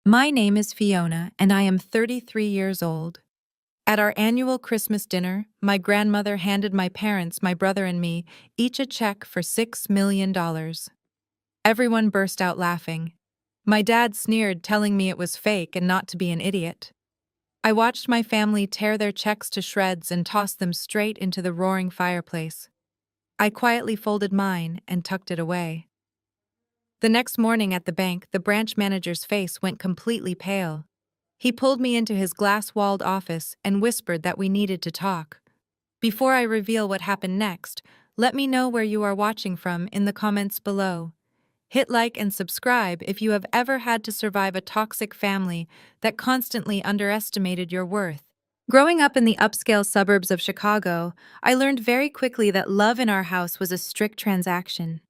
My name is Fiona, and I am 33 years old. At our annual Christmas dinner, my grandmother handed my parents, my brother, and me each a check for $6 million. Everyone burst out laughing. My dad sneered, telling me it was fake and not to be an idiot. I watched my family tear their checks to shreds and toss them straight into the roaring fireplace. I quietly folded mine and tucked it away. The next morning at the bank, the branch manager's face went completely pale. He pulled me into his glass-walled office and whispered that we needed to talk. Before I reveal what happened next, let me know where you are watching from in the comments below. Hit like and subscribe if you have ever had to survive a toxic family that constantly underestimated your worth. Growing up in the upscale suburbs of Chicago, I learned very quickly that love in our house was a strict transaction.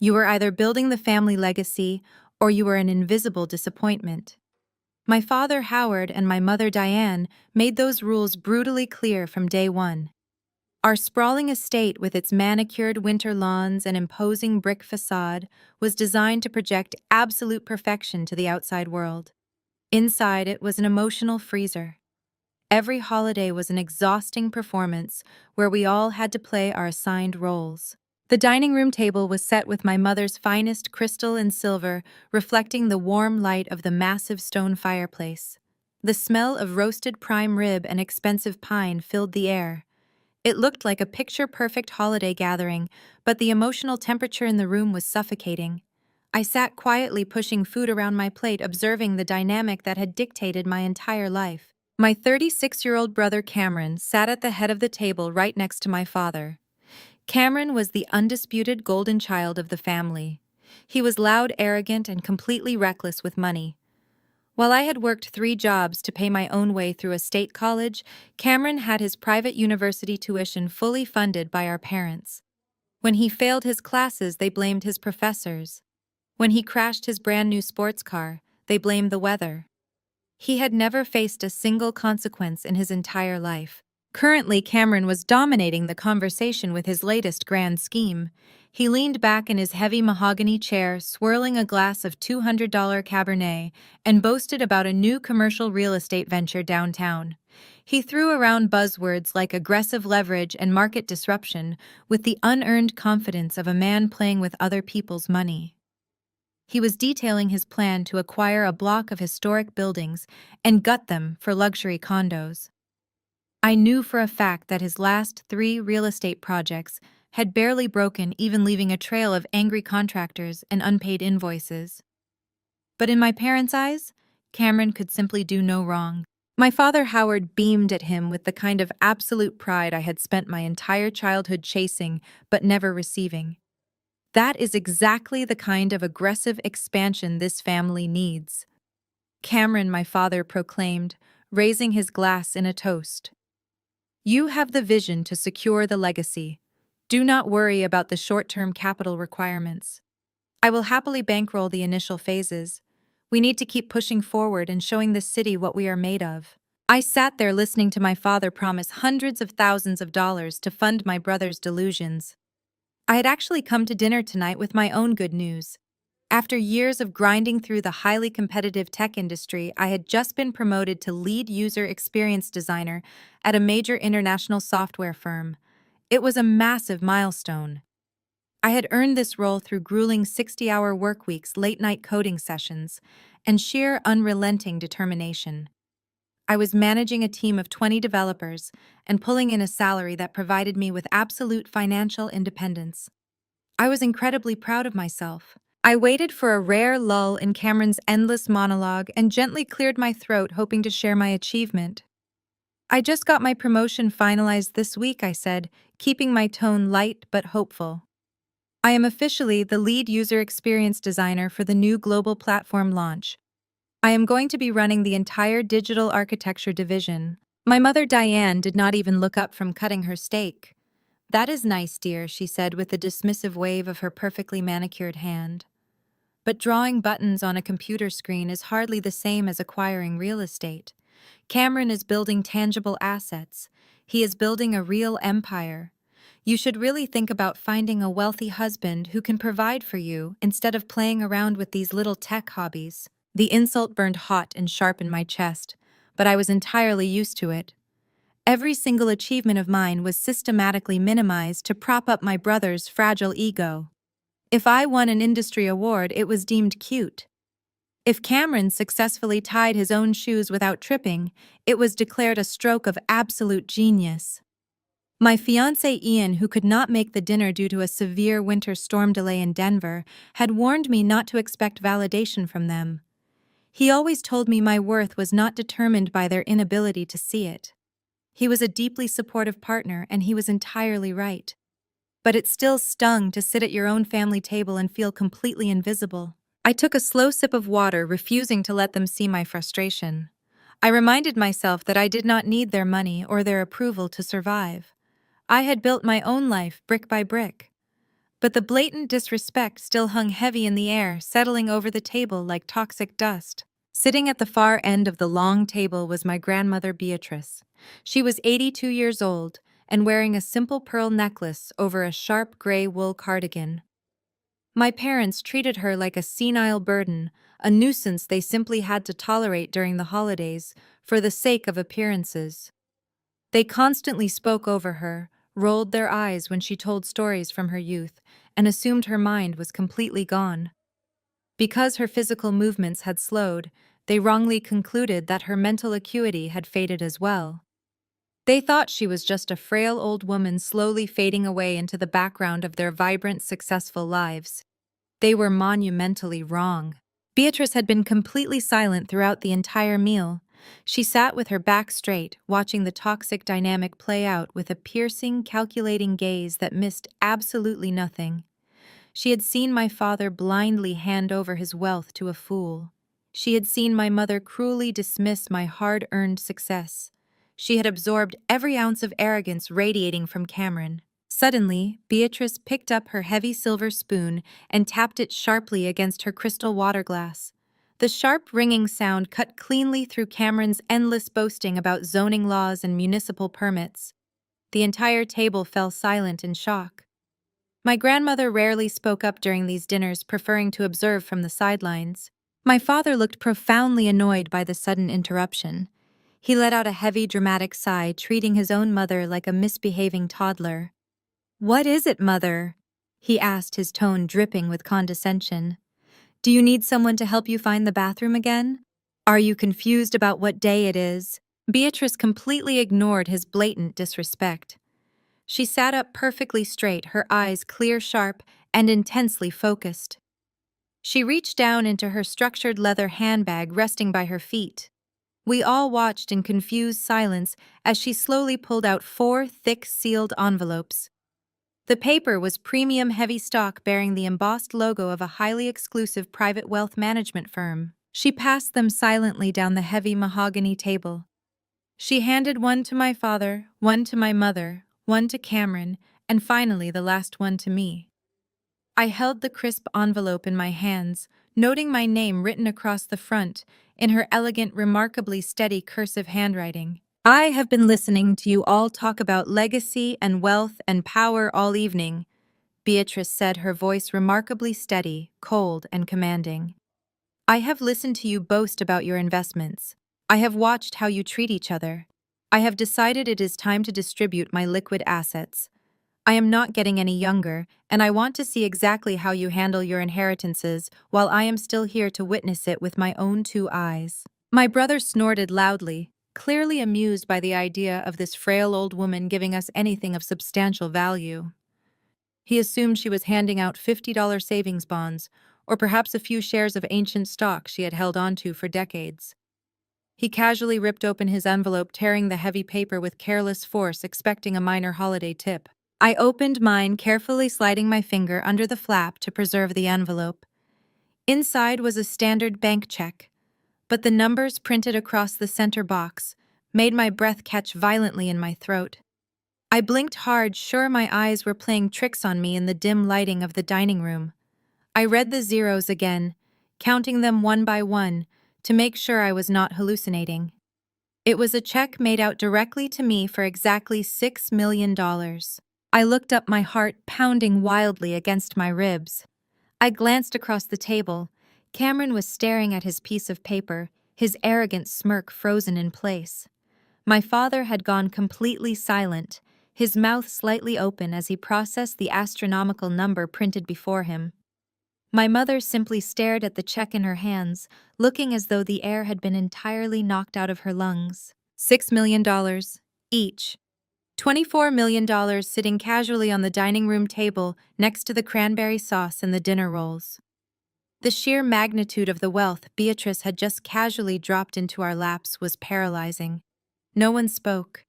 You were either building the family legacy or you were an invisible disappointment. My father Howard and my mother Diane made those rules brutally clear from day one. Our sprawling estate with its manicured winter lawns and imposing brick facade was designed to project absolute perfection to the outside world. Inside, it was an emotional freezer. Every holiday was an exhausting performance where we all had to play our assigned roles. The dining room table was set with my mother's finest crystal and silver, reflecting the warm light of the massive stone fireplace. The smell of roasted prime rib and expensive pine filled the air. It looked like a picture-perfect holiday gathering, but the emotional temperature in the room was suffocating. I sat quietly pushing food around my plate, observing the dynamic that had dictated my entire life. My 36-year-old brother Cameron sat at the head of the table right next to my father. Cameron was the undisputed golden child of the family. He was loud, arrogant, and completely reckless with money. While I had worked 3 jobs to pay my own way through a state college, Cameron had his private university tuition fully funded by our parents. When he failed his classes, they blamed his professors. When he crashed his brand new sports car, they blamed the weather. He had never faced a single consequence in his entire life. Currently, Cameron was dominating the conversation with his latest grand scheme. He leaned back in his heavy mahogany chair, swirling a glass of $200 Cabernet, and boasted about a new commercial real estate venture downtown. He threw around buzzwords like aggressive leverage and market disruption with the unearned confidence of a man playing with other people's money. He was detailing his plan to acquire a block of historic buildings and gut them for luxury condos. I knew for a fact that his last 3 real estate projects had barely broken, even leaving a trail of angry contractors and unpaid invoices. But in my parents' eyes, Cameron could simply do no wrong. My father Howard beamed at him with the kind of absolute pride I had spent my entire childhood chasing but never receiving. That is exactly the kind of aggressive expansion this family needs. Cameron, my father proclaimed, raising his glass in a toast. You have the vision to secure the legacy. Do not worry about the short-term capital requirements. I will happily bankroll the initial phases. We need to keep pushing forward and showing the city what we are made of. I sat there listening to my father promise hundreds of thousands of dollars to fund my brother's delusions. I had actually come to dinner tonight with my own good news. After years of grinding through the highly competitive tech industry, I had just been promoted to lead user experience designer at a major international software firm. It was a massive milestone. I had earned this role through grueling 60-hour work weeks, late-night coding sessions, and sheer unrelenting determination. I was managing a team of 20 developers and pulling in a salary that provided me with absolute financial independence. I was incredibly proud of myself. I waited for a rare lull in Cameron's endless monologue and gently cleared my throat, hoping to share my achievement. I just got my promotion finalized this week, I said, keeping my tone light but hopeful. I am officially the lead user experience designer for the new global platform launch. I am going to be running the entire digital architecture division. My mother Diane did not even look up from cutting her steak. That is nice, dear, she said with a dismissive wave of her perfectly manicured hand. But drawing buttons on a computer screen is hardly the same as acquiring real estate. Cameron is building tangible assets. He is building a real empire. You should really think about finding a wealthy husband who can provide for you instead of playing around with these little tech hobbies. The insult burned hot and sharp in my chest, but I was entirely used to it. Every single achievement of mine was systematically minimized to prop up my brother's fragile ego. If I won an industry award, it was deemed cute. If Cameron successfully tied his own shoes without tripping, it was declared a stroke of absolute genius. My fiancé Ian, who could not make the dinner due to a severe winter storm delay in Denver, had warned me not to expect validation from them. He always told me my worth was not determined by their inability to see it. He was a deeply supportive partner, and he was entirely right. But it still stung to sit at your own family table and feel completely invisible. I took a slow sip of water, refusing to let them see my frustration. I reminded myself that I did not need their money or their approval to survive. I had built my own life brick by brick. But the blatant disrespect still hung heavy in the air, settling over the table like toxic dust. Sitting at the far end of the long table was my grandmother Beatrice. She was 82 years old and wearing a simple pearl necklace over a sharp gray wool cardigan. My parents treated her like a senile burden, a nuisance they simply had to tolerate during the holidays for the sake of appearances. They constantly spoke over her, rolled their eyes when she told stories from her youth, and assumed her mind was completely gone. Because her physical movements had slowed, they wrongly concluded that her mental acuity had faded as well. They thought she was just a frail old woman slowly fading away into the background of their vibrant, successful lives. They were monumentally wrong. Beatrice had been completely silent throughout the entire meal. She sat with her back straight, watching the toxic dynamic play out with a piercing, calculating gaze that missed absolutely nothing. She had seen my father blindly hand over his wealth to a fool. She had seen my mother cruelly dismiss my hard-earned success. She had absorbed every ounce of arrogance radiating from Cameron. Suddenly, Beatrice picked up her heavy silver spoon and tapped it sharply against her crystal water glass. The sharp, ringing sound cut cleanly through Cameron's endless boasting about zoning laws and municipal permits. The entire table fell silent in shock. My grandmother rarely spoke up during these dinners, preferring to observe from the sidelines. My father looked profoundly annoyed by the sudden interruption. He let out a heavy, dramatic sigh, treating his own mother like a misbehaving toddler. "What is it, mother?" he asked, his tone dripping with condescension. "Do you need someone to help you find the bathroom again? Are you confused about what day it is?" Beatrice completely ignored his blatant disrespect. She sat up perfectly straight, her eyes clear, sharp, and intensely focused. She reached down into her structured leather handbag resting by her feet. We all watched in confused silence as she slowly pulled out 4 thick, sealed envelopes. The paper was premium heavy stock bearing the embossed logo of a highly exclusive private wealth management firm. She passed them silently down the heavy mahogany table. She handed one to my father, one to my mother, one to Cameron, and finally the last one to me. I held the crisp envelope in my hands, noting my name written across the front in her elegant, remarkably steady cursive handwriting. "I have been listening to you all talk about legacy and wealth and power all evening," Beatrice said, her voice remarkably steady, cold, and commanding. "I have listened to you boast about your investments. I have watched how you treat each other. I have decided it is time to distribute my liquid assets. I am not getting any younger, and I want to see exactly how you handle your inheritances while I am still here to witness it with my own 2 eyes." My brother snorted loudly, clearly amused by the idea of this frail old woman giving us anything of substantial value. He assumed she was handing out $50 savings bonds, or perhaps a few shares of ancient stock she had held onto for decades. He casually ripped open his envelope, tearing the heavy paper with careless force, expecting a minor holiday tip. I opened mine, carefully sliding my finger under the flap to preserve the envelope. Inside was a standard bank check, but the numbers printed across the center box made my breath catch violently in my throat. I blinked hard, sure my eyes were playing tricks on me in the dim lighting of the dining room. I read the zeros again, counting them one by one to make sure I was not hallucinating. It was a check made out directly to me for exactly $6 million. I looked up, my heart pounding wildly against my ribs. I glanced across the table. Cameron was staring at his piece of paper, his arrogant smirk frozen in place. My father had gone completely silent, his mouth slightly open as he processed the astronomical number printed before him. My mother simply stared at the check in her hands, looking as though the air had been entirely knocked out of her lungs. $6 million, each. $24 million sitting casually on the dining room table next to the cranberry sauce and the dinner rolls. The sheer magnitude of the wealth Beatrice had just casually dropped into our laps was paralyzing. No one spoke.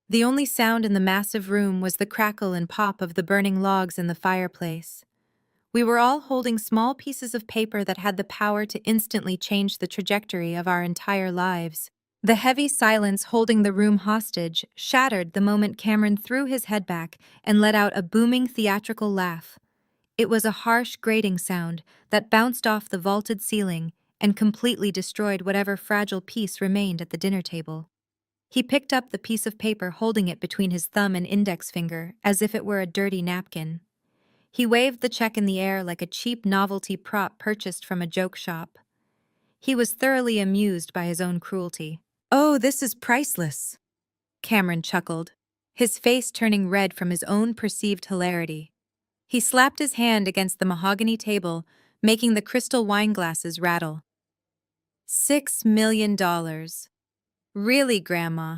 The only sound in the massive room was the crackle and pop of the burning logs in the fireplace. We were all holding small pieces of paper that had the power to instantly change the trajectory of our entire lives. The heavy silence holding the room hostage shattered the moment Cameron threw his head back and let out a booming theatrical laugh. It was a harsh, grating sound that bounced off the vaulted ceiling and completely destroyed whatever fragile piece remained at the dinner table. He picked up the piece of paper, holding it between his thumb and index finger as if it were a dirty napkin. He waved the check in the air like a cheap novelty prop purchased from a joke shop. He was thoroughly amused by his own cruelty. "Oh, this is priceless," Cameron chuckled, his face turning red from his own perceived hilarity. He slapped his hand against the mahogany table, making the crystal wine glasses rattle. $6 million. Really, Grandma?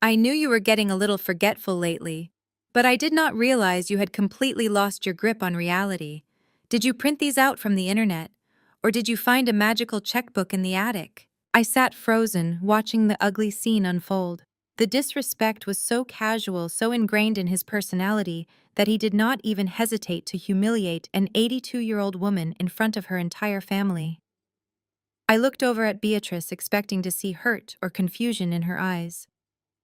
I knew you were getting a little forgetful lately, but I did not realize you had completely lost your grip on reality. Did you print these out from the internet? Or did you find a magical checkbook in the attic? I sat frozen, watching the ugly scene unfold. The disrespect was so casual, so ingrained in his personality, that he did not even hesitate to humiliate an 82-year-old woman in front of her entire family. I looked over at Beatrice, expecting to see hurt or confusion in her eyes.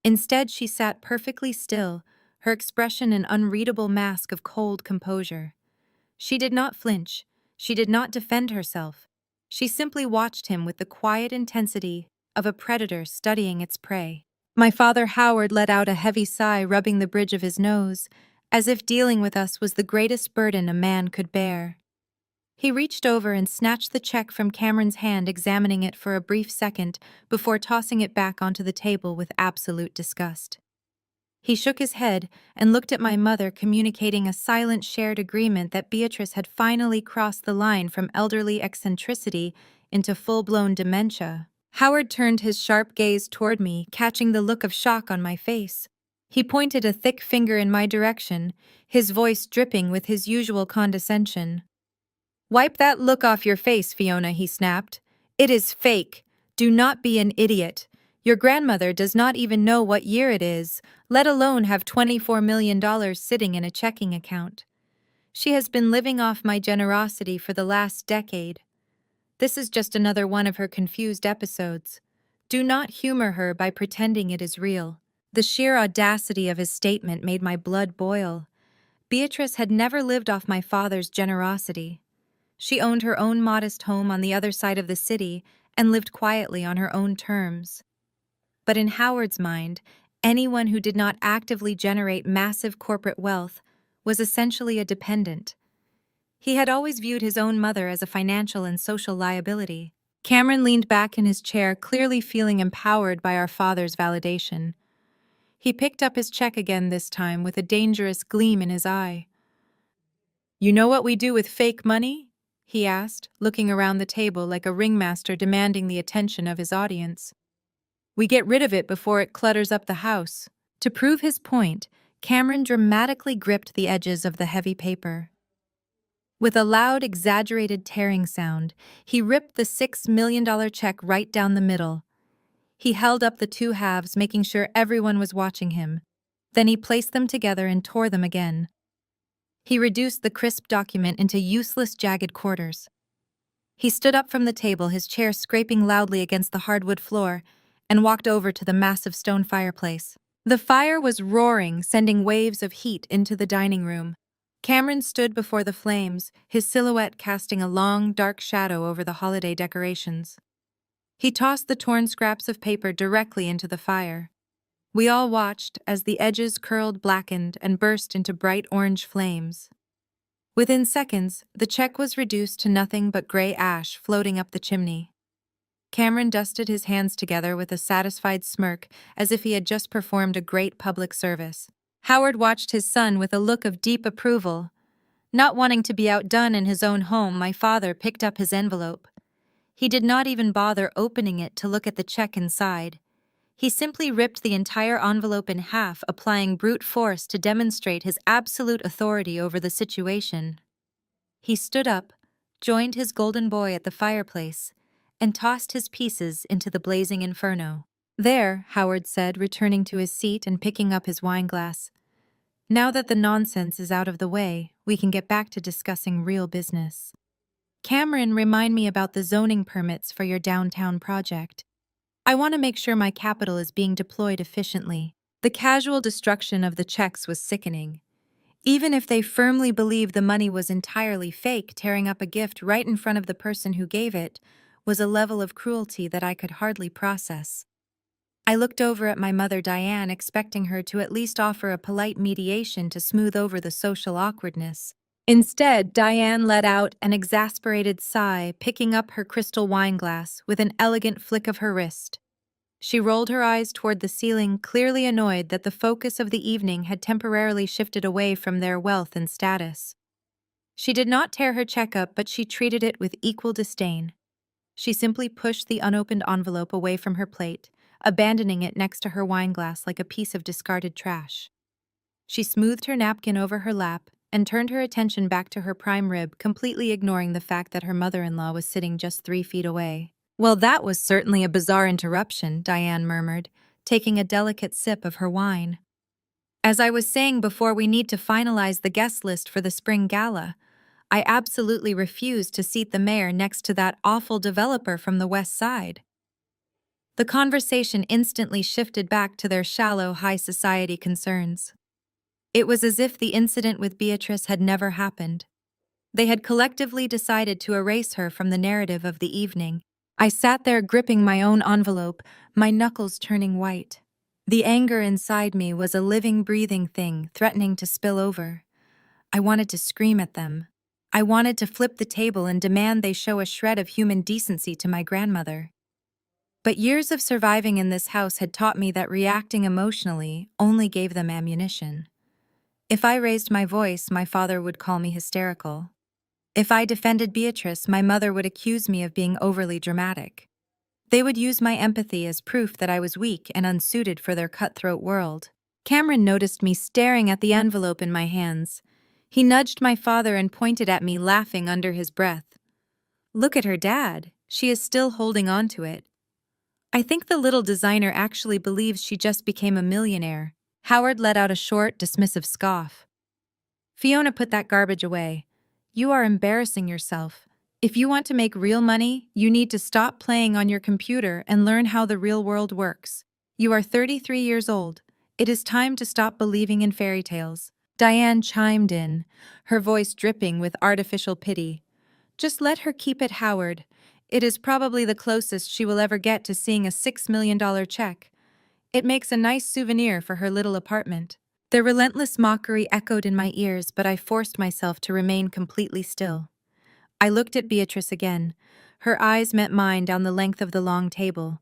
Instead, she sat perfectly still, her expression an unreadable mask of cold composure. She did not flinch. She did not defend herself. She simply watched him with the quiet intensity of a predator studying its prey. My father Howard let out a heavy sigh, rubbing the bridge of his nose, as if dealing with us was the greatest burden a man could bear. He reached over and snatched the check from Cameron's hand, examining it for a brief second before tossing it back onto the table with absolute disgust. He shook his head and looked at my mother, communicating a silent shared agreement that Beatrice had finally crossed the line from elderly eccentricity into full-blown dementia. Howard turned his sharp gaze toward me, catching the look of shock on my face. He pointed a thick finger in my direction, his voice dripping with his usual condescension. "Wipe that look off your face, Fiona," he snapped. "It is fake. Do not be an idiot. Your grandmother does not even know what year it is, let alone have $24 million sitting in a checking account. She has been living off my generosity for the last decade. This is just another one of her confused episodes. Do not humor her by pretending it is real." The sheer audacity of his statement made my blood boil. Beatrice had never lived off my father's generosity. She owned her own modest home on the other side of the city and lived quietly on her own terms. But in Howard's mind, anyone who did not actively generate massive corporate wealth was essentially a dependent. He had always viewed his own mother as a financial and social liability. Cameron leaned back in his chair, clearly feeling empowered by our father's validation. He picked up his check again, this time with a dangerous gleam in his eye. "You know what we do with fake money?" he asked, looking around the table like a ringmaster demanding the attention of his audience. "We get rid of it before it clutters up the house." To prove his point, Cameron dramatically gripped the edges of the heavy paper. With a loud, exaggerated tearing sound, he ripped the $6 million check right down the middle. He held up the two halves, making sure everyone was watching him. Then he placed them together and tore them again. He reduced the crisp document into useless, jagged quarters. He stood up from the table, his chair scraping loudly against the hardwood floor, and walked over to the massive stone fireplace. The fire was roaring, sending waves of heat into the dining room. Cameron stood before the flames, his silhouette casting a long, dark shadow over the holiday decorations. He tossed the torn scraps of paper directly into the fire. We all watched as the edges curled, blackened, and burst into bright orange flames. Within seconds, the check was reduced to nothing but gray ash floating up the chimney. Cameron dusted his hands together with a satisfied smirk, as if he had just performed a great public service. Howard watched his son with a look of deep approval. Not wanting to be outdone in his own home, my father picked up his envelope. He did not even bother opening it to look at the check inside. He simply ripped the entire envelope in half, applying brute force to demonstrate his absolute authority over the situation. He stood up, joined his golden boy at the fireplace, and tossed his pieces into the blazing inferno. "There," Howard said, returning to his seat and picking up his wineglass. "Now that the nonsense is out of the way, we can get back to discussing real business. Cameron, remind me about the zoning permits for your downtown project. I want to make sure my capital is being deployed efficiently." The casual destruction of the checks was sickening. Even if they firmly believed the money was entirely fake, tearing up a gift right in front of the person who gave it was a level of cruelty that I could hardly process. I looked over at my mother Diane, expecting her to at least offer a polite mediation to smooth over the social awkwardness. Instead, Diane let out an exasperated sigh, picking up her crystal wineglass with an elegant flick of her wrist. She rolled her eyes toward the ceiling, clearly annoyed that the focus of the evening had temporarily shifted away from their wealth and status. She did not tear her check up, but she treated it with equal disdain. She simply pushed the unopened envelope away from her plate, abandoning it next to her wineglass like a piece of discarded trash. She smoothed her napkin over her lap and turned her attention back to her prime rib, completely ignoring the fact that her mother-in-law was sitting just 3 feet away. "Well, that was certainly a bizarre interruption," Diane murmured, taking a delicate sip of her wine. "As I was saying before, we need to finalize the guest list for the spring gala. I absolutely refuse to seat the mayor next to that awful developer from the West Side." The conversation instantly shifted back to their shallow, high society concerns. It was as if the incident with Beatrice had never happened. They had collectively decided to erase her from the narrative of the evening. I sat there gripping my own envelope, my knuckles turning white. The anger inside me was a living, breathing thing, threatening to spill over. I wanted to scream at them. I wanted to flip the table and demand they show a shred of human decency to my grandmother. But years of surviving in this house had taught me that reacting emotionally only gave them ammunition. If I raised my voice, my father would call me hysterical. If I defended Beatrice, my mother would accuse me of being overly dramatic. They would use my empathy as proof that I was weak and unsuited for their cutthroat world. Cameron noticed me staring at the envelope in my hands. He nudged my father and pointed at me, laughing under his breath. "Look at her, Dad. She is still holding on to it. I think the little designer actually believes she just became a millionaire." Howard let out a short, dismissive scoff. "Fiona, put that garbage away. You are embarrassing yourself. If you want to make real money, you need to stop playing on your computer and learn how the real world works. You are 33 years old. It is time to stop believing in fairy tales." Diane chimed in, her voice dripping with artificial pity. "Just let her keep it, Howard. It is probably the closest she will ever get to seeing a $6 million check. It makes a nice souvenir for her little apartment." Their relentless mockery echoed in my ears, but I forced myself to remain completely still. I looked at Beatrice again. Her eyes met mine down the length of the long table.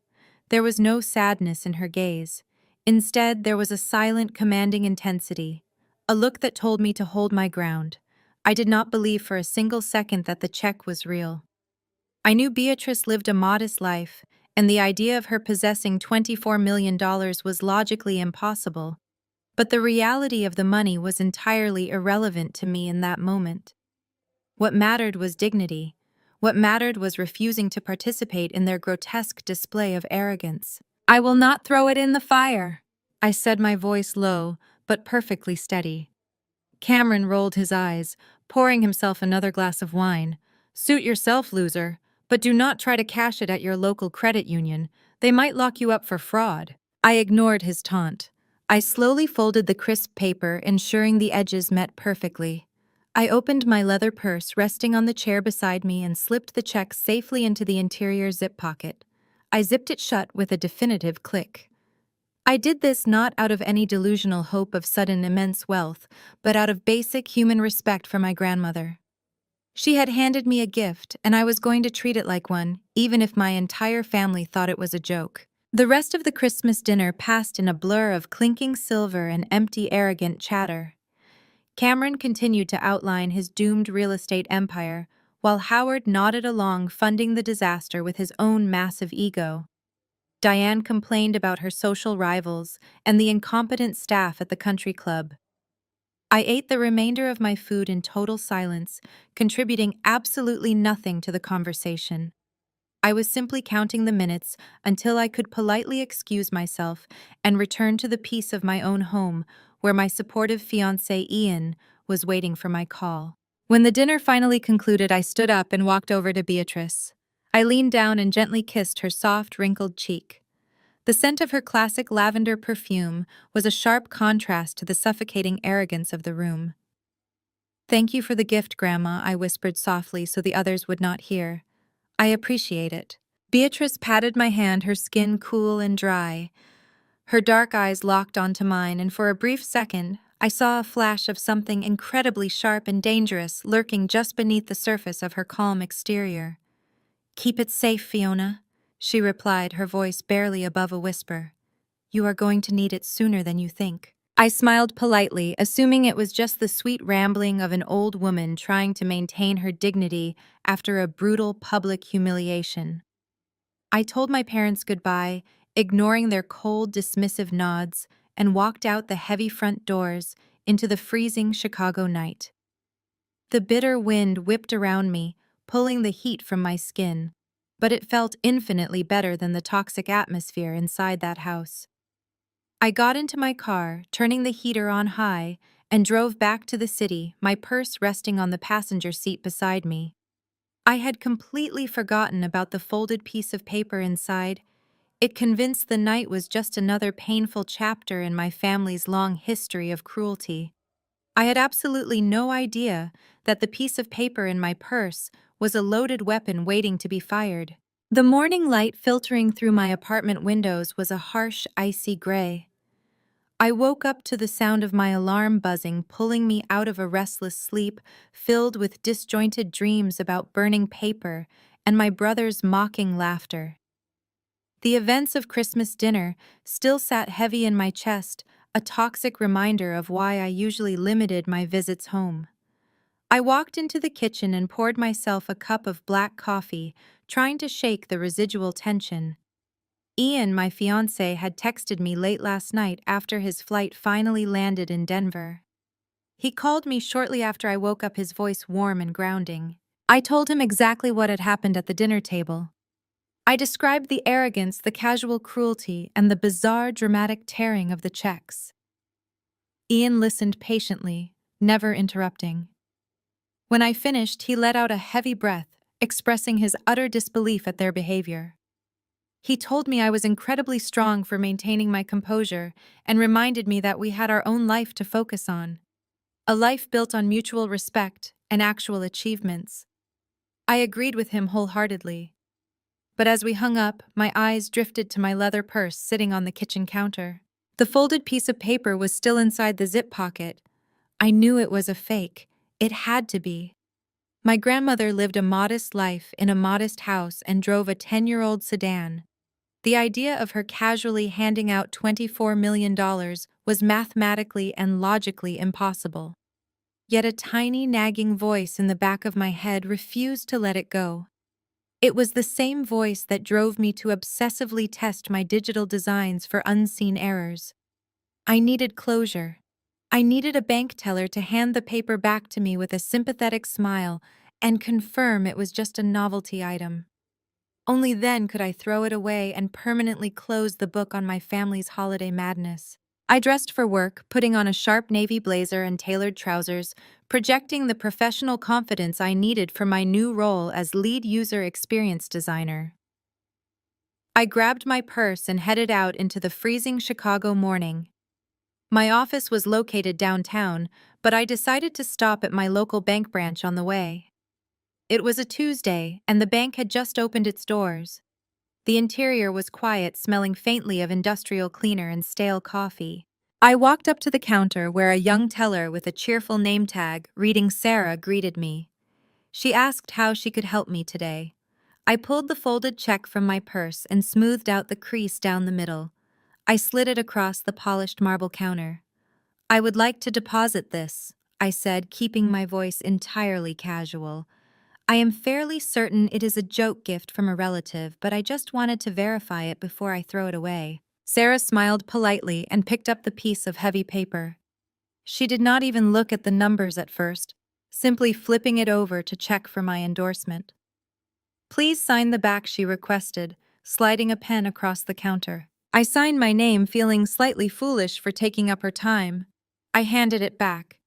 There was no sadness in her gaze. Instead, there was a silent, commanding intensity, a look that told me to hold my ground. I did not believe for a single second that the check was real. I knew Beatrice lived a modest life, and the idea of her possessing $24 million was logically impossible. But the reality of the money was entirely irrelevant to me in that moment. What mattered was dignity. What mattered was refusing to participate in their grotesque display of arrogance. "I will not throw it in the fire," I said, my voice low, but perfectly steady. Cameron rolled his eyes, pouring himself another glass of wine. "Suit yourself, loser, but do not try to cash it at your local credit union. They might lock you up for fraud." I ignored his taunt. I slowly folded the crisp paper, ensuring the edges met perfectly. I opened my leather purse resting on the chair beside me and slipped the check safely into the interior zip pocket. I zipped it shut with a definitive click. I did this not out of any delusional hope of sudden immense wealth, but out of basic human respect for my grandmother. She had handed me a gift, and I was going to treat it like one, even if my entire family thought it was a joke. The rest of the Christmas dinner passed in a blur of clinking silver and empty, arrogant chatter. Cameron continued to outline his doomed real estate empire, while Howard nodded along, funding the disaster with his own massive ego. Diane complained about her social rivals and the incompetent staff at the country club. I ate the remainder of my food in total silence, contributing absolutely nothing to the conversation. I was simply counting the minutes until I could politely excuse myself and return to the peace of my own home, where my supportive fiancé Ian was waiting for my call. When the dinner finally concluded, I stood up and walked over to Beatrice. I leaned down and gently kissed her soft, wrinkled cheek. The scent of her classic lavender perfume was a sharp contrast to the suffocating arrogance of the room. "Thank you for the gift, Grandma," I whispered softly so the others would not hear. "I appreciate it." Beatrice patted my hand, her skin cool and dry. Her dark eyes locked onto mine, and for a brief second, I saw a flash of something incredibly sharp and dangerous lurking just beneath the surface of her calm exterior. "Keep it safe, Fiona," she replied, her voice barely above a whisper. "You are going to need it sooner than you think." I smiled politely, assuming it was just the sweet rambling of an old woman trying to maintain her dignity after a brutal public humiliation. I told my parents goodbye, ignoring their cold, dismissive nods, and walked out the heavy front doors into the freezing Chicago night. The bitter wind whipped around me, pulling the heat from my skin, but it felt infinitely better than the toxic atmosphere inside that house. I got into my car, turning the heater on high, and drove back to the city, my purse resting on the passenger seat beside me. I had completely forgotten about the folded piece of paper inside. It convinced the night was just another painful chapter in my family's long history of cruelty. I had absolutely no idea that the piece of paper in my purse was a loaded weapon waiting to be fired. The morning light filtering through my apartment windows was a harsh, icy gray. I woke up to the sound of my alarm buzzing, pulling me out of a restless sleep filled with disjointed dreams about burning paper and my brother's mocking laughter. The events of Christmas dinner still sat heavy in my chest, a toxic reminder of why I usually limited my visits home. I walked into the kitchen and poured myself a cup of black coffee, trying to shake the residual tension. Ian, my fiancé, had texted me late last night after his flight finally landed in Denver. He called me shortly after I woke up, his voice warm and grounding. I told him exactly what had happened at the dinner table. I described the arrogance, the casual cruelty, and the bizarre, dramatic tearing of the checks. Ian listened patiently, never interrupting. When I finished, he let out a heavy breath, expressing his utter disbelief at their behavior. He told me I was incredibly strong for maintaining my composure and reminded me that we had our own life to focus on. A life built on mutual respect and actual achievements. I agreed with him wholeheartedly. But as we hung up, my eyes drifted to my leather purse sitting on the kitchen counter. The folded piece of paper was still inside the zip pocket. I knew it was a fake. It had to be. My grandmother lived a modest life in a modest house and drove a 10-year-old sedan. The idea of her casually handing out $24 million was mathematically and logically impossible. Yet a tiny nagging voice in the back of my head refused to let it go. It was the same voice that drove me to obsessively test my digital designs for unseen errors. I needed closure. I needed a bank teller to hand the paper back to me with a sympathetic smile and confirm it was just a novelty item. Only then could I throw it away and permanently close the book on my family's holiday madness. I dressed for work, putting on a sharp navy blazer and tailored trousers, projecting the professional confidence I needed for my new role as lead user experience designer. I grabbed my purse and headed out into the freezing Chicago morning. My office was located downtown, but I decided to stop at my local bank branch on the way. It was a Tuesday, and the bank had just opened its doors. The interior was quiet, smelling faintly of industrial cleaner and stale coffee. I walked up to the counter where a young teller with a cheerful name tag reading Sarah greeted me. She asked how she could help me today. I pulled the folded check from my purse and smoothed out the crease down the middle. I slid it across the polished marble counter. "I would like to deposit this," I said, keeping my voice entirely casual. "I am fairly certain it is a joke gift from a relative, but I just wanted to verify it before I throw it away." Sarah smiled politely and picked up the piece of heavy paper. She did not even look at the numbers at first, simply flipping it over to check for my endorsement. "Please sign the back," she requested, sliding a pen across the counter. I signed my name, feeling slightly foolish for taking up her time. I handed it back.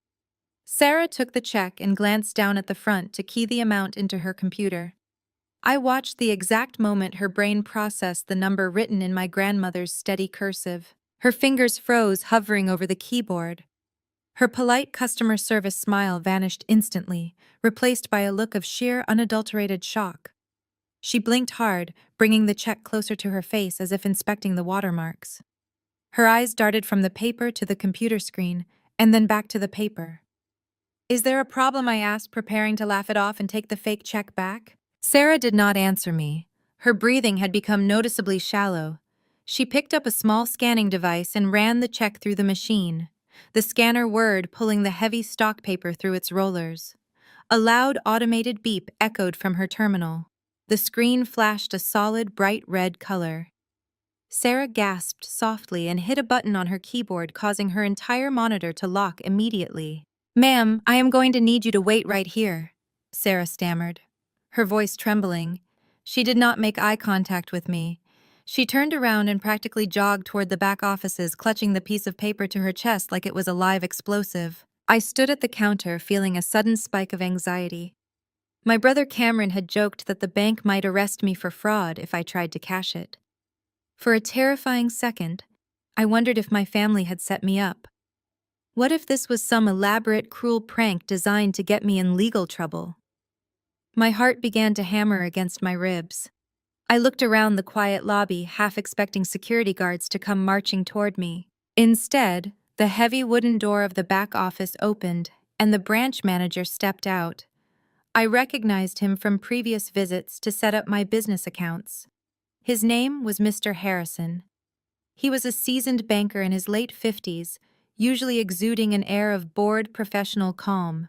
Sarah took the check and glanced down at the front to key the amount into her computer. I watched the exact moment her brain processed the number written in my grandmother's steady cursive. Her fingers froze, hovering over the keyboard. Her polite customer service smile vanished instantly, replaced by a look of sheer, unadulterated shock. She blinked hard, bringing the check closer to her face as if inspecting the watermarks. Her eyes darted from the paper to the computer screen, and then back to the paper. "Is there a problem?" I asked, preparing to laugh it off and take the fake check back. Sarah did not answer me. Her breathing had become noticeably shallow. She picked up a small scanning device and ran the check through the machine. The scanner whirred, pulling the heavy stock paper through its rollers. A loud automated beep echoed from her terminal. The screen flashed a solid, bright red color. Sarah gasped softly and hit a button on her keyboard, causing her entire monitor to lock immediately. "Ma'am, I am going to need you to wait right here," Sarah stammered, her voice trembling. She did not make eye contact with me. She turned around and practically jogged toward the back offices, clutching the piece of paper to her chest like it was a live explosive. I stood at the counter, feeling a sudden spike of anxiety. My brother Cameron had joked that the bank might arrest me for fraud if I tried to cash it. For a terrifying second, I wondered if my family had set me up. What if this was some elaborate, cruel prank designed to get me in legal trouble? My heart began to hammer against my ribs. I looked around the quiet lobby, half expecting security guards to come marching toward me. Instead, the heavy wooden door of the back office opened, and the branch manager stepped out. I recognized him from previous visits to set up my business accounts. His name was Mr. Harrison. He was a seasoned banker in his late 50s, usually exuding an air of bored professional calm.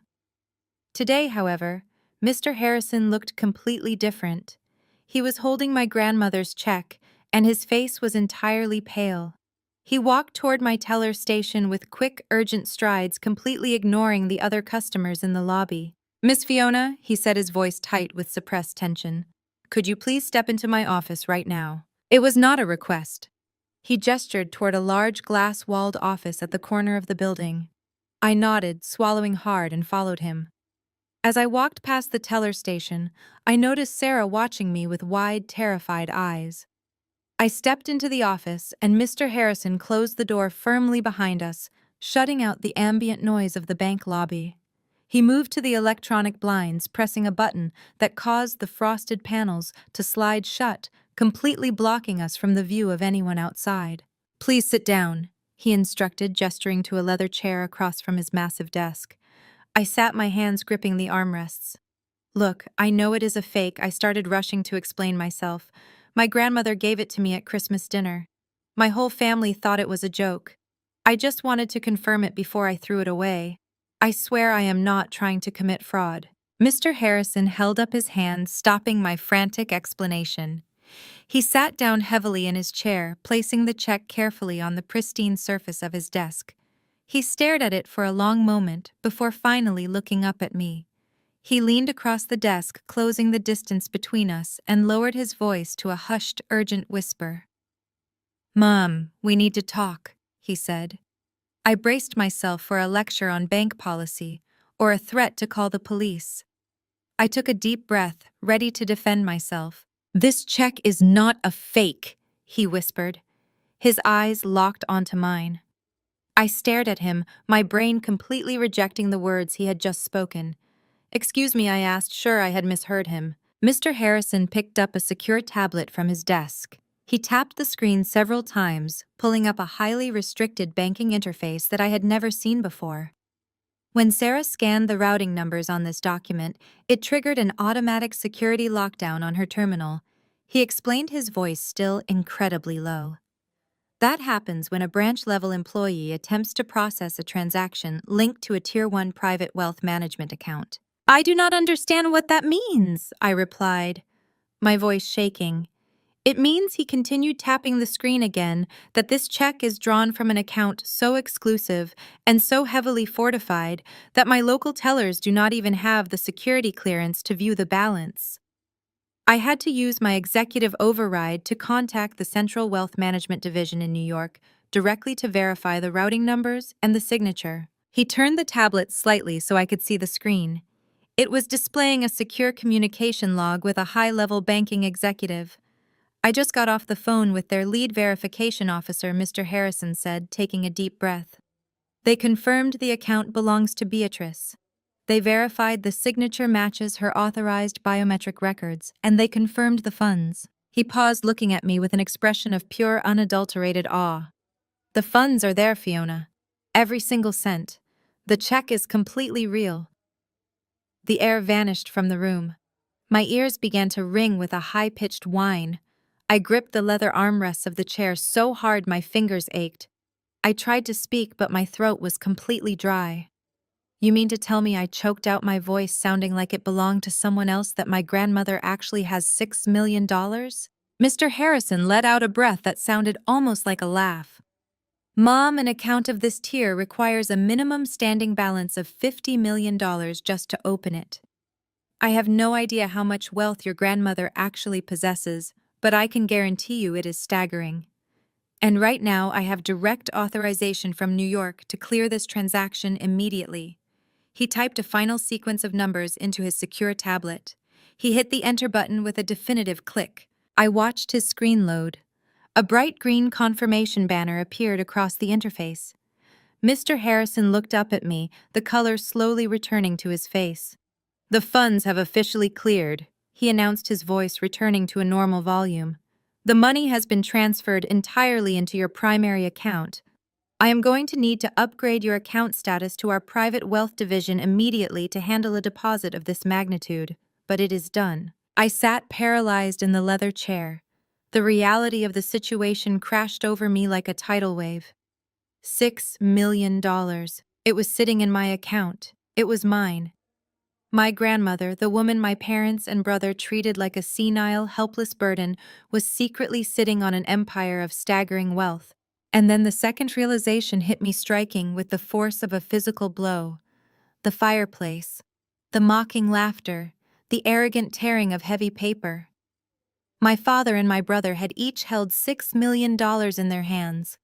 Today, however, Mr. Harrison looked completely different. He was holding my grandmother's check, and his face was entirely pale. He walked toward my teller station with quick, urgent strides, completely ignoring the other customers in the lobby. "Miss Fiona," he said, his voice tight with suppressed tension, "could you please step into my office right now?" It was not a request. He gestured toward a large glass-walled office at the corner of the building. I nodded, swallowing hard, and followed him. As I walked past the teller station, I noticed Sarah watching me with wide, terrified eyes. I stepped into the office, and Mr. Harrison closed the door firmly behind us, shutting out the ambient noise of the bank lobby. He moved to the electronic blinds, pressing a button that caused the frosted panels to slide shut, completely blocking us from the view of anyone outside. "Please sit down," he instructed, gesturing to a leather chair across from his massive desk. I sat, my hands gripping the armrests. "Look, I know it is a fake," I started, rushing to explain myself. "My grandmother gave it to me at Christmas dinner. My whole family thought it was a joke. I just wanted to confirm it before I threw it away. I swear I am not trying to commit fraud." Mr. Harrison held up his hand, stopping my frantic explanation. He sat down heavily in his chair, placing the check carefully on the pristine surface of his desk. He stared at it for a long moment before finally looking up at me. He leaned across the desk, closing the distance between us, and lowered his voice to a hushed, urgent whisper. "Mom, we need to talk," he said. I braced myself for a lecture on bank policy or a threat to call the police. I took a deep breath, ready to defend myself. "This check is not a fake," he whispered. His eyes locked onto mine. I stared at him, my brain completely rejecting the words he had just spoken. "Excuse me," I asked, sure I had misheard him. Mr. Harrison picked up a secure tablet from his desk. He tapped the screen several times, pulling up a highly restricted banking interface that I had never seen before. When Sarah scanned the routing numbers on this document, it triggered an automatic security lockdown on her terminal. He explained, his voice still incredibly low. That happens when a branch-level employee attempts to process a transaction linked to a Tier 1 private wealth management account. I do not understand what that means, I replied, my voice shaking. It means, he continued, tapping the screen again, that this check is drawn from an account so exclusive and so heavily fortified that my local tellers do not even have the security clearance to view the balance. I had to use my executive override to contact the Central Wealth Management Division in New York directly to verify the routing numbers and the signature. He turned the tablet slightly so I could see the screen. It was displaying a secure communication log with a high-level banking executive. I just got off the phone with their lead verification officer, Mr. Harrison said, taking a deep breath. They confirmed the account belongs to Beatrice. They verified the signature matches her authorized biometric records, and they confirmed the funds. He paused, looking at me with an expression of pure, unadulterated awe. The funds are there, Fiona. Every single cent. The check is completely real. The air vanished from the room. My ears began to ring with a high-pitched whine. I gripped the leather armrests of the chair so hard my fingers ached. I tried to speak, but my throat was completely dry. You mean to tell me, I choked out, my voice sounding like it belonged to someone else, that my grandmother actually has $6 million? Mr. Harrison let out a breath that sounded almost like a laugh. Mom, an account of this tier requires a minimum standing balance of $50 million just to open it. I have no idea how much wealth your grandmother actually possesses, but I can guarantee you it is staggering. And right now I have direct authorization from New York to clear this transaction immediately. He typed a final sequence of numbers into his secure tablet. He hit the enter button with a definitive click. I watched his screen load. A bright green confirmation banner appeared across the interface. Mr. Harrison looked up at me, the color slowly returning to his face. The funds have officially cleared, he announced, his voice returning to a normal volume. The money has been transferred entirely into your primary account. I am going to need to upgrade your account status to our private wealth division immediately to handle a deposit of this magnitude, but it is done. I sat paralyzed in the leather chair. The reality of the situation crashed over me like a tidal wave. $6 million. It was sitting in my account. It was mine. My grandmother, the woman my parents and brother treated like a senile, helpless burden, was secretly sitting on an empire of staggering wealth. And then the second realization hit me, striking with the force of a physical blow. The fireplace, the mocking laughter, the arrogant tearing of heavy paper. My father and my brother had each held $6 million in their hands.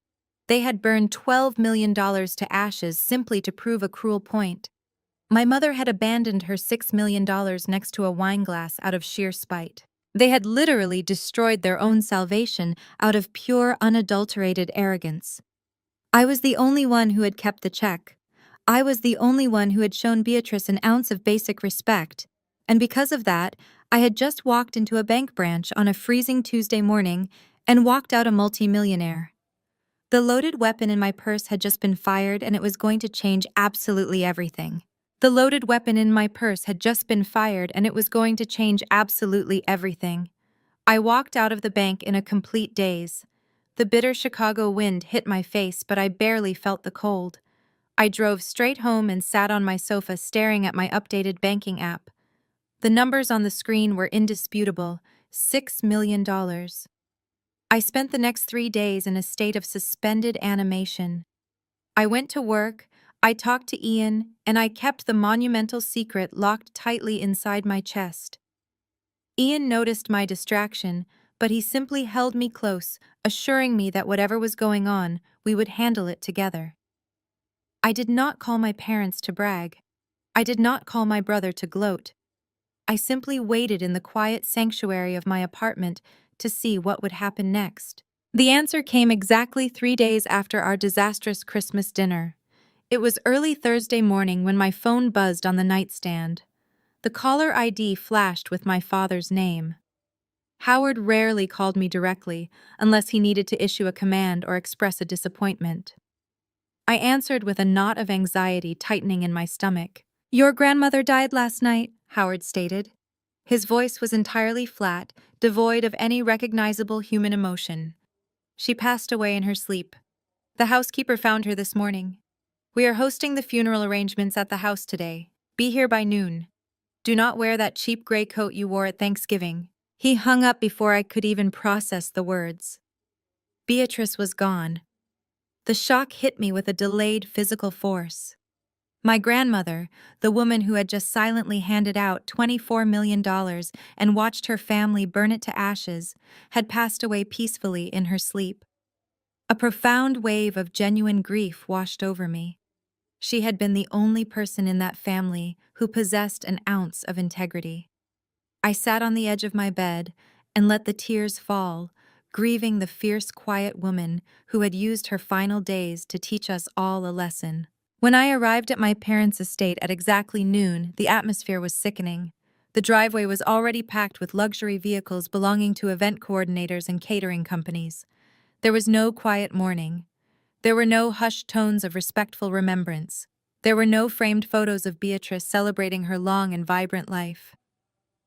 They had burned $12 million to ashes simply to prove a cruel point. My mother had abandoned her $6 million next to a wine glass out of sheer spite. They had literally destroyed their own salvation out of pure, unadulterated arrogance. I was the only one who had kept the check. I was the only one who had shown Beatrice an ounce of basic respect. And because of that, I had just walked into a bank branch on a freezing Tuesday morning and walked out a multimillionaire. The loaded weapon in my purse had just been fired, and it was going to change absolutely everything. The loaded weapon in my purse had just been fired, and it was going to change absolutely everything. I walked out of the bank in a complete daze. The bitter Chicago wind hit my face, but I barely felt the cold. I drove straight home and sat on my sofa staring at my updated banking app. The numbers on the screen were indisputable: $6 million. I spent the next 3 days in a state of suspended animation. I went to work, I talked to Ian, and I kept the monumental secret locked tightly inside my chest. Ian noticed my distraction, but he simply held me close, assuring me that whatever was going on, we would handle it together. I did not call my parents to brag. I did not call my brother to gloat. I simply waited in the quiet sanctuary of my apartment to see what would happen next. The answer came exactly 3 days after our disastrous Christmas dinner. It was early Thursday morning when my phone buzzed on the nightstand. The caller ID flashed with my father's name. Howard rarely called me directly unless he needed to issue a command or express a disappointment. I answered with a knot of anxiety tightening in my stomach. "Your grandmother died last night," Howard stated. His voice was entirely flat, devoid of any recognizable human emotion. "She passed away in her sleep. The housekeeper found her this morning. We are hosting the funeral arrangements at the house today. Be here by noon. Do not wear that cheap gray coat you wore at Thanksgiving." He hung up before I could even process the words. Beatrice was gone. The shock hit me with a delayed physical force. My grandmother, the woman who had just silently handed out $24 million and watched her family burn it to ashes, had passed away peacefully in her sleep. A profound wave of genuine grief washed over me. She had been the only person in that family who possessed an ounce of integrity. I sat on the edge of my bed and let the tears fall, grieving the fierce, quiet woman who had used her final days to teach us all a lesson. When I arrived at my parents' estate at exactly noon, the atmosphere was sickening. The driveway was already packed with luxury vehicles belonging to event coordinators and catering companies. There was no quiet mourning. There were no hushed tones of respectful remembrance. There were no framed photos of Beatrice celebrating her long and vibrant life.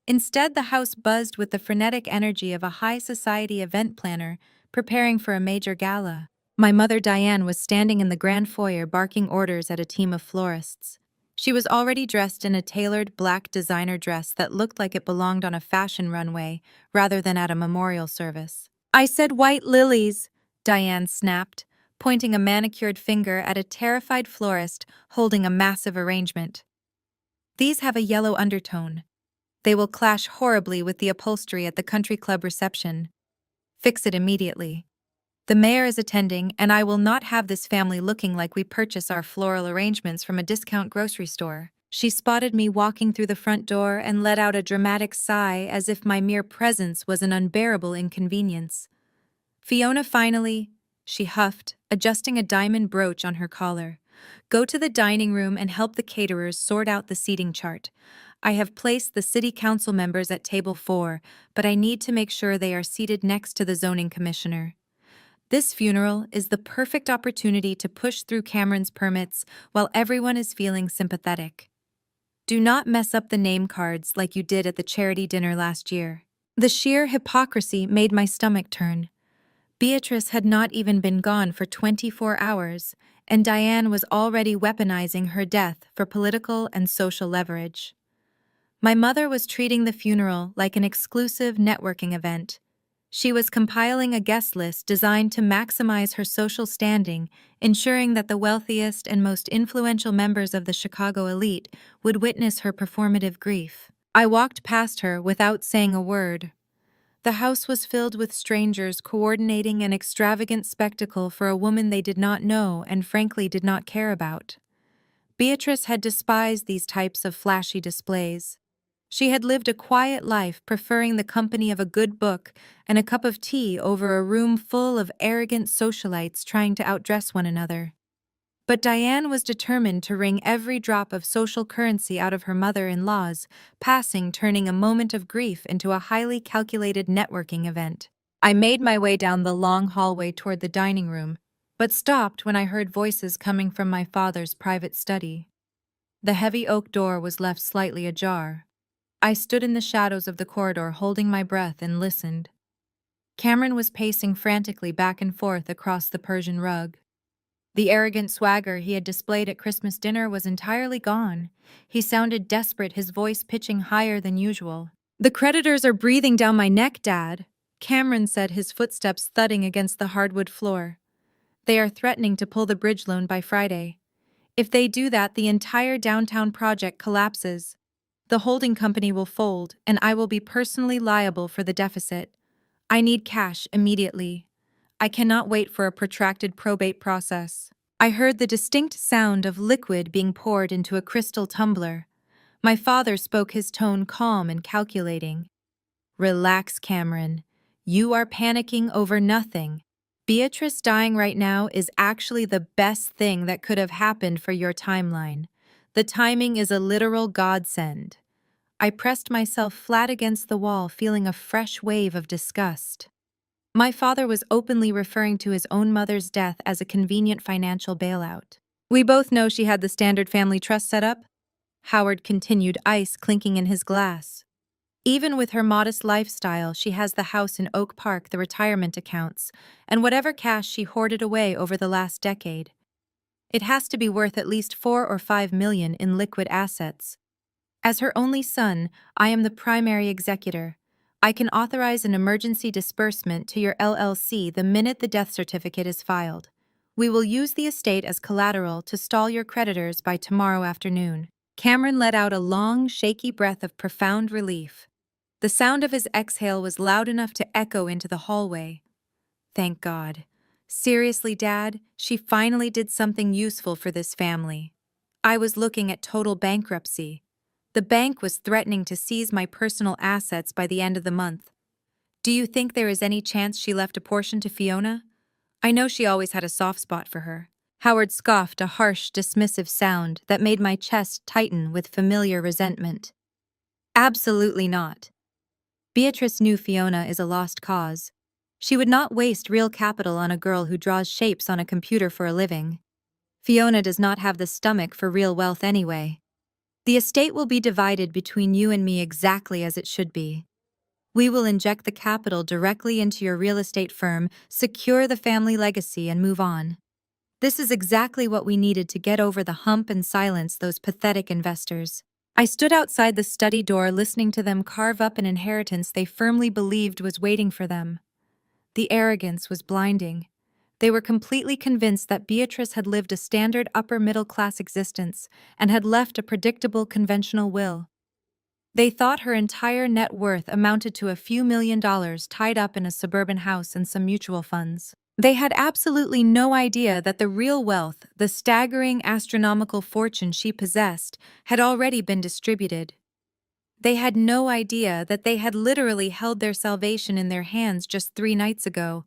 Instead, the house buzzed with the frenetic energy of a high society event planner preparing for a major gala. My mother Diane was standing in the grand foyer barking orders at a team of florists. She was already dressed in a tailored black designer dress that looked like it belonged on a fashion runway rather than at a memorial service. "I said white lilies," Diane snapped, pointing a manicured finger at a terrified florist holding a massive arrangement. "These have a yellow undertone. They will clash horribly with the upholstery at the country club reception. Fix it immediately. The mayor is attending, and I will not have this family looking like we purchase our floral arrangements from a discount grocery store." She spotted me walking through the front door and let out a dramatic sigh as if my mere presence was an unbearable inconvenience. "Fiona, finally," she huffed, adjusting a diamond brooch on her collar. "Go to the dining room and help the caterers sort out the seating chart. I have placed the city council members at table 4, but I need to make sure they are seated next to the zoning commissioner. This funeral is the perfect opportunity to push through Cameron's permits while everyone is feeling sympathetic. Do not mess up the name cards like you did at the charity dinner last year." The sheer hypocrisy made my stomach turn. Beatrice had not even been gone for 24 hours, and Diane was already weaponizing her death for political and social leverage. My mother was treating the funeral like an exclusive networking event. She was compiling a guest list designed to maximize her social standing, ensuring that the wealthiest and most influential members of the Chicago elite would witness her performative grief. I walked past her without saying a word. The house was filled with strangers coordinating an extravagant spectacle for a woman they did not know and frankly did not care about. Beatrice had despised these types of flashy displays. She had lived a quiet life, preferring the company of a good book and a cup of tea over a room full of arrogant socialites trying to outdress one another. But Diane was determined to wring every drop of social currency out of her mother-in-law's, turning a moment of grief into a highly calculated networking event. I made my way down the long hallway toward the dining room, but stopped when I heard voices coming from my father's private study. The heavy oak door was left slightly ajar. I stood in the shadows of the corridor holding my breath and listened. Cameron was pacing frantically back and forth across the Persian rug. The arrogant swagger he had displayed at Christmas dinner was entirely gone. He sounded desperate, his voice pitching higher than usual. "The creditors are breathing down my neck, Dad," Cameron said, his footsteps thudding against the hardwood floor. "They are threatening to pull the bridge loan by Friday. If they do that, the entire downtown project collapses. The holding company will fold, and I will be personally liable for the deficit. I need cash immediately. I cannot wait for a protracted probate process." I heard the distinct sound of liquid being poured into a crystal tumbler. My father spoke, his tone calm and calculating. "Relax, Cameron. You are panicking over nothing. Beatrice dying right now is actually the best thing that could have happened for your timeline. The timing is a literal godsend. I pressed myself flat against the wall, feeling a fresh wave of disgust. My father was openly referring to his own mother's death as a convenient financial bailout. We both know she had the standard family trust set up, Howard continued, ice clinking in his glass. Even with her modest lifestyle, she has the house in Oak Park, the retirement accounts, and whatever cash she hoarded away over the last decade. It has to be worth at least 4 or 5 million in liquid assets. As her only son, I am the primary executor. I can authorize an emergency disbursement to your LLC the minute the death certificate is filed. We will use the estate as collateral to stall your creditors by tomorrow afternoon. Cameron let out a long, shaky breath of profound relief. The sound of his exhale was loud enough to echo into the hallway. Thank God. Seriously, Dad, she finally did something useful for this family. I was looking at total bankruptcy. The bank was threatening to seize my personal assets by the end of the month. Do you think there is any chance she left a portion to Fiona? I know she always had a soft spot for her. Howard scoffed, a harsh, dismissive sound that made my chest tighten with familiar resentment. Absolutely not. Beatrice knew Fiona is a lost cause. She would not waste real capital on a girl who draws shapes on a computer for a living. Fiona does not have the stomach for real wealth anyway. The estate will be divided between you and me exactly as it should be. We will inject the capital directly into your real estate firm, secure the family legacy, and move on. This is exactly what we needed to get over the hump and silence those pathetic investors. I stood outside the study door listening to them carve up an inheritance they firmly believed was waiting for them. The arrogance was blinding. They were completely convinced that Beatrice had lived a standard upper-middle-class existence and had left a predictable conventional will. They thought her entire net worth amounted to a few $1,000,000 tied up in a suburban house and some mutual funds. They had absolutely no idea that the real wealth, the staggering astronomical fortune she possessed, had already been distributed. They had no idea that they had literally held their salvation in their hands just 3 nights ago.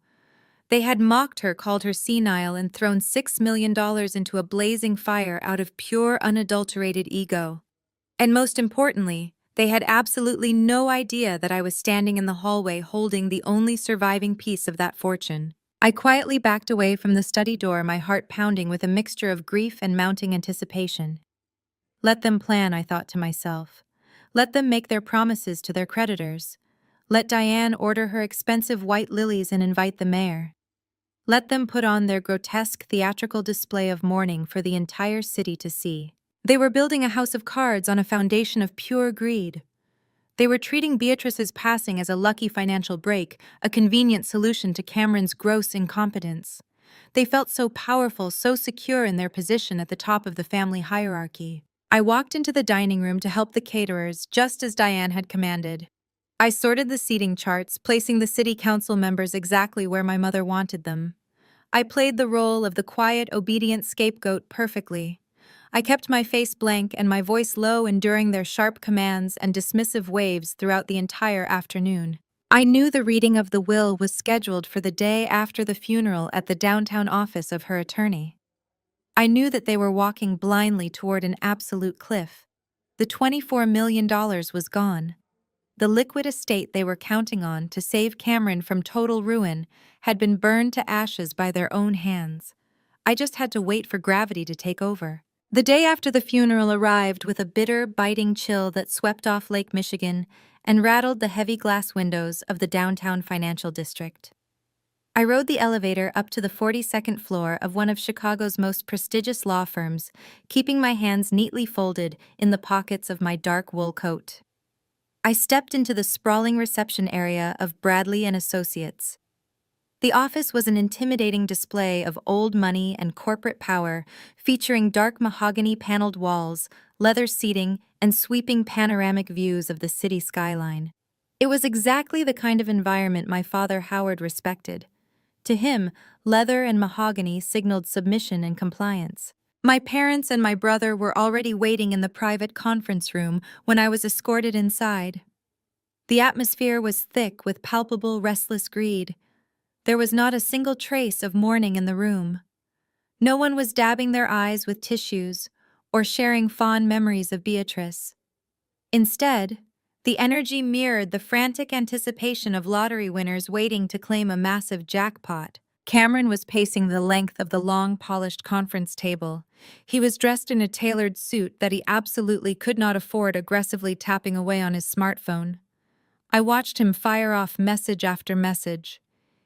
They had mocked her, called her senile, and thrown $6 million into a blazing fire out of pure, unadulterated ego. And most importantly, they had absolutely no idea that I was standing in the hallway holding the only surviving piece of that fortune. I quietly backed away from the study door, my heart pounding with a mixture of grief and mounting anticipation. Let them plan, I thought to myself. Let them make their promises to their creditors. Let Diane order her expensive white lilies and invite the mayor. Let them put on their grotesque theatrical display of mourning for the entire city to see. They were building a house of cards on a foundation of pure greed. They were treating Beatrice's passing as a lucky financial break, a convenient solution to Cameron's gross incompetence. They felt so powerful, so secure in their position at the top of the family hierarchy. I walked into the dining room to help the caterers, just as Diane had commanded. I sorted the seating charts, placing the city council members exactly where my mother wanted them. I played the role of the quiet, obedient scapegoat perfectly. I kept my face blank and my voice low, enduring their sharp commands and dismissive waves throughout the entire afternoon. I knew the reading of the will was scheduled for the day after the funeral at the downtown office of her attorney. I knew that they were walking blindly toward an absolute cliff. The $24 million was gone. The liquid estate they were counting on to save Cameron from total ruin had been burned to ashes by their own hands. I just had to wait for gravity to take over. The day after the funeral arrived with a bitter, biting chill that swept off Lake Michigan and rattled the heavy glass windows of the downtown financial district. I rode the elevator up to the 42nd floor of one of Chicago's most prestigious law firms, keeping my hands neatly folded in the pockets of my dark wool coat. I stepped into the sprawling reception area of Bradley and Associates. The office was an intimidating display of old money and corporate power, featuring dark mahogany-paneled walls, leather seating, and sweeping panoramic views of the city skyline. It was exactly the kind of environment my father Howard respected. To him, leather and mahogany signaled submission and compliance. My parents and my brother were already waiting in the private conference room when I was escorted inside. The atmosphere was thick with palpable, restless greed. There was not a single trace of mourning in the room. No one was dabbing their eyes with tissues or sharing fond memories of Beatrice. Instead, the energy mirrored the frantic anticipation of lottery winners waiting to claim a massive jackpot. Cameron was pacing the length of the long, polished conference table. He was dressed in a tailored suit that he absolutely could not afford, aggressively tapping away on his smartphone. I watched him fire off message after message.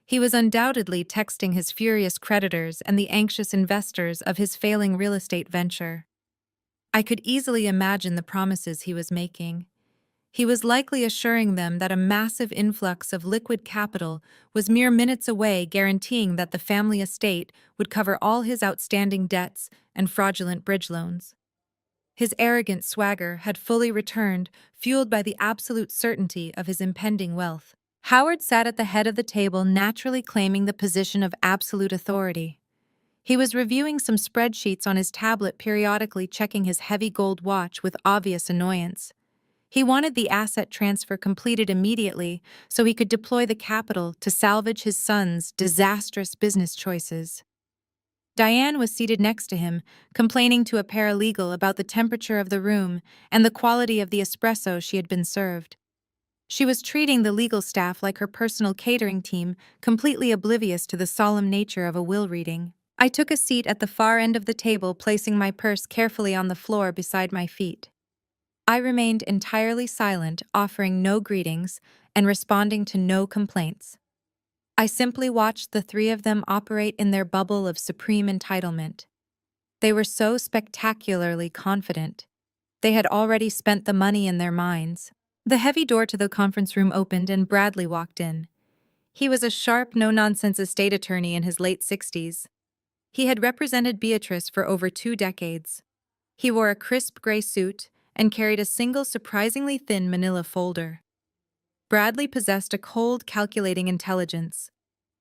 He was undoubtedly texting his furious creditors and the anxious investors of his failing real estate venture. I could easily imagine the promises he was making. He was likely assuring them that a massive influx of liquid capital was mere minutes away, guaranteeing that the family estate would cover all his outstanding debts and fraudulent bridge loans. His arrogant swagger had fully returned, fueled by the absolute certainty of his impending wealth. Howard sat at the head of the table, naturally claiming the position of absolute authority. He was reviewing some spreadsheets on his tablet, periodically checking his heavy gold watch with obvious annoyance. He wanted the asset transfer completed immediately so he could deploy the capital to salvage his son's disastrous business choices. Diane was seated next to him, complaining to a paralegal about the temperature of the room and the quality of the espresso she had been served. She was treating the legal staff like her personal catering team, completely oblivious to the solemn nature of a will reading. I took a seat at the far end of the table, placing my purse carefully on the floor beside my feet. I remained entirely silent, offering no greetings and responding to no complaints. I simply watched the three of them operate in their bubble of supreme entitlement. They were so spectacularly confident. They had already spent the money in their minds. The heavy door to the conference room opened and Bradley walked in. He was a sharp, no-nonsense estate attorney in his late 60s. He had represented Beatrice for over 2 decades. He wore a crisp gray suit and carried a single, surprisingly thin manila folder. Bradley possessed a cold, calculating intelligence.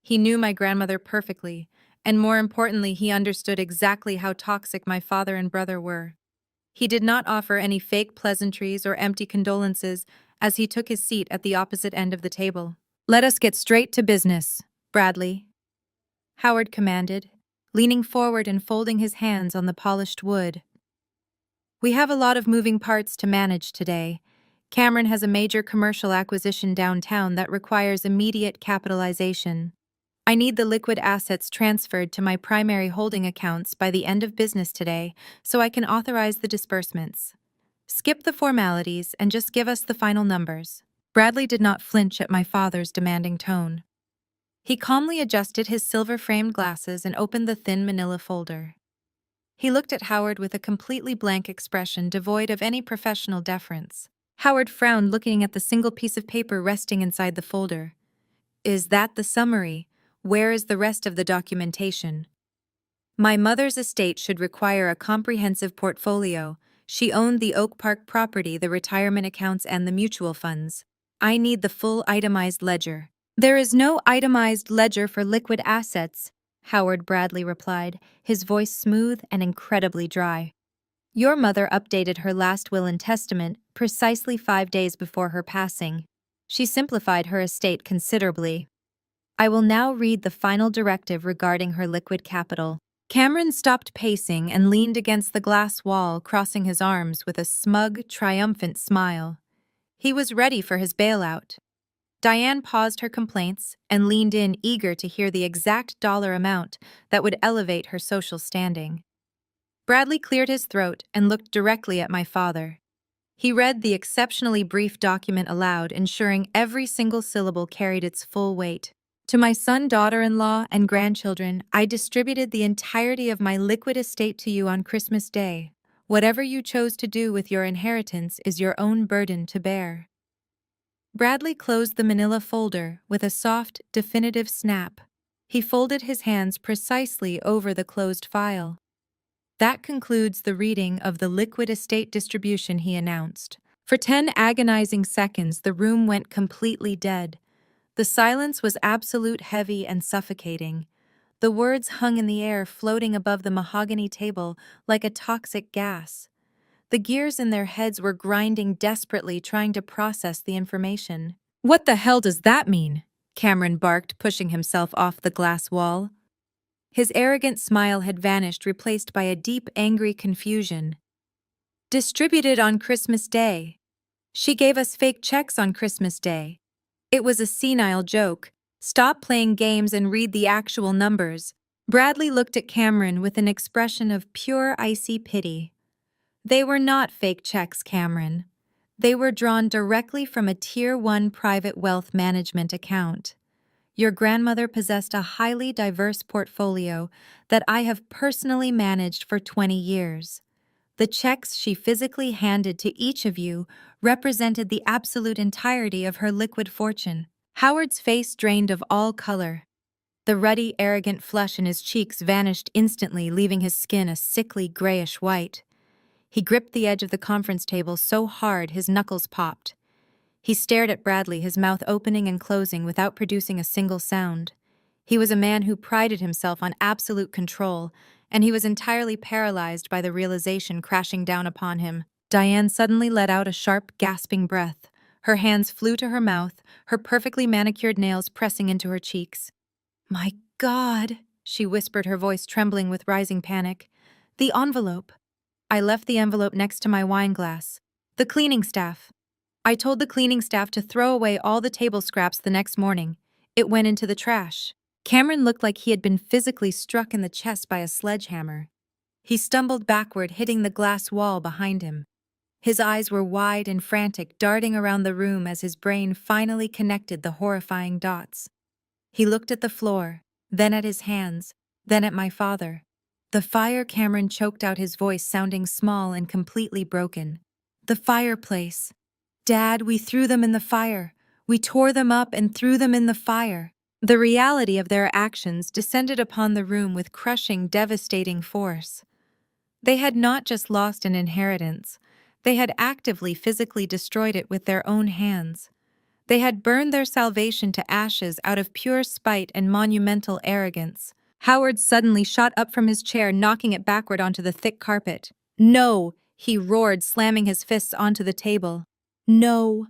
He knew my grandmother perfectly, and more importantly, he understood exactly how toxic my father and brother were. He did not offer any fake pleasantries or empty condolences as he took his seat at the opposite end of the table. "Let us get straight to business, Bradley," Howard commanded, leaning forward and folding his hands on the polished wood. "We have a lot of moving parts to manage today. Cameron has a major commercial acquisition downtown that requires immediate capitalization. I need the liquid assets transferred to my primary holding accounts by the end of business today so I can authorize the disbursements. Skip the formalities and just give us the final numbers." Bradley did not flinch at my father's demanding tone. He calmly adjusted his silver-framed glasses and opened the thin manila folder. He looked at Howard with a completely blank expression, devoid of any professional deference. Howard frowned, looking at the single piece of paper resting inside the folder. "Is that the summary? Where is the rest of the documentation?" "My mother's estate should require a comprehensive portfolio. She owned the Oak Park property, the retirement accounts, and the mutual funds. I need the full itemized ledger." "There is no itemized ledger for liquid assets," Howard Bradley replied, his voice smooth and incredibly dry. "Your mother updated her last will and testament precisely 5 days before her passing. She simplified her estate considerably. I will now read the final directive regarding her liquid capital." Cameron stopped pacing and leaned against the glass wall, crossing his arms with a smug, triumphant smile. He was ready for his bailout. Diane paused her complaints and leaned in, eager to hear the exact dollar amount that would elevate her social standing. Bradley cleared his throat and looked directly at my father. He read the exceptionally brief document aloud, ensuring every single syllable carried its full weight. "To my son, daughter-in-law, and grandchildren, I distributed the entirety of my liquid estate to you on Christmas Day. Whatever you chose to do with your inheritance is your own burden to bear." Bradley closed the manila folder with a soft, definitive snap. He folded his hands precisely over the closed file. "That concludes the reading of the liquid estate distribution," he announced. For 10 agonizing seconds, the room went completely dead. The silence was absolute, heavy, and suffocating. The words hung in the air, floating above the mahogany table like a toxic gas. The gears in their heads were grinding desperately, trying to process the information. "What the hell does that mean?" Cameron barked, pushing himself off the glass wall. His arrogant smile had vanished, replaced by a deep, angry confusion. "Distributed on Christmas Day. She gave us fake checks on Christmas Day. It was a senile joke. Stop playing games and read the actual numbers. Bradley looked at Cameron with an expression of pure icy pity. They were not fake checks, Cameron. They were drawn directly from a Tier 1 private wealth management account. Your grandmother possessed a highly diverse portfolio that I have personally managed for 20 years. The checks she physically handed to each of you represented the absolute entirety of her liquid fortune. Howard's face drained of all color. The ruddy, arrogant flush in his cheeks vanished instantly, leaving his skin a sickly, grayish white. He gripped the edge of the conference table so hard his knuckles popped. He stared at Bradley, his mouth opening and closing without producing a single sound. He was a man who prided himself on absolute control, and he was entirely paralyzed by the realization crashing down upon him. Diane suddenly let out a sharp, gasping breath. Her hands flew to her mouth, her perfectly manicured nails pressing into her cheeks. "My God," she whispered, her voice trembling with rising panic. "The envelope." I left the envelope next to my wine glass. "The cleaning staff." I told the cleaning staff to throw away all the table scraps the next morning. It went into the trash. Cameron looked like he had been physically struck in the chest by a sledgehammer. He stumbled backward, hitting the glass wall behind him. His eyes were wide and frantic, darting around the room as his brain finally connected the horrifying dots. He looked at the floor, then at his hands, then at my father. "The fire," Cameron choked out, his voice sounding small and completely broken. "The fireplace. Dad, we threw them in the fire. We tore them up and threw them in the fire." The reality of their actions descended upon the room with crushing, devastating force. They had not just lost an inheritance, they had actively, physically destroyed it with their own hands. They had burned their salvation to ashes out of pure spite and monumental arrogance. Howard suddenly shot up from his chair, knocking it backward onto the thick carpet. "No!" he roared, slamming his fists onto the table. "No.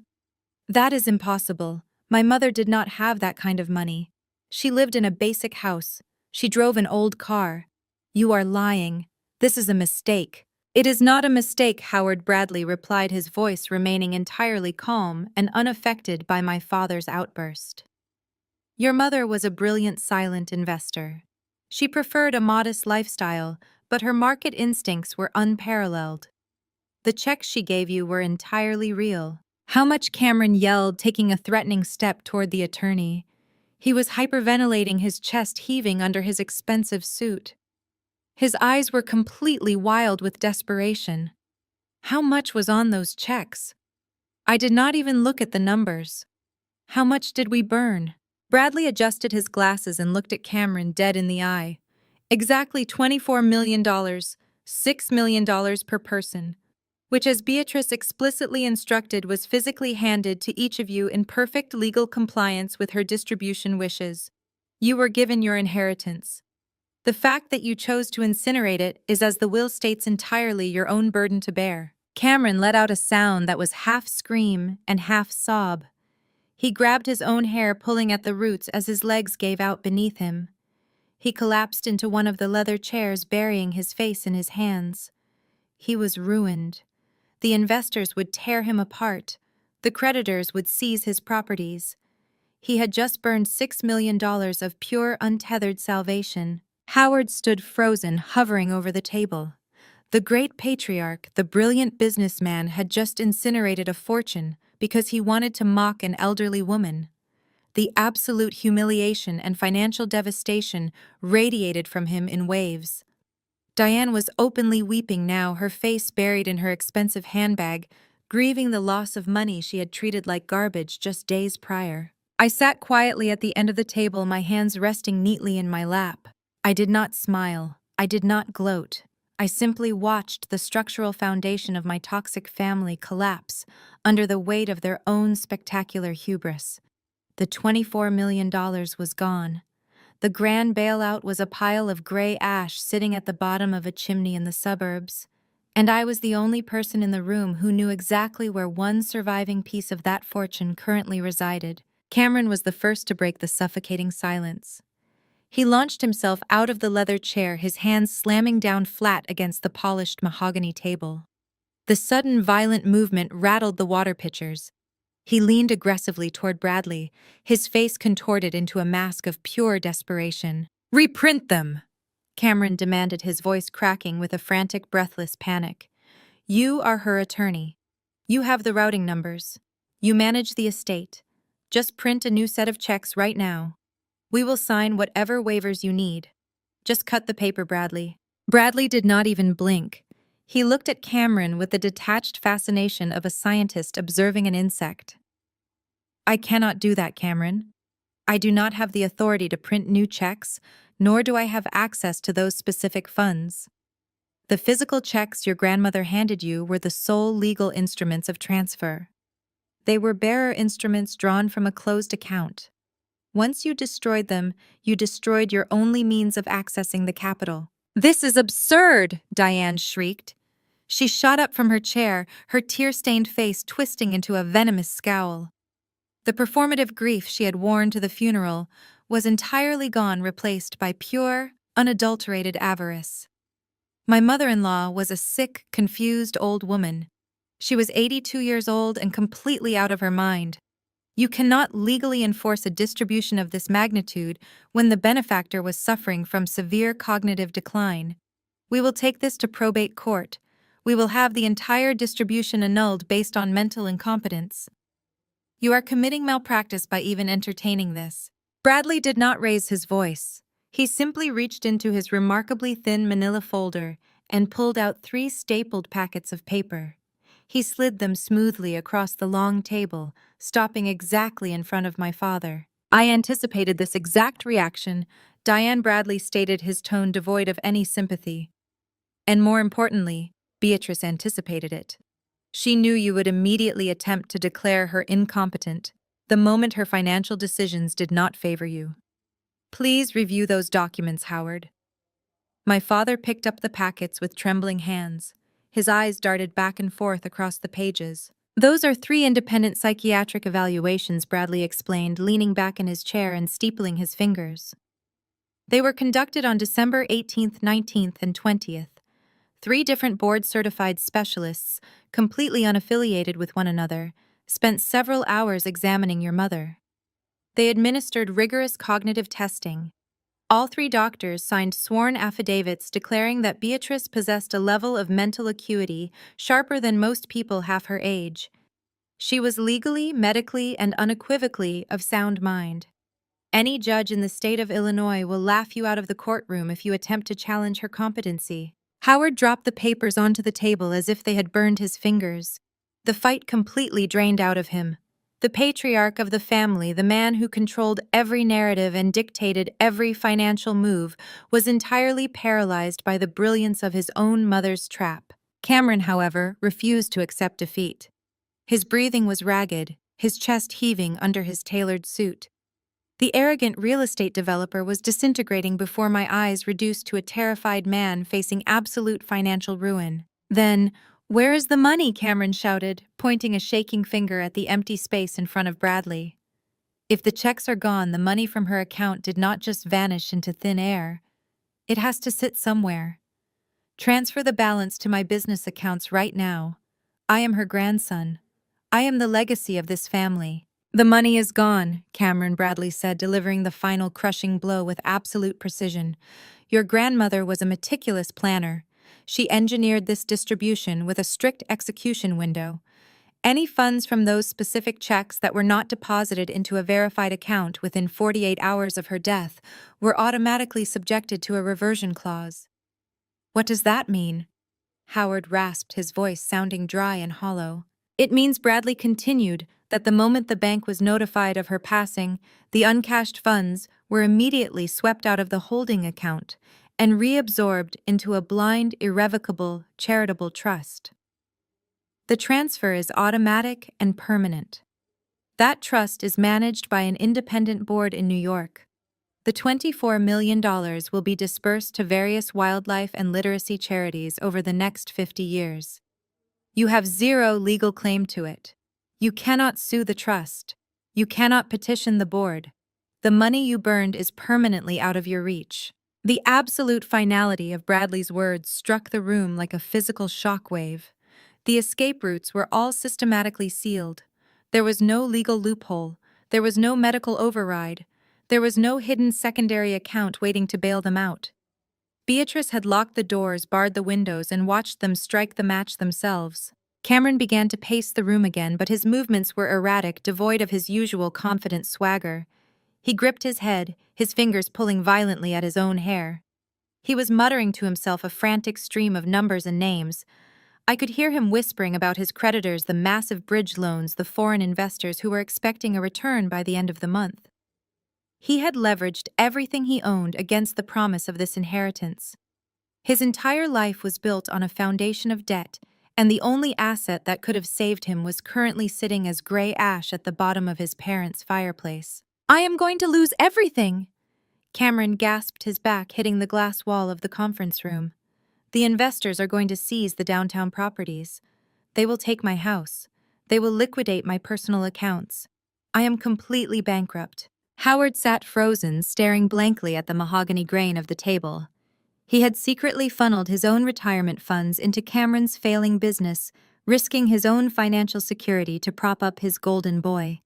That is impossible. My mother did not have that kind of money. She lived in a basic house. She drove an old car. You are lying. This is a mistake." "It is not a mistake," Howard Bradley replied, his voice remaining entirely calm and unaffected by my father's outburst. "Your mother was a brilliant silent investor. She preferred a modest lifestyle, but her market instincts were unparalleled. The checks she gave you were entirely real." "How much?" Cameron yelled, taking a threatening step toward the attorney. He was hyperventilating, his chest heaving under his expensive suit. His eyes were completely wild with desperation. How much was on those checks? I did not even look at the numbers. How much did we burn? Bradley adjusted his glasses and looked at Cameron dead in the eye. "Exactly $24 million, $6 million per person, which, as Beatrice explicitly instructed, was physically handed to each of you in perfect legal compliance with her distribution wishes. You were given your inheritance. The fact that you chose to incinerate it is, as the will states, entirely your own burden to bear." Cameron let out a sound that was half scream and half sob. He grabbed his own hair, pulling at the roots as his legs gave out beneath him. He collapsed into one of the leather chairs, burying his face in his hands. He was ruined. The investors would tear him apart. The creditors would seize his properties. He had just burned $6 million of pure, untethered salvation. Howard stood frozen, hovering over the table. The great patriarch, the brilliant businessman, had just incinerated a fortune because he wanted to mock an elderly woman. The absolute humiliation and financial devastation radiated from him in waves. Diane was openly weeping now, her face buried in her expensive handbag, grieving the loss of money she had treated like garbage just days prior. I sat quietly at the end of the table, my hands resting neatly in my lap. I did not smile. I did not gloat. I simply watched the structural foundation of my toxic family collapse under the weight of their own spectacular hubris. The $24 million was gone. The grand bailout was a pile of gray ash sitting at the bottom of a chimney in the suburbs. And I was the only person in the room who knew exactly where one surviving piece of that fortune currently resided. Cameron was the first to break the suffocating silence. He launched himself out of the leather chair, his hands slamming down flat against the polished mahogany table. The sudden violent movement rattled the water pitchers. He leaned aggressively toward Bradley, his face contorted into a mask of pure desperation. "Reprint them!" Cameron demanded, his voice cracking with a frantic, breathless panic. "You are her attorney. You have the routing numbers. You manage the estate. Just print a new set of checks right now. We will sign whatever waivers you need. Just cut the paper, Bradley." Bradley did not even blink. He looked at Cameron with the detached fascination of a scientist observing an insect. "I cannot do that, Cameron. I do not have the authority to print new checks, nor do I have access to those specific funds. The physical checks your grandmother handed you were the sole legal instruments of transfer. They were bearer instruments drawn from a closed account. Once you destroyed them, you destroyed your only means of accessing the capital." "This is absurd!" Diane shrieked. She shot up from her chair, her tear-stained face twisting into a venomous scowl. The performative grief she had worn to the funeral was entirely gone, replaced by pure, unadulterated avarice. My mother-in-law was a sick, confused old woman. She was 82 years old and completely out of her mind. You cannot legally enforce a distribution of this magnitude when the benefactor was suffering from severe cognitive decline. We will take this to probate court. We will have the entire distribution annulled based on mental incompetence. You are committing malpractice by even entertaining this." Bradley did not raise his voice. He simply reached into his remarkably thin manila folder and pulled out 3 stapled packets of paper. He slid them smoothly across the long table, stopping exactly in front of my father. "I anticipated this exact reaction," Diane Bradley stated, his tone devoid of any sympathy. "And more importantly, Beatrice anticipated it. She knew you would immediately attempt to declare her incompetent the moment her financial decisions did not favor you. Please review those documents, Howard." My father picked up the packets with trembling hands. His eyes darted back and forth across the pages. "Those are 3 independent psychiatric evaluations," Bradley explained, leaning back in his chair and steepling his fingers. "They were conducted on December 18th, 19th, and 20th. 3 different board-certified specialists, completely unaffiliated with one another, spent several hours examining your mother. They administered rigorous cognitive testing. All 3 doctors signed sworn affidavits declaring that Beatrice possessed a level of mental acuity sharper than most people half her age. She was legally, medically, and unequivocally of sound mind. Any judge in the state of Illinois will laugh you out of the courtroom if you attempt to challenge her competency." Howard dropped the papers onto the table as if they had burned his fingers. The fight completely drained out of him. The patriarch of the family, the man who controlled every narrative and dictated every financial move, was entirely paralyzed by the brilliance of his own mother's trap. Cameron, however, refused to accept defeat. His breathing was ragged, his chest heaving under his tailored suit. The arrogant real estate developer was disintegrating before my eyes, reduced to a terrified man facing absolute financial ruin. "Then, where is the money?" Cameron shouted, pointing a shaking finger at the empty space in front of Bradley. "If the checks are gone, the money from her account did not just vanish into thin air. It has to sit somewhere. Transfer the balance to my business accounts right now. I am her grandson. I am the legacy of this family." "The money is gone," Cameron Bradley said, delivering the final crushing blow with absolute precision. "Your grandmother was a meticulous planner. She engineered this distribution with a strict execution window. Any funds from those specific checks that were not deposited into a verified account within 48 hours of her death were automatically subjected to a reversion clause." "What does that mean?" Howard rasped, his voice sounding dry and hollow. "It means," Bradley continued, "that the moment the bank was notified of her passing, the uncashed funds were immediately swept out of the holding account and reabsorbed into a blind, irrevocable, charitable trust. The transfer is automatic and permanent. That trust is managed by an independent board in New York. The $24 million will be dispersed to various wildlife and literacy charities over the next 50 years. You have 0 legal claim to it. You cannot sue the trust. You cannot petition the board. The money you burned is permanently out of your reach." The absolute finality of Bradley's words struck the room like a physical shockwave. The escape routes were all systematically sealed. There was no legal loophole. There was no medical override. There was no hidden secondary account waiting to bail them out. Beatrice had locked the doors, barred the windows, and watched them strike the match themselves. Cameron began to pace the room again, but his movements were erratic, devoid of his usual confident swagger. He gripped his head, his fingers pulling violently at his own hair. He was muttering to himself a frantic stream of numbers and names. I could hear him whispering about his creditors, the massive bridge loans, the foreign investors who were expecting a return by the end of the month. He had leveraged everything he owned against the promise of this inheritance. His entire life was built on a foundation of debt, and the only asset that could have saved him was currently sitting as gray ash at the bottom of his parents' fireplace. "I am going to lose everything!" Cameron gasped, his back hitting the glass wall of the conference room. "The investors are going to seize the downtown properties. They will take my house. They will liquidate my personal accounts. I am completely bankrupt." Howard sat frozen, staring blankly at the mahogany grain of the table. He had secretly funneled his own retirement funds into Cameron's failing business, risking his own financial security to prop up his golden boy.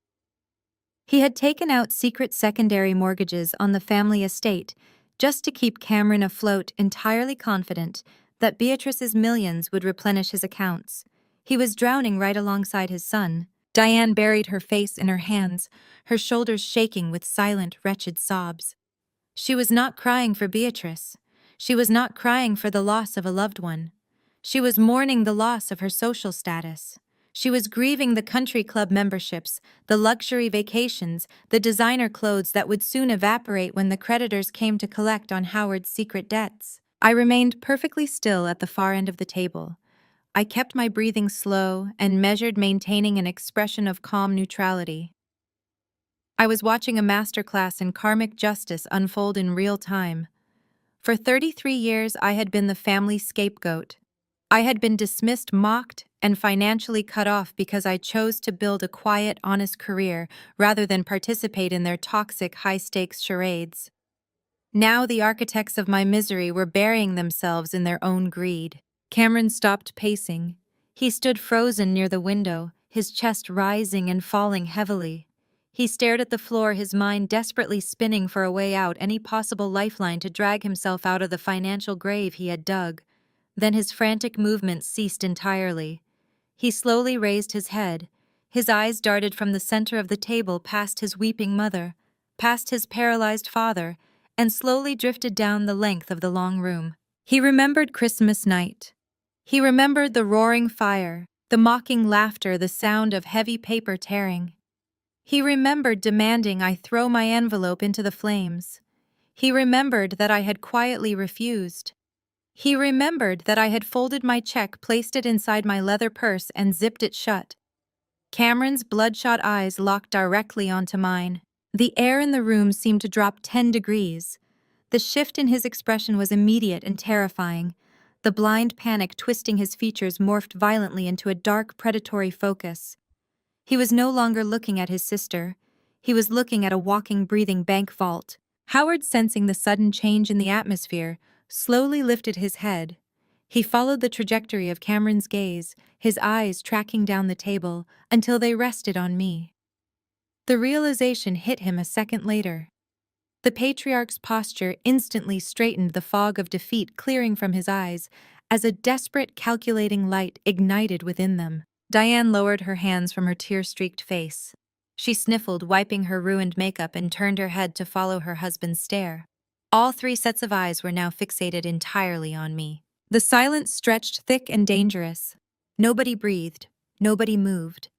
He had taken out secret secondary mortgages on the family estate just to keep Cameron afloat, entirely confident that Beatrice's millions would replenish his accounts. He was drowning right alongside his son. Diane buried her face in her hands, her shoulders shaking with silent, wretched sobs. She was not crying for Beatrice. She was not crying for the loss of a loved one. She was mourning the loss of her social status. She was grieving the country club memberships, the luxury vacations, the designer clothes that would soon evaporate when the creditors came to collect on Howard's secret debts. I remained perfectly still at the far end of the table. I kept my breathing slow and measured, maintaining an expression of calm neutrality. I was watching a masterclass in karmic justice unfold in real time. For 33 years, I had been the family scapegoat. I had been dismissed, mocked, and financially cut off because I chose to build a quiet, honest career rather than participate in their toxic, high-stakes charades. Now the architects of my misery were burying themselves in their own greed. Cameron stopped pacing. He stood frozen near the window, his chest rising and falling heavily. He stared at the floor, his mind desperately spinning for a way out, any possible lifeline to drag himself out of the financial grave he had dug. Then his frantic movements ceased entirely. He slowly raised his head. His eyes darted from the center of the table past his weeping mother, past his paralyzed father, and slowly drifted down the length of the long room. He remembered Christmas night. He remembered the roaring fire, the mocking laughter, the sound of heavy paper tearing. He remembered demanding I throw my envelope into the flames. He remembered that I had quietly refused. He remembered that I had folded my check, placed it inside my leather purse, and zipped it shut. Cameron's bloodshot eyes locked directly onto mine. The air in the room seemed to drop 10 degrees. The shift in his expression was immediate and terrifying. The blind panic twisting his features morphed violently into a dark, predatory focus. He was no longer looking at his sister. He was looking at a walking, breathing bank vault. Howard, sensing the sudden change in the atmosphere, slowly lifted his head. He followed the trajectory of Cameron's gaze, his eyes tracking down the table until they rested on me. The realization hit him a second later. The patriarch's posture instantly straightened, the fog of defeat clearing from his eyes as a desperate, calculating light ignited within them. Diane lowered her hands from her tear-streaked face. She sniffled, wiping her ruined makeup, and turned her head to follow her husband's stare. All 3 sets of eyes were now fixated entirely on me. The silence stretched thick and dangerous. Nobody breathed. Nobody moved.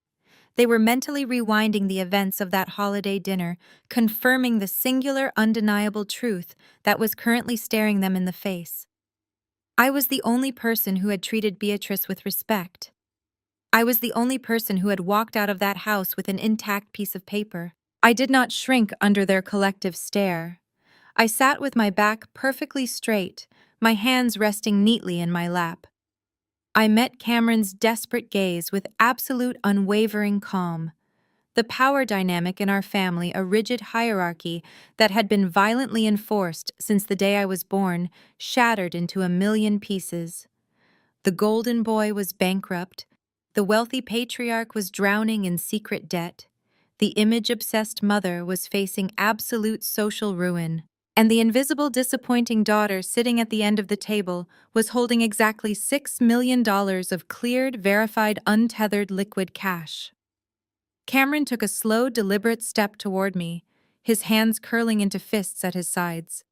They were mentally rewinding the events of that holiday dinner, confirming the singular, undeniable truth that was currently staring them in the face. I was the only person who had treated Beatrice with respect. I was the only person who had walked out of that house with an intact piece of paper. I did not shrink under their collective stare. I sat with my back perfectly straight, my hands resting neatly in my lap. I met Cameron's desperate gaze with absolute, unwavering calm. The power dynamic in our family, a rigid hierarchy that had been violently enforced since the day I was born, shattered into a million pieces. The golden boy was bankrupt, The wealthy patriarch was drowning in secret debt. The image-obsessed mother was facing absolute social ruin. And the invisible, disappointing daughter sitting at the end of the table was holding exactly $6 million of cleared, verified, untethered liquid cash. Cameron took a slow, deliberate step toward me, his hands curling into fists at his sides.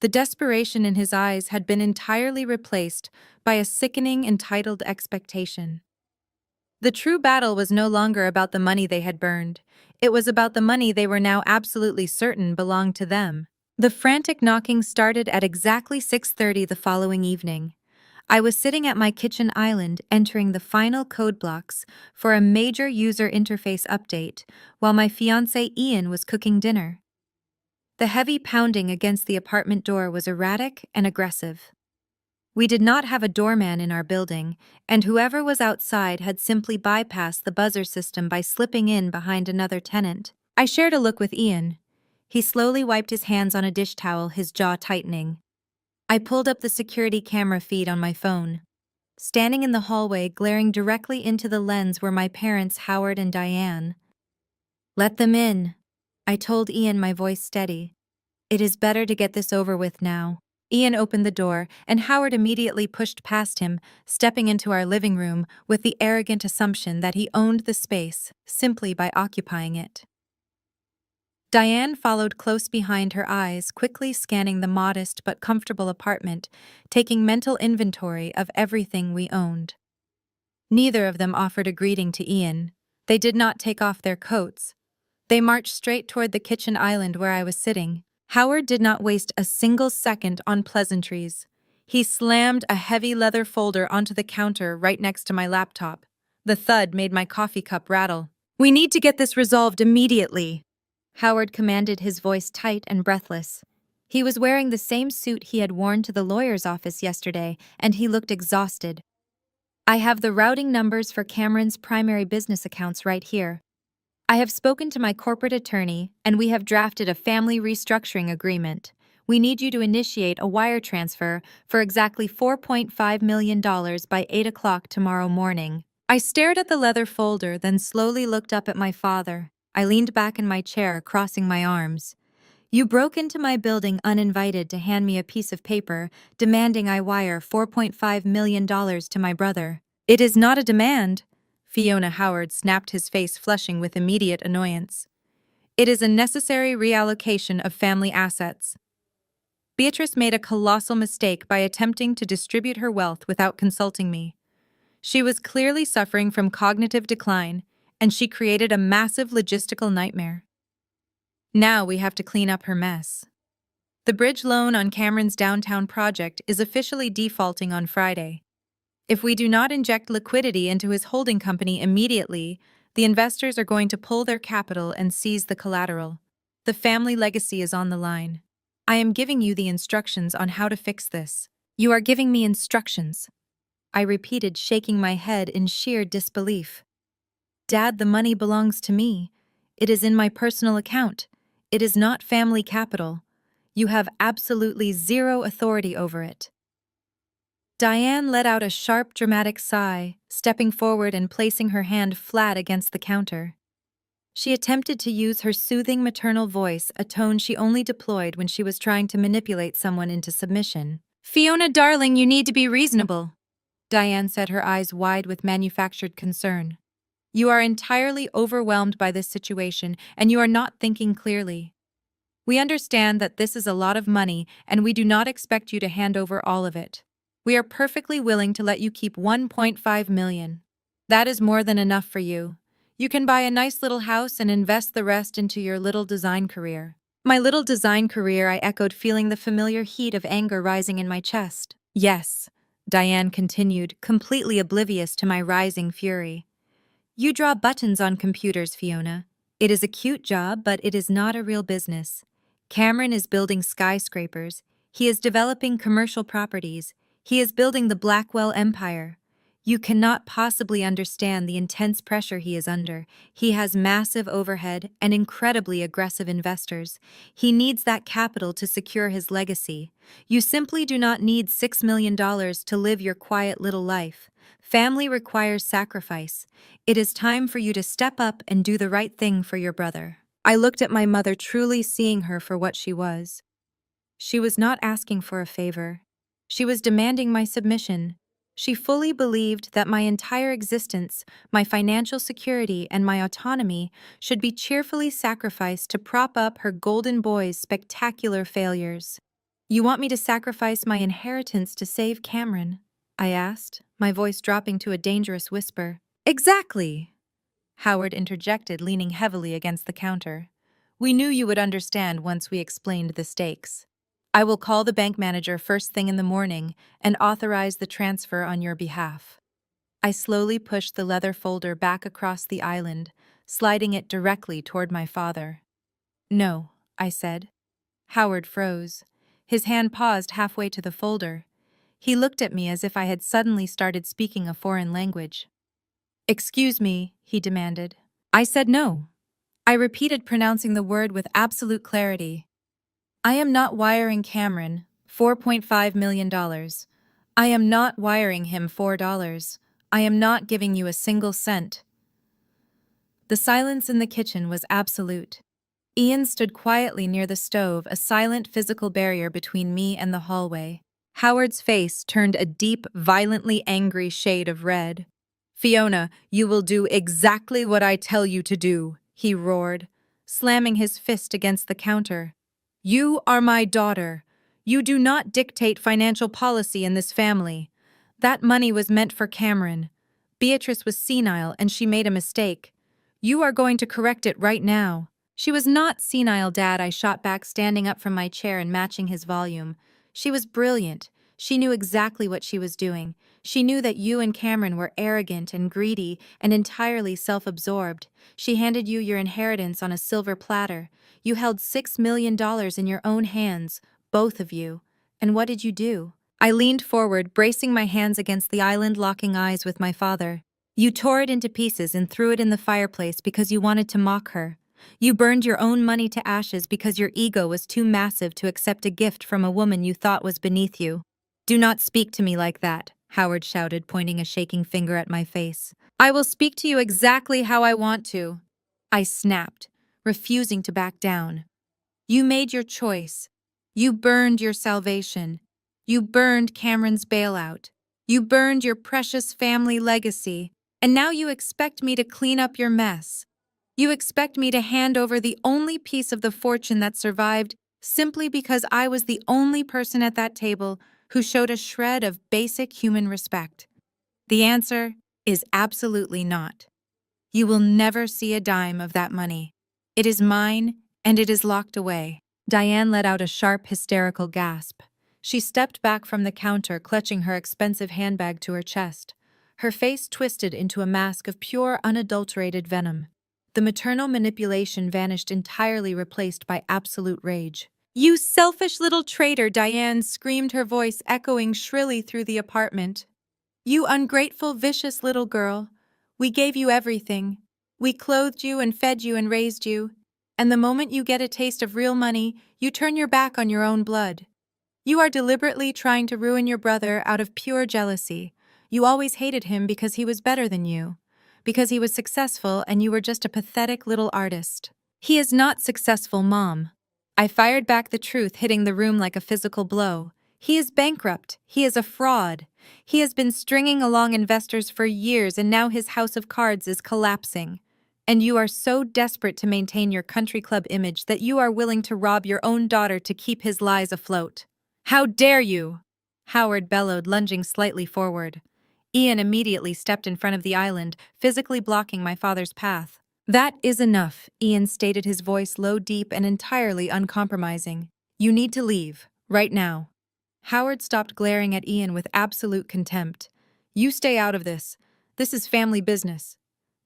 The desperation in his eyes had been entirely replaced by a sickening, entitled expectation. The true battle was no longer about the money they had burned. It was about the money they were now absolutely certain belonged to them. The frantic knocking started at exactly 6:30 the following evening. I was sitting at my kitchen island entering the final code blocks for a major user interface update while my fiancé Ian was cooking dinner. The heavy pounding against the apartment door was erratic and aggressive. We did not have a doorman in our building, and whoever was outside had simply bypassed the buzzer system by slipping in behind another tenant. I shared a look with Ian. He slowly wiped his hands on a dish towel, his jaw tightening. I pulled up the security camera feed on my phone. Standing in the hallway, glaring directly into the lens were my parents, Howard and Diane. "Let them in," I told Ian, my voice steady. "It is better to get this over with now." Ian opened the door, and Howard immediately pushed past him, stepping into our living room with the arrogant assumption that he owned the space simply by occupying it. Diane followed close behind, her eyes quickly scanning the modest but comfortable apartment, taking mental inventory of everything we owned. Neither of them offered a greeting to Ian. They did not take off their coats. They marched straight toward the kitchen island where I was sitting. Howard did not waste a single second on pleasantries. He slammed a heavy leather folder onto the counter right next to my laptop. The thud made my coffee cup rattle. "We need to get this resolved immediately," Howard commanded, his voice tight and breathless. He was wearing the same suit he had worn to the lawyer's office yesterday, and he looked exhausted. "I have the routing numbers for Cameron's primary business accounts right here. I have spoken to my corporate attorney, and we have drafted a family restructuring agreement. We need you to initiate a wire transfer for exactly $4.5 million by 8 o'clock tomorrow morning." I stared at the leather folder, then slowly looked up at my father. I leaned back in my chair, crossing my arms. "You broke into my building uninvited to hand me a piece of paper demanding I wire $4.5 million to my brother." "It is not a demand." Fiona Howard snapped, his face flushing with immediate annoyance. "It is a necessary reallocation of family assets." Beatrice made a colossal mistake by attempting to distribute her wealth without consulting me. She was clearly suffering from cognitive decline, and she created a massive logistical nightmare. Now we have to clean up her mess. The bridge loan on Cameron's downtown project is officially defaulting on Friday. If we do not inject liquidity into his holding company immediately, the investors are going to pull their capital and seize the collateral. The family legacy is on the line. I am giving you the instructions on how to fix this. "You are giving me instructions," I repeated, shaking my head in sheer disbelief. "Dad, the money belongs to me. It is in my personal account. It is not family capital. You have absolutely zero authority over it." Diane let out a sharp, dramatic sigh, stepping forward and placing her hand flat against the counter. She attempted to use her soothing maternal voice, a tone she only deployed when she was trying to manipulate someone into submission. "Fiona, darling, you need to be reasonable," Diane said, her eyes wide with manufactured concern. "You are entirely overwhelmed by this situation, and you are not thinking clearly. We understand that this is a lot of money, and we do not expect you to hand over all of it. We are perfectly willing to let you keep $1.5 million. That is more than enough for you. You can buy a nice little house and invest the rest into your little design career." "My little design career," I echoed, feeling the familiar heat of anger rising in my chest. "Yes," Diane continued, completely oblivious to my rising fury. "You draw buttons on computers, Fiona. It is a cute job, but it is not a real business. Cameron is building skyscrapers. He is developing commercial properties. He is building the Blackwell Empire. You cannot possibly understand the intense pressure he is under. He has massive overhead and incredibly aggressive investors. He needs that capital to secure his legacy. You simply do not need $6 million to live your quiet little life. Family requires sacrifice. It is time for you to step up and do the right thing for your brother. I looked at my mother, truly seeing her for what she was. She was not asking for a favor. She was demanding my submission. She fully believed that my entire existence, my financial security, and my autonomy should be cheerfully sacrificed to prop up her golden boy's spectacular failures. You want me to sacrifice my inheritance to save Cameron? I asked, my voice dropping to a dangerous whisper. Exactly, Howard interjected, leaning heavily against the counter. We knew you would understand once we explained the stakes. I will call the bank manager first thing in the morning and authorize the transfer on your behalf. I slowly pushed the leather folder back across the island, sliding it directly toward my father. No, I said. Howard froze. His hand paused halfway to the folder. He looked at me as if I had suddenly started speaking a foreign language. Excuse me, he demanded. I said no. I repeated, pronouncing the word with absolute clarity. I am not wiring Cameron $4.5 million. I am not wiring him $4. I am not giving you a single cent. The silence in the kitchen was absolute. Ian stood quietly near the stove, a silent physical barrier between me and the hallway. Howard's face turned a deep, violently angry shade of red. Fiona, you will do exactly what I tell you to do, he roared, slamming his fist against the counter. You are my daughter. You do not dictate financial policy in this family. That money was meant for Cameron. Beatrice was senile and she made a mistake. You are going to correct it right now. She was not senile, Dad, I shot back, standing up from my chair and matching his volume. She was brilliant. She knew exactly what she was doing. She knew that you and Cameron were arrogant and greedy and entirely self-absorbed. She handed you your inheritance on a silver platter. You held $6 million in your own hands, both of you. And what did you do? I leaned forward, bracing my hands against the island, locking eyes with my father. You tore it into pieces and threw it in the fireplace because you wanted to mock her. You burned your own money to ashes because your ego was too massive to accept a gift from a woman you thought was beneath you. Do not speak to me like that, Howard shouted, pointing a shaking finger at my face. I will speak to you exactly how I want to. I snapped, refusing to back down. You made your choice. You burned your salvation. You burned Cameron's bailout. You burned your precious family legacy. And now you expect me to clean up your mess. You expect me to hand over the only piece of the fortune that survived simply because I was the only person at that table who showed a shred of basic human respect. The answer is absolutely not. You will never see a dime of that money. It is mine, and it is locked away. Diane let out a sharp, hysterical gasp. She stepped back from the counter, clutching her expensive handbag to her chest. Her face twisted into a mask of pure, unadulterated venom. The maternal manipulation vanished entirely, replaced by absolute rage. You selfish little traitor, Diane screamed, her voice echoing shrilly through the apartment. You ungrateful, vicious little girl. We gave you everything. We clothed you and fed you and raised you. And the moment you get a taste of real money, you turn your back on your own blood. You are deliberately trying to ruin your brother out of pure jealousy. You always hated him because he was better than you. Because he was successful and you were just a pathetic little artist. He is not successful, Mom. I fired back the truth, hitting the room like a physical blow. He is bankrupt. He is a fraud. He has been stringing along investors for years and now his house of cards is collapsing. And you are so desperate to maintain your country club image that you are willing to rob your own daughter to keep his lies afloat. How dare you? Howard bellowed, lunging slightly forward. Ian immediately stepped in front of the island, physically blocking my father's path. That is enough, Ian stated, his voice low, deep, and entirely uncompromising. You need to leave, right now. Howard stopped, glaring at Ian with absolute contempt. You stay out of this. This is family business.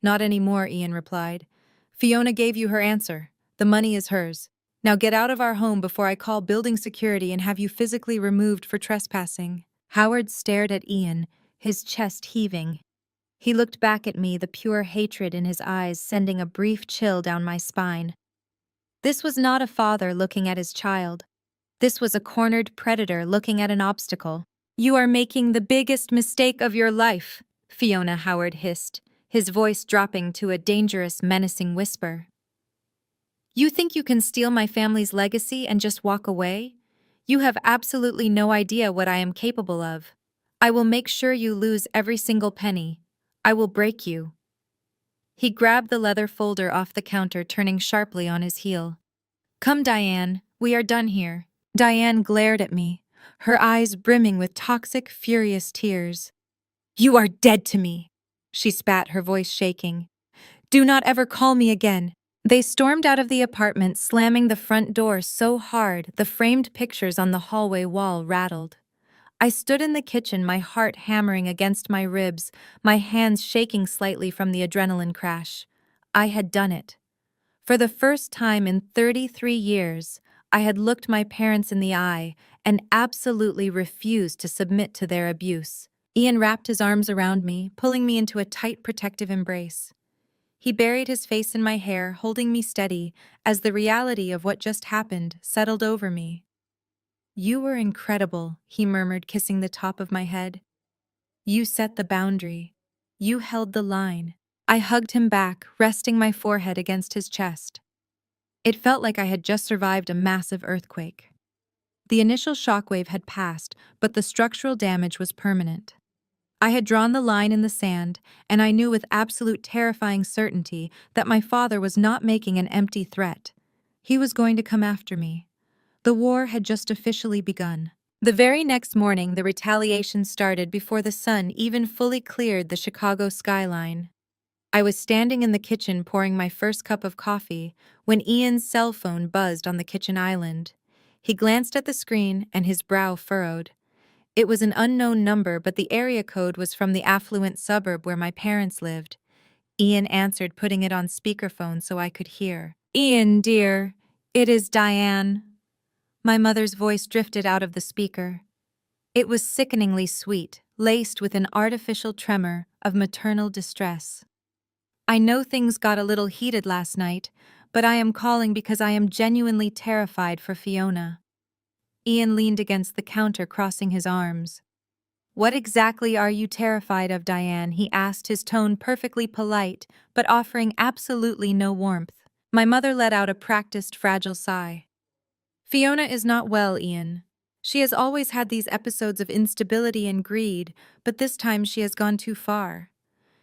Not anymore, Ian replied. Fiona gave you her answer. The money is hers. Now get out of our home before I call building security and have you physically removed for trespassing. Howard stared at Ian, his chest heaving. He looked back at me, the pure hatred in his eyes sending a brief chill down my spine. This was not a father looking at his child. This was a cornered predator looking at an obstacle. You are making the biggest mistake of your life, Fiona Howard hissed, his voice dropping to a dangerous, menacing whisper. You think you can steal my family's legacy and just walk away? You have absolutely no idea what I am capable of. I will make sure you lose every single penny. I will break you. He grabbed the leather folder off the counter, turning sharply on his heel. Come, Diane, we are done here. Diane glared at me, her eyes brimming with toxic, furious tears. You are dead to me, she spat, her voice shaking. Do not ever call me again. They stormed out of the apartment, slamming the front door so hard the framed pictures on the hallway wall rattled. I stood in the kitchen, my heart hammering against my ribs, my hands shaking slightly from the adrenaline crash. I had done it. For the first time in 33 years, I had looked my parents in the eye and absolutely refused to submit to their abuse. Ian wrapped his arms around me, pulling me into a tight, protective embrace. He buried his face in my hair, holding me steady as the reality of what just happened settled over me. You were incredible, he murmured, kissing the top of my head. You set the boundary. You held the line. I hugged him back, resting my forehead against his chest. It felt like I had just survived a massive earthquake. The initial shockwave had passed, but the structural damage was permanent. I had drawn the line in the sand, and I knew with absolute terrifying certainty that my father was not making an empty threat. He was going to come after me. The war had just officially begun. The very next morning, the retaliation started before the sun even fully cleared the Chicago skyline. I was standing in the kitchen pouring my first cup of coffee when Ian's cell phone buzzed on the kitchen island. He glanced at the screen and his brow furrowed. It was an unknown number, but the area code was from the affluent suburb where my parents lived. Ian answered, putting it on speakerphone so I could hear. Ian, dear, it is Diane. My mother's voice drifted out of the speaker. It was sickeningly sweet, laced with an artificial tremor of maternal distress. I know things got a little heated last night, but I am calling because I am genuinely terrified for Fiona. Ian leaned against the counter, crossing his arms. What exactly are you terrified of, Diane? He asked, his tone perfectly polite, but offering absolutely no warmth. My mother let out a practiced, fragile sigh. Fiona is not well, Ian. She has always had these episodes of instability and greed, but this time she has gone too far.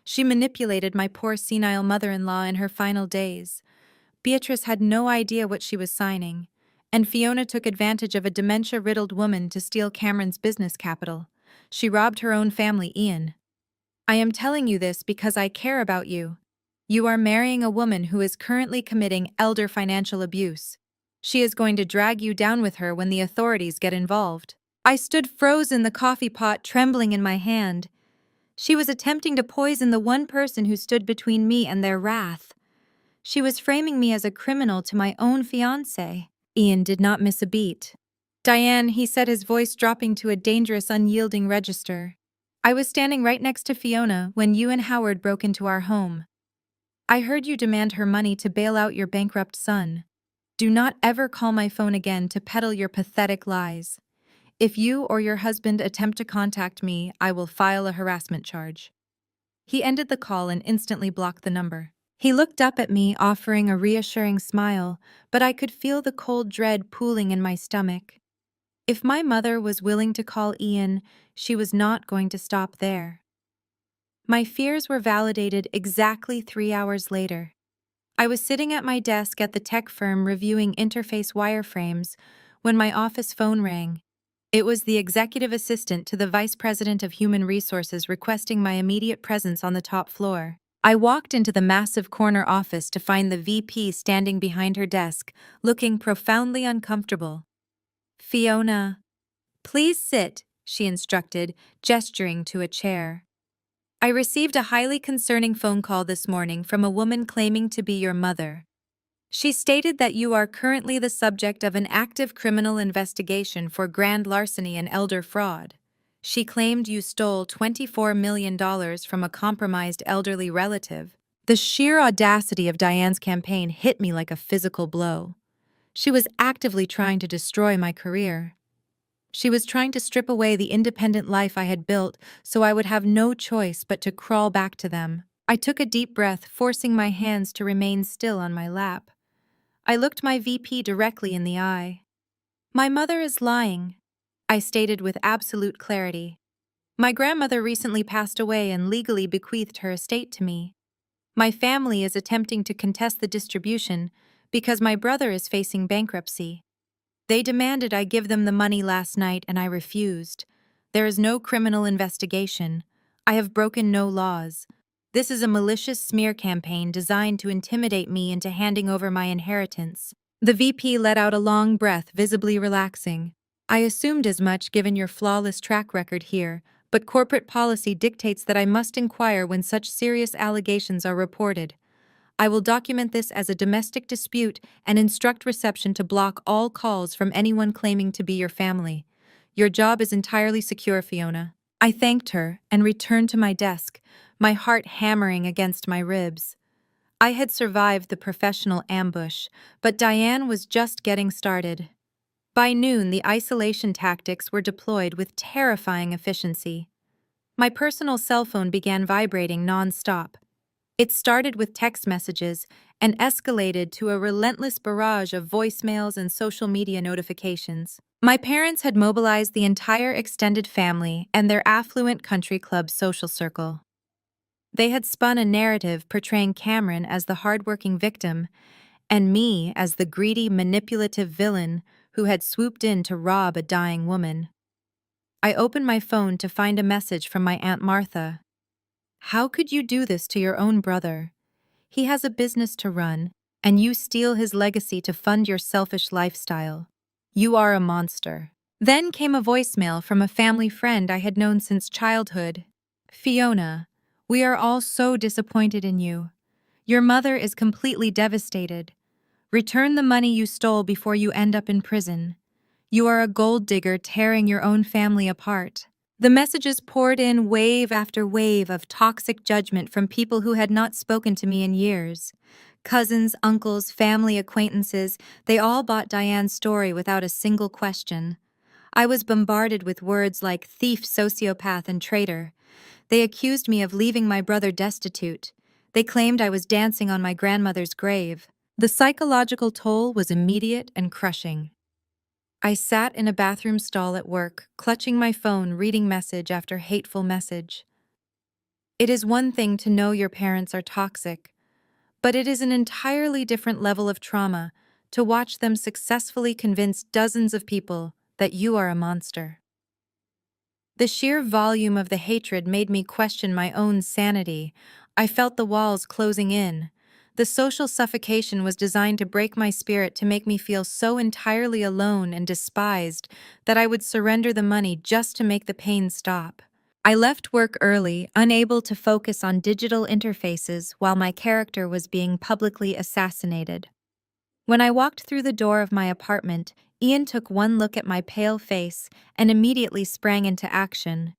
She manipulated my poor senile mother-in-law in her final days. Beatrice had no idea what she was signing, and Fiona took advantage of a dementia-riddled woman to steal Cameron's business capital. She robbed her own family, Ian. I am telling you this because I care about you. You are marrying a woman who is currently committing elder financial abuse. She is going to drag you down with her when the authorities get involved. I stood frozen, the coffee pot trembling in my hand. She was attempting to poison the one person who stood between me and their wrath. She was framing me as a criminal to my own fiancé. Ian did not miss a beat. Diane, he said, his voice dropping to a dangerous, unyielding register. I was standing right next to Fiona when you and Howard broke into our home. I heard you demand her money to bail out your bankrupt son. Do not ever call my phone again to peddle your pathetic lies. If you or your husband attempt to contact me, I will file a harassment charge. He ended the call and instantly blocked the number. He looked up at me, offering a reassuring smile, but I could feel the cold dread pooling in my stomach. If my mother was willing to call Ian, she was not going to stop there. My fears were validated exactly 3 hours later. I was sitting at my desk at the tech firm reviewing interface wireframes when my office phone rang. It was the executive assistant to the vice president of human resources requesting my immediate presence on the top floor. I walked into the massive corner office to find the VP standing behind her desk, looking profoundly uncomfortable. Fiona, please sit, she instructed, gesturing to a chair. I received a highly concerning phone call this morning from a woman claiming to be your mother. She stated that you are currently the subject of an active criminal investigation for grand larceny and elder fraud. She claimed you stole $24 million from a compromised elderly relative. The sheer audacity of Diane's campaign hit me like a physical blow. She was actively trying to destroy my career. She was trying to strip away the independent life I had built so I would have no choice but to crawl back to them. I took a deep breath, forcing my hands to remain still on my lap. I looked my VP directly in the eye. "My mother is lying," I stated with absolute clarity. "My grandmother recently passed away and legally bequeathed her estate to me. My family is attempting to contest the distribution because my brother is facing bankruptcy. They demanded I give them the money last night and I refused. There is no criminal investigation. I have broken no laws. This is a malicious smear campaign designed to intimidate me into handing over my inheritance." The VP let out a long breath, visibly relaxing. "I assumed as much given your flawless track record here, but corporate policy dictates that I must inquire when such serious allegations are reported. I will document this as a domestic dispute and instruct reception to block all calls from anyone claiming to be your family. Your job is entirely secure, Fiona." I thanked her and returned to my desk, my heart hammering against my ribs. I had survived the professional ambush, but Diane was just getting started. By noon, the isolation tactics were deployed with terrifying efficiency. My personal cell phone began vibrating non-stop. It started with text messages and escalated to a relentless barrage of voicemails and social media notifications. My parents had mobilized the entire extended family and their affluent country club social circle. They had spun a narrative portraying Cameron as the hardworking victim and me as the greedy, manipulative villain who had swooped in to rob a dying woman. I opened my phone to find a message from my Aunt Martha. "How could you do this to your own brother? He has a business to run, and you steal his legacy to fund your selfish lifestyle. You are a monster." Then came a voicemail from a family friend I had known since childhood. "Fiona, we are all so disappointed in you. Your mother is completely devastated. Return the money you stole before you end up in prison. You are a gold digger tearing your own family apart." The messages poured in wave after wave of toxic judgment from people who had not spoken to me in years. Cousins, uncles, family acquaintances, they all bought Diane's story without a single question. I was bombarded with words like thief, sociopath, and traitor. They accused me of leaving my brother destitute. They claimed I was dancing on my grandmother's grave. The psychological toll was immediate and crushing. I sat in a bathroom stall at work, clutching my phone, reading message after hateful message. It is one thing to know your parents are toxic, but it is an entirely different level of trauma to watch them successfully convince dozens of people that you are a monster. The sheer volume of the hatred made me question my own sanity. I felt the walls closing in. The social suffocation was designed to break my spirit, to make me feel so entirely alone and despised that I would surrender the money just to make the pain stop. I left work early, unable to focus on digital interfaces while my character was being publicly assassinated. When I walked through the door of my apartment, Ian took one look at my pale face and immediately sprang into action.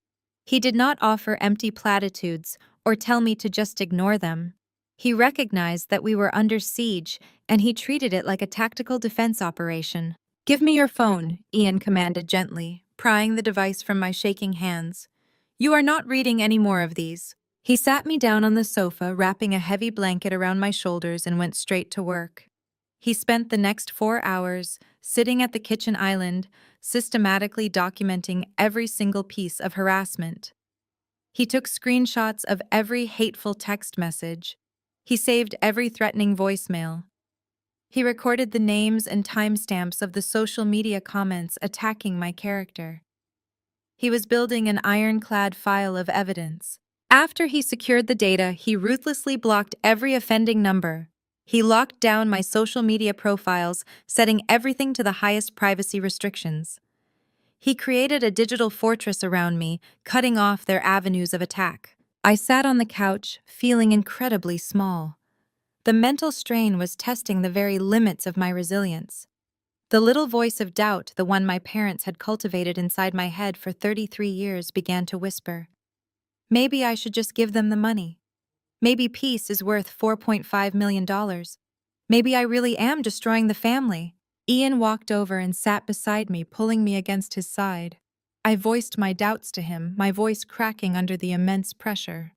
He did not offer empty platitudes or tell me to just ignore them. He recognized that we were under siege, and he treated it like a tactical defense operation. "Give me your phone," Ian commanded gently, prying the device from my shaking hands. "You are not reading any more of these." He sat me down on the sofa, wrapping a heavy blanket around my shoulders, and went straight to work. He spent the next 4 hours sitting at the kitchen island, systematically documenting every single piece of harassment. He took screenshots of every hateful text message. He saved every threatening voicemail. He recorded the names and timestamps of the social media comments attacking my character. He was building an ironclad file of evidence. After he secured the data, he ruthlessly blocked every offending number. He locked down my social media profiles, setting everything to the highest privacy restrictions. He created a digital fortress around me, cutting off their avenues of attack. I sat on the couch, feeling incredibly small. The mental strain was testing the very limits of my resilience. The little voice of doubt, the one my parents had cultivated inside my head for 33 years, began to whisper. Maybe I should just give them the money. Maybe peace is worth $4.5 million. Maybe I really am destroying the family. Ian walked over and sat beside me, pulling me against his side. I voiced my doubts to him, my voice cracking under the immense pressure.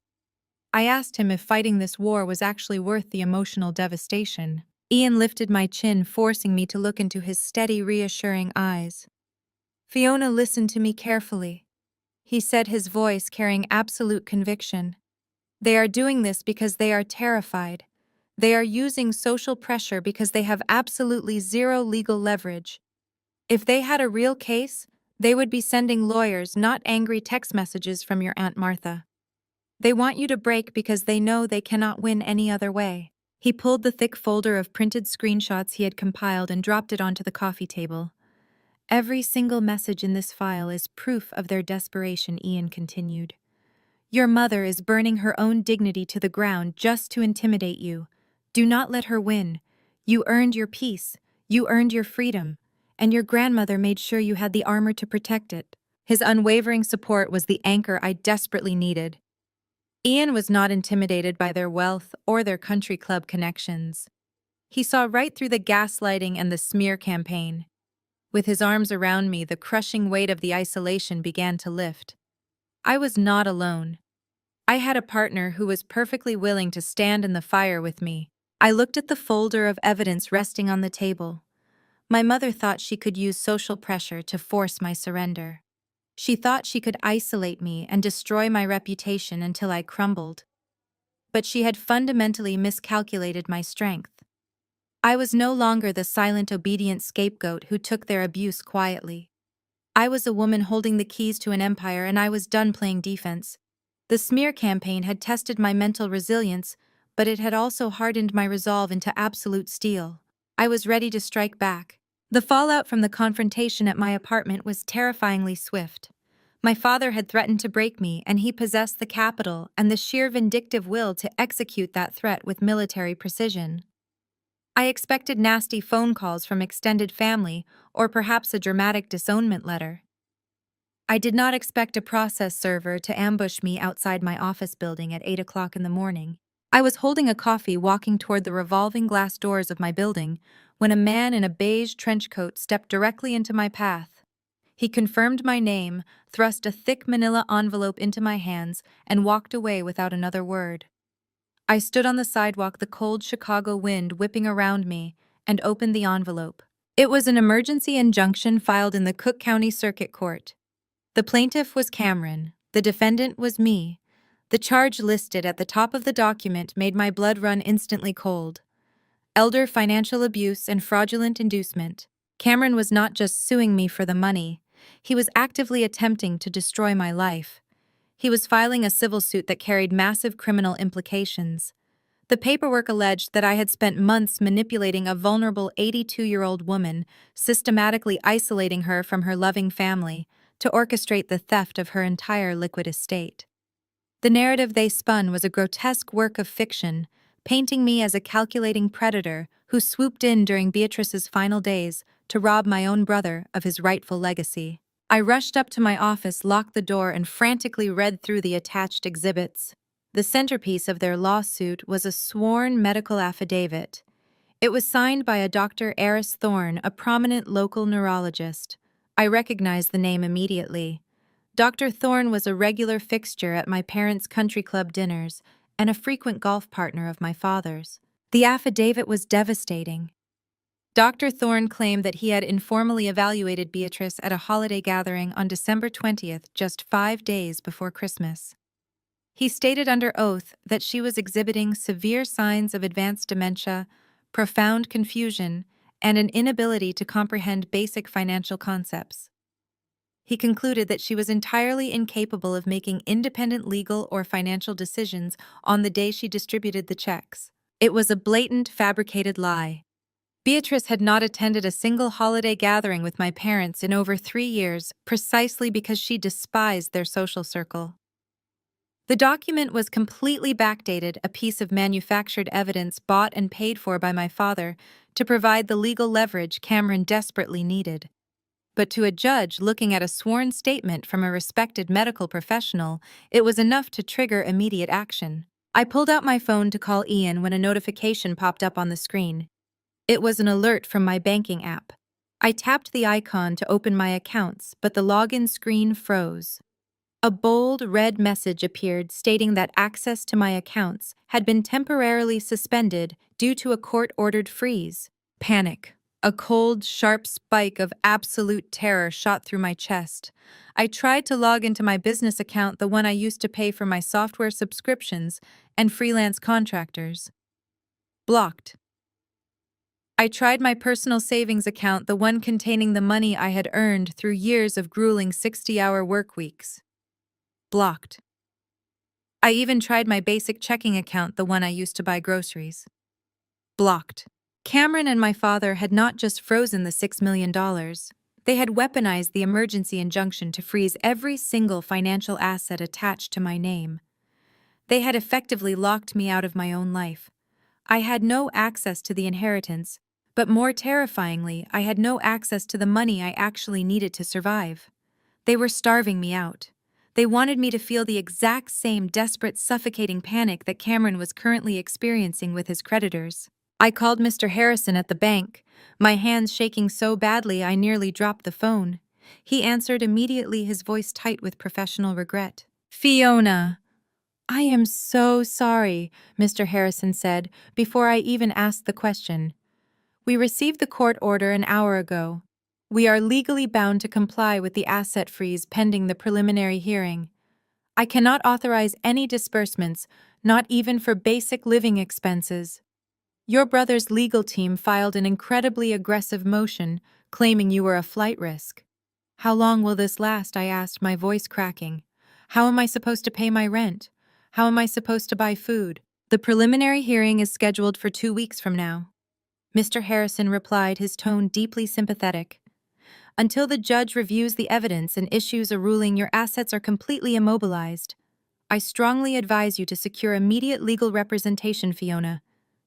I asked him if fighting this war was actually worth the emotional devastation. Ian lifted my chin, forcing me to look into his steady, reassuring eyes. Fiona listened to me carefully. He said, his voice carrying absolute conviction. They are doing this because they are terrified. They are using social pressure because they have absolutely zero legal leverage. If they had a real case, they would be sending lawyers, not angry text messages from your Aunt Martha. They want you to break because they know they cannot win any other way. He pulled the thick folder of printed screenshots he had compiled and dropped it onto the coffee table. Every single message in this file is proof of their desperation, Ian continued. Your mother is burning her own dignity to the ground just to intimidate you. Do not let her win. You earned your peace. You earned your freedom. And your grandmother made sure you had the armor to protect it. His unwavering support was the anchor I desperately needed. Ian was not intimidated by their wealth or their country club connections. He saw right through the gaslighting and the smear campaign. With his arms around me, the crushing weight of the isolation began to lift. I was not alone. I had a partner who was perfectly willing to stand in the fire with me. I looked at the folder of evidence resting on the table. My mother thought she could use social pressure to force my surrender. She thought she could isolate me and destroy my reputation until I crumbled. But she had fundamentally miscalculated my strength. I was no longer the silent, obedient scapegoat who took their abuse quietly. I was a woman holding the keys to an empire, and I was done playing defense. The smear campaign had tested my mental resilience, but it had also hardened my resolve into absolute steel. I was ready to strike back. The fallout from the confrontation at my apartment was terrifyingly swift. My father had threatened to break me, and he possessed the capital and the sheer vindictive will to execute that threat with military precision. I expected nasty phone calls from extended family, or perhaps a dramatic disownment letter. I did not expect a process server to ambush me outside my office building at 8 o'clock in the morning. I was holding a coffee walking toward the revolving glass doors of my building when a man in a beige trench coat stepped directly into my path. He confirmed my name, thrust a thick manila envelope into my hands, and walked away without another word. I stood on the sidewalk, the cold Chicago wind whipping around me, and opened the envelope. It was an emergency injunction filed in the Cook County Circuit Court. The plaintiff was Cameron. The defendant was me. The charge listed at the top of the document made my blood run instantly cold. Elder financial abuse and fraudulent inducement. Cameron was not just suing me for the money. He was actively attempting to destroy my life. He was filing a civil suit that carried massive criminal implications. The paperwork alleged that I had spent months manipulating a vulnerable 82-year-old woman, systematically isolating her from her loving family, to orchestrate the theft of her entire liquid estate. The narrative they spun was a grotesque work of fiction, painting me as a calculating predator who swooped in during Beatrice's final days to rob my own brother of his rightful legacy. I rushed up to my office, locked the door, and frantically read through the attached exhibits. The centerpiece of their lawsuit was a sworn medical affidavit. It was signed by a Dr. Eris Thorne, a prominent local neurologist. I recognized the name immediately. Dr. Thorne was a regular fixture at my parents' country club dinners and a frequent golf partner of my father's. The affidavit was devastating. Dr. Thorne claimed that he had informally evaluated Beatrice at a holiday gathering on December 20th, just 5 days before Christmas. He stated under oath that she was exhibiting severe signs of advanced dementia, profound confusion, and an inability to comprehend basic financial concepts. He concluded that she was entirely incapable of making independent legal or financial decisions on the day she distributed the checks. It was a blatant, fabricated lie. Beatrice had not attended a single holiday gathering with my parents in over 3 years, precisely because she despised their social circle. The document was completely backdated, a piece of manufactured evidence bought and paid for by my father to provide the legal leverage Cameron desperately needed. But to a judge looking at a sworn statement from a respected medical professional, it was enough to trigger immediate action. I pulled out my phone to call Ian when a notification popped up on the screen. It was an alert from my banking app. I tapped the icon to open my accounts, but the login screen froze. A bold red message appeared stating that access to my accounts had been temporarily suspended due to a court-ordered freeze. Panic. A cold, sharp spike of absolute terror shot through my chest. I tried to log into my business account, the one I used to pay for my software subscriptions and freelance contractors. Blocked. I tried my personal savings account, the one containing the money I had earned through years of grueling 60-hour work weeks. Blocked. I even tried my basic checking account, the one I used to buy groceries. Blocked. Cameron and my father had not just frozen the $6 million. They had weaponized the emergency injunction to freeze every single financial asset attached to my name. They had effectively locked me out of my own life. I had no access to the inheritance, but more terrifyingly, I had no access to the money I actually needed to survive. They were starving me out. They wanted me to feel the exact same desperate, suffocating panic that Cameron was currently experiencing with his creditors. I called Mr. Harrison at the bank, my hands shaking so badly I nearly dropped the phone. He answered immediately, his voice tight with professional regret. "Fiona, I am so sorry," Mr. Harrison said, before I even asked the question. "We received the court order an hour ago. We are legally bound to comply with the asset freeze pending the preliminary hearing. I cannot authorize any disbursements, not even for basic living expenses. Your brother's legal team filed an incredibly aggressive motion, claiming you were a flight risk." "How long will this last?" I asked, my voice cracking. "How am I supposed to pay my rent? How am I supposed to buy food?" "The preliminary hearing is scheduled for 2 weeks from now," Mr. Harrison replied, his tone deeply sympathetic. "Until the judge reviews the evidence and issues a ruling, your assets are completely immobilized. I strongly advise you to secure immediate legal representation, Fiona.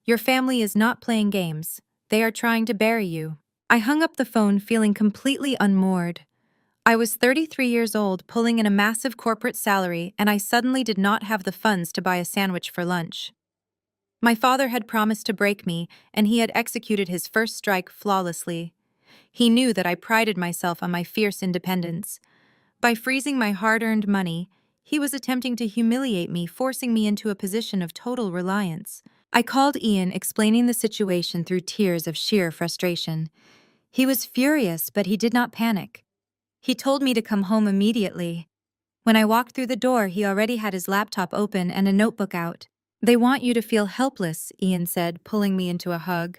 Your family is not playing games. They are trying to bury you." I hung up the phone feeling completely unmoored. I was 33 years old, pulling in a massive corporate salary, and I suddenly did not have the funds to buy a sandwich for lunch. My father had promised to break me, and he had executed his first strike flawlessly. He knew that I prided myself on my fierce independence. By freezing my hard-earned money, he was attempting to humiliate me, forcing me into a position of total reliance. I called Ian, explaining the situation through tears of sheer frustration. He was furious, but he did not panic. He told me to come home immediately. When I walked through the door, he already had his laptop open and a notebook out. "They want you to feel helpless," Ian said, pulling me into a hug.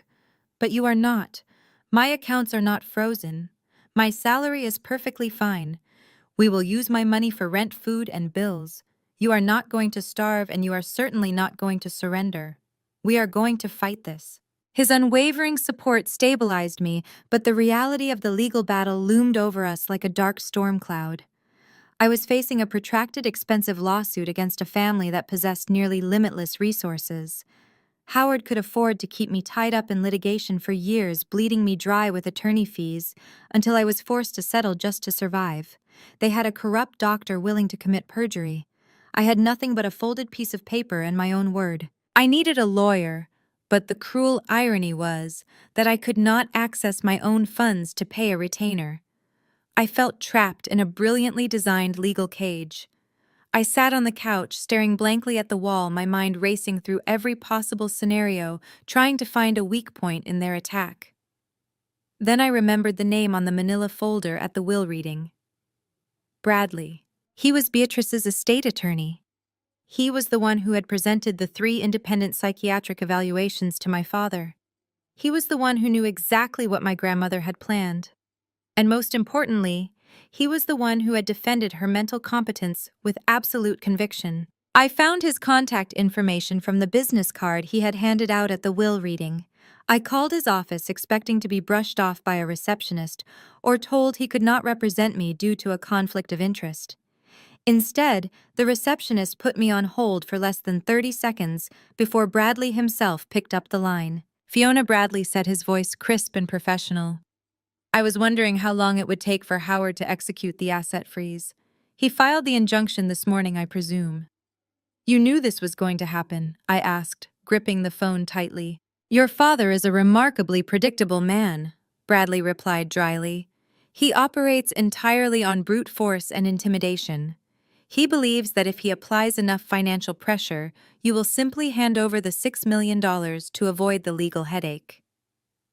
"But you are not. My accounts are not frozen. My salary is perfectly fine. We will use my money for rent, food, and bills. You are not going to starve, and you are certainly not going to surrender. We are going to fight this." His unwavering support stabilized me, but the reality of the legal battle loomed over us like a dark storm cloud. I was facing a protracted, expensive lawsuit against a family that possessed nearly limitless resources. Howard could afford to keep me tied up in litigation for years, bleeding me dry with attorney fees, until I was forced to settle just to survive. They had a corrupt doctor willing to commit perjury. I had nothing but a folded piece of paper and my own word. I needed a lawyer, but the cruel irony was that I could not access my own funds to pay a retainer. I felt trapped in a brilliantly designed legal cage. I sat on the couch, staring blankly at the wall, my mind racing through every possible scenario, trying to find a weak point in their attack. Then I remembered the name on the manila folder at the will reading. Bradley. He was Beatrice's estate attorney. He was the one who had presented the 3 independent psychiatric evaluations to my father. He was the one who knew exactly what my grandmother had planned. And most importantly, he was the one who had defended her mental competence with absolute conviction. I found his contact information from the business card he had handed out at the will reading. I called his office expecting to be brushed off by a receptionist or told he could not represent me due to a conflict of interest. Instead, the receptionist put me on hold for less than 30 seconds before Bradley himself picked up the line. "Fiona," Bradley said, his voice crisp and professional. "I was wondering how long it would take for Howard to execute the asset freeze. He filed the injunction this morning, I presume." "You knew this was going to happen?" I asked, gripping the phone tightly. "Your father is a remarkably predictable man." Bradley replied dryly. He operates entirely on brute force and intimidation. He believes that if he applies enough financial pressure, you will simply hand over the $6 million to avoid the legal headache.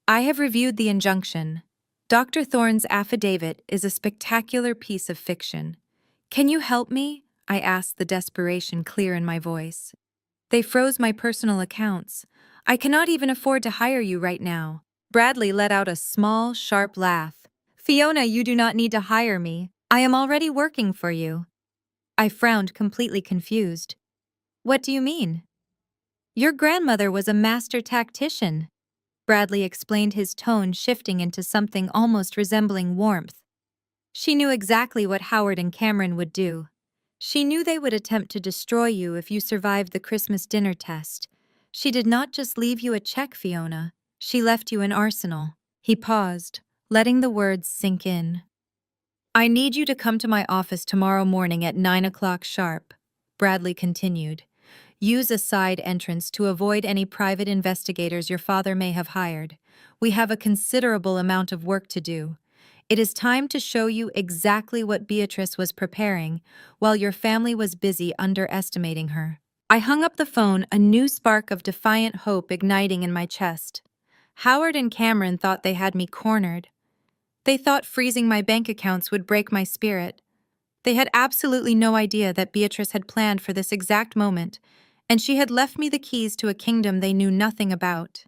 I have reviewed the injunction. Dr. Thorne's affidavit is a spectacular piece of fiction. Can you help me? I asked, the desperation clear in my voice. They froze my personal accounts. I cannot even afford to hire you right now. Bradley let out a small, sharp laugh. Fiona, you do not need to hire me. I am already working for you. I frowned, completely confused. What do you mean? Your grandmother was a master tactician. Bradley explained, his tone shifting into something almost resembling warmth. She knew exactly what Howard and Cameron would do. She knew they would attempt to destroy you if you survived the Christmas dinner test. She did not just leave you a check, Fiona. She left you an arsenal. He paused, letting the words sink in. I need you to come to my office tomorrow morning at 9 o'clock sharp, Bradley continued. Use a side entrance to avoid any private investigators your father may have hired. We have a considerable amount of work to do. It is time to show you exactly what Beatrice was preparing while your family was busy underestimating her. I hung up the phone, a new spark of defiant hope igniting in my chest. Howard and Cameron thought they had me cornered. They thought freezing my bank accounts would break my spirit. They had absolutely no idea that Beatrice had planned for this exact moment, and she had left me the keys to a kingdom they knew nothing about.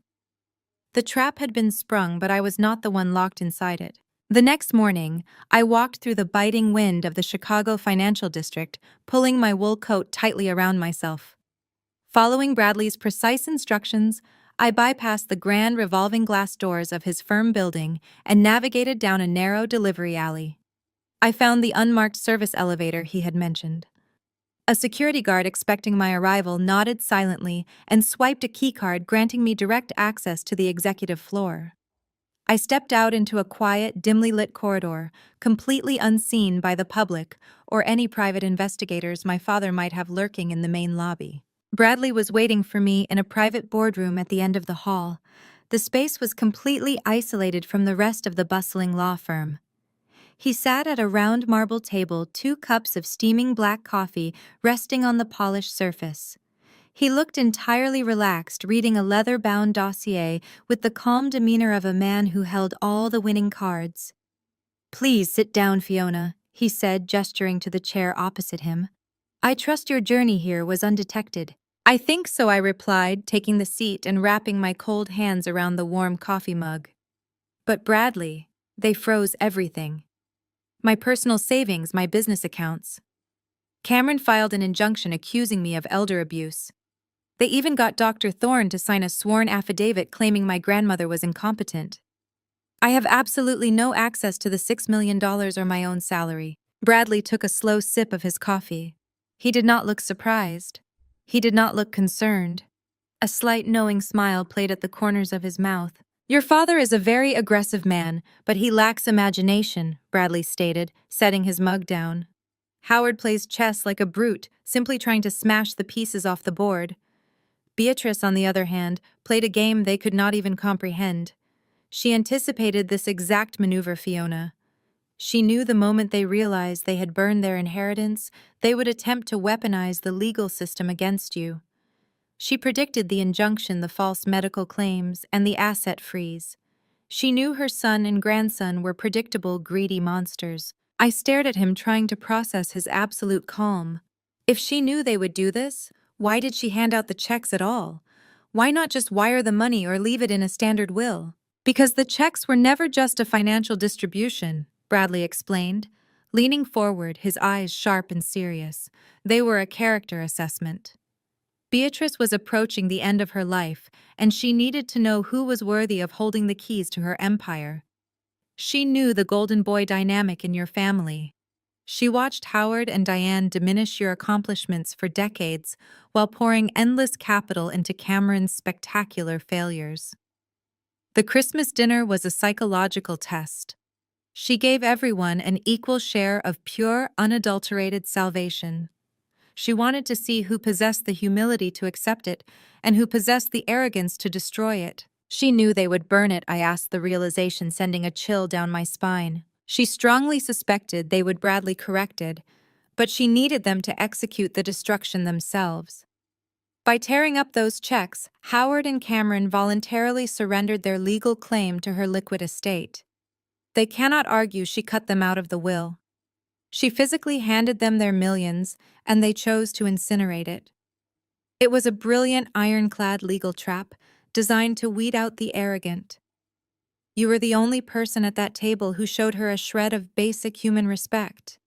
The trap had been sprung, but I was not the one locked inside it. The next morning, I walked through the biting wind of the Chicago financial district, pulling my wool coat tightly around myself. Following Bradley's precise instructions, I bypassed the grand revolving glass doors of his firm building and navigated down a narrow delivery alley. I found the unmarked service elevator he had mentioned. A security guard expecting my arrival nodded silently and swiped a keycard, granting me direct access to the executive floor. I stepped out into a quiet, dimly lit corridor, completely unseen by the public or any private investigators my father might have lurking in the main lobby. Bradley was waiting for me in a private boardroom at the end of the hall. The space was completely isolated from the rest of the bustling law firm. He sat at a round marble table, 2 cups of steaming black coffee resting on the polished surface. He looked entirely relaxed, reading a leather-bound dossier with the calm demeanor of a man who held all the winning cards. Please sit down, Fiona, he said, gesturing to the chair opposite him. I trust your journey here was undetected. I think so, I replied, taking the seat and wrapping my cold hands around the warm coffee mug. But Bradley, they froze everything. My personal savings, my business accounts. Cameron filed an injunction accusing me of elder abuse. They even got Dr. Thorne to sign a sworn affidavit claiming my grandmother was incompetent. I have absolutely no access to the $6 million or my own salary. Bradley took a slow sip of his coffee. He did not look surprised. He did not look concerned. A slight knowing smile played at the corners of his mouth. Your father is a very aggressive man, but he lacks imagination, Bradley stated, setting his mug down. Howard plays chess like a brute, simply trying to smash the pieces off the board. Beatrice, on the other hand, played a game they could not even comprehend. She anticipated this exact maneuver, Fiona. She knew the moment they realized they had burned their inheritance, they would attempt to weaponize the legal system against you. She predicted the injunction, the false medical claims, and the asset freeze. She knew her son and grandson were predictable, greedy monsters. I stared at him, trying to process his absolute calm. If she knew they would do this, why did she hand out the checks at all? Why not just wire the money or leave it in a standard will? Because the checks were never just a financial distribution, Bradley explained, leaning forward, his eyes sharp and serious. They were a character assessment. Beatrice was approaching the end of her life, and she needed to know who was worthy of holding the keys to her empire. She knew the golden boy dynamic in your family. She watched Howard and Diane diminish your accomplishments for decades while pouring endless capital into Cameron's spectacular failures. The Christmas dinner was a psychological test. She gave everyone an equal share of pure, unadulterated salvation. She wanted to see who possessed the humility to accept it and who possessed the arrogance to destroy it. She knew they would burn it, I asked, the realization sending a chill down my spine. She strongly suspected they would. Bradley corrected, but she needed them to execute the destruction themselves. By tearing up those checks, Howard and Cameron voluntarily surrendered their legal claim to her liquid estate. They cannot argue she cut them out of the will. She physically handed them their millions, and they chose to incinerate it. It was a brilliant ironclad legal trap designed to weed out the arrogant. You were the only person at that table who showed her a shred of basic human respect.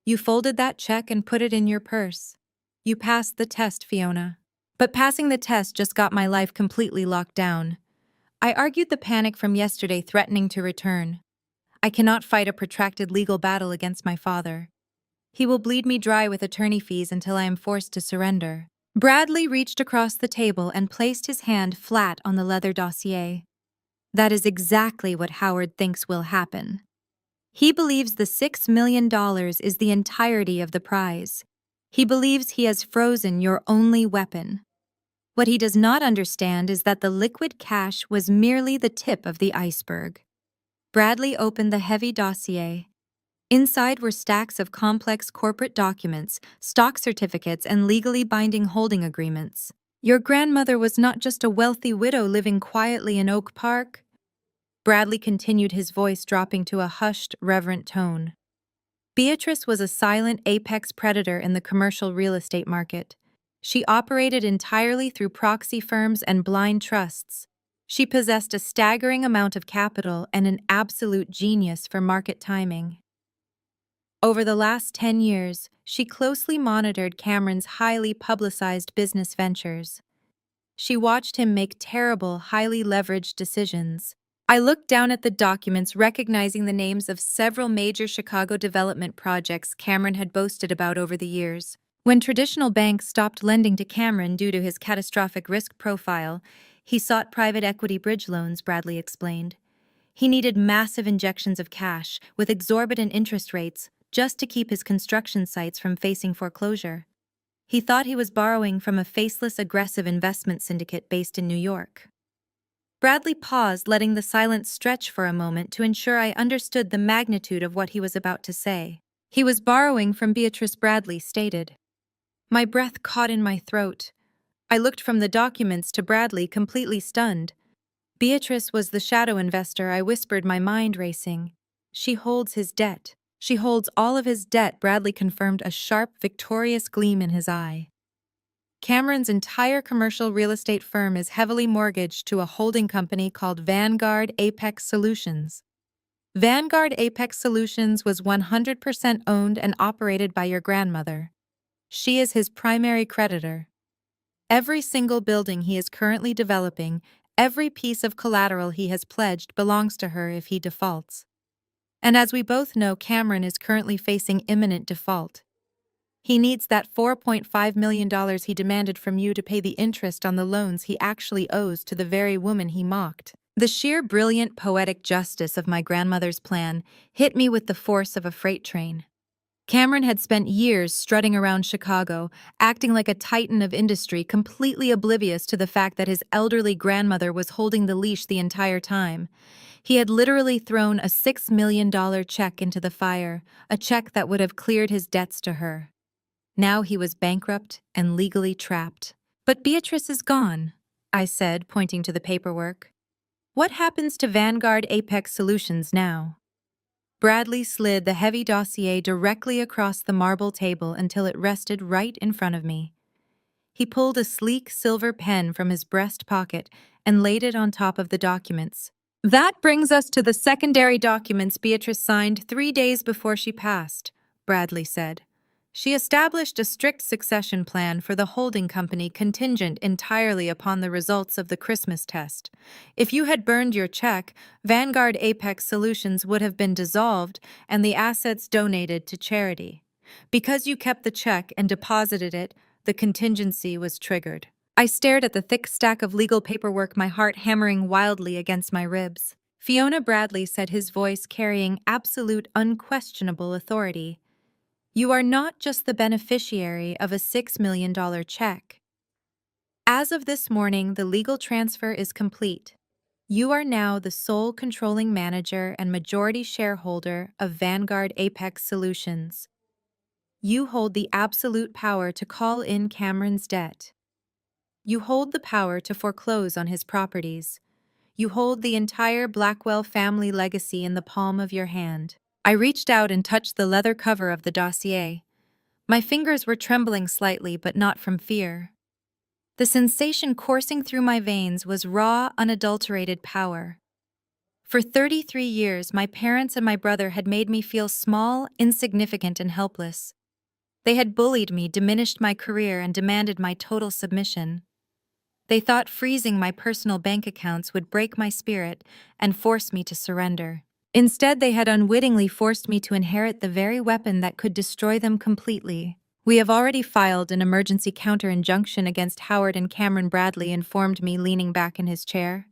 You folded that check and put it in your purse. You passed the test, Fiona. But passing the test just got my life completely locked down. I argued the panic from yesterday threatening to return. I cannot fight a protracted legal battle against my father. He will bleed me dry with attorney fees until I am forced to surrender. Bradley reached across the table and placed his hand flat on the leather dossier. That is exactly what Howard thinks will happen. He believes the $6 million is the entirety of the prize. He believes he has frozen your only weapon. What he does not understand is that the liquid cash was merely the tip of the iceberg. Bradley opened the heavy dossier. Inside were stacks of complex corporate documents, stock certificates, and legally binding holding agreements. Your grandmother was not just a wealthy widow living quietly in Oak Park. Bradley continued, his voice dropping to a hushed, reverent tone. Beatrice was a silent apex predator in the commercial real estate market. She operated entirely through proxy firms and blind trusts. She possessed a staggering amount of capital and an absolute genius for market timing. Over the last 10 years, she closely monitored Cameron's highly publicized business ventures. She watched him make terrible, highly leveraged decisions. I looked down at the documents, recognizing the names of several major Chicago development projects Cameron had boasted about over the years. When traditional banks stopped lending to Cameron due to his catastrophic risk profile, he sought private equity bridge loans, Bradley explained. He needed massive injections of cash, with exorbitant interest rates, just to keep his construction sites from facing foreclosure. He thought he was borrowing from a faceless, aggressive investment syndicate based in New York. Bradley paused, letting the silence stretch for a moment to ensure I understood the magnitude of what he was about to say. He was borrowing from Beatrice, Bradley stated. My breath caught in my throat. I looked from the documents to Bradley, completely stunned. Beatrice was the shadow investor, I whispered, my mind racing. She holds his debt. She holds all of his debt, Bradley confirmed, a sharp, victorious gleam in his eye. Cameron's entire commercial real estate firm is heavily mortgaged to a holding company called Vanguard Apex Solutions. Vanguard Apex Solutions was 100% owned and operated by your grandmother. She is his primary creditor. Every single building he is currently developing, every piece of collateral he has pledged belongs to her if he defaults. And as we both know, Cameron is currently facing imminent default. He needs that $4.5 million he demanded from you to pay the interest on the loans he actually owes to the very woman he mocked. The sheer brilliant poetic justice of my grandmother's plan hit me with the force of a freight train. Cameron had spent years strutting around Chicago, acting like a titan of industry, completely oblivious to the fact that his elderly grandmother was holding the leash the entire time. He had literally thrown a $6 million check into the fire, a check that would have cleared his debts to her. Now he was bankrupt and legally trapped. But Beatrice is gone, I said, pointing to the paperwork. What happens to Vanguard Apex Solutions now? Bradley slid the heavy dossier directly across the marble table until it rested right in front of me. He pulled a sleek silver pen from his breast pocket and laid it on top of the documents. That brings us to the secondary documents Beatrice signed 3 days before she passed, Bradley said. She established a strict succession plan for the holding company contingent entirely upon the results of the Christmas test. If you had burned your check, Vanguard Apex Solutions would have been dissolved and the assets donated to charity. Because you kept the check and deposited it, the contingency was triggered. I stared at the thick stack of legal paperwork, my heart hammering wildly against my ribs. Fiona, Bradley said, his voice carrying absolute, unquestionable authority. You are not just the beneficiary of a $6 million check. As of this morning, the legal transfer is complete. You are now the sole controlling manager and majority shareholder of Vanguard Apex Solutions. You hold the absolute power to call in Cameron's debt. You hold the power to foreclose on his properties. You hold the entire Blackwell family legacy in the palm of your hand. I reached out and touched the leather cover of the dossier. My fingers were trembling slightly, but not from fear. The sensation coursing through my veins was raw, unadulterated power. For 33 years, my parents and my brother had made me feel small, insignificant, and helpless. They had bullied me, diminished my career, and demanded my total submission. They thought freezing my personal bank accounts would break my spirit and force me to surrender. Instead, they had unwittingly forced me to inherit the very weapon that could destroy them completely. "We have already filed an emergency counter-injunction against Howard and Cameron," Bradley informed me, leaning back in his chair.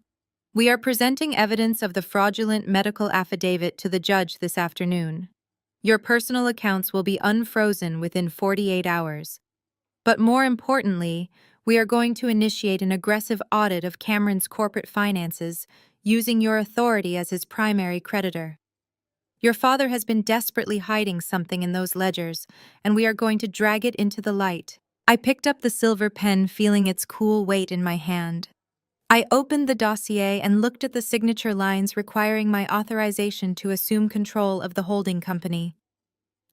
"We are presenting evidence of the fraudulent medical affidavit to the judge this afternoon. Your personal accounts will be unfrozen within 48 hours. But more importantly, we are going to initiate an aggressive audit of Cameron's corporate finances, using your authority as his primary creditor. Your father has been desperately hiding something in those ledgers, and we are going to drag it into the light." I picked up the silver pen, feeling its cool weight in my hand. I opened the dossier and looked at the signature lines requiring my authorization to assume control of the holding company.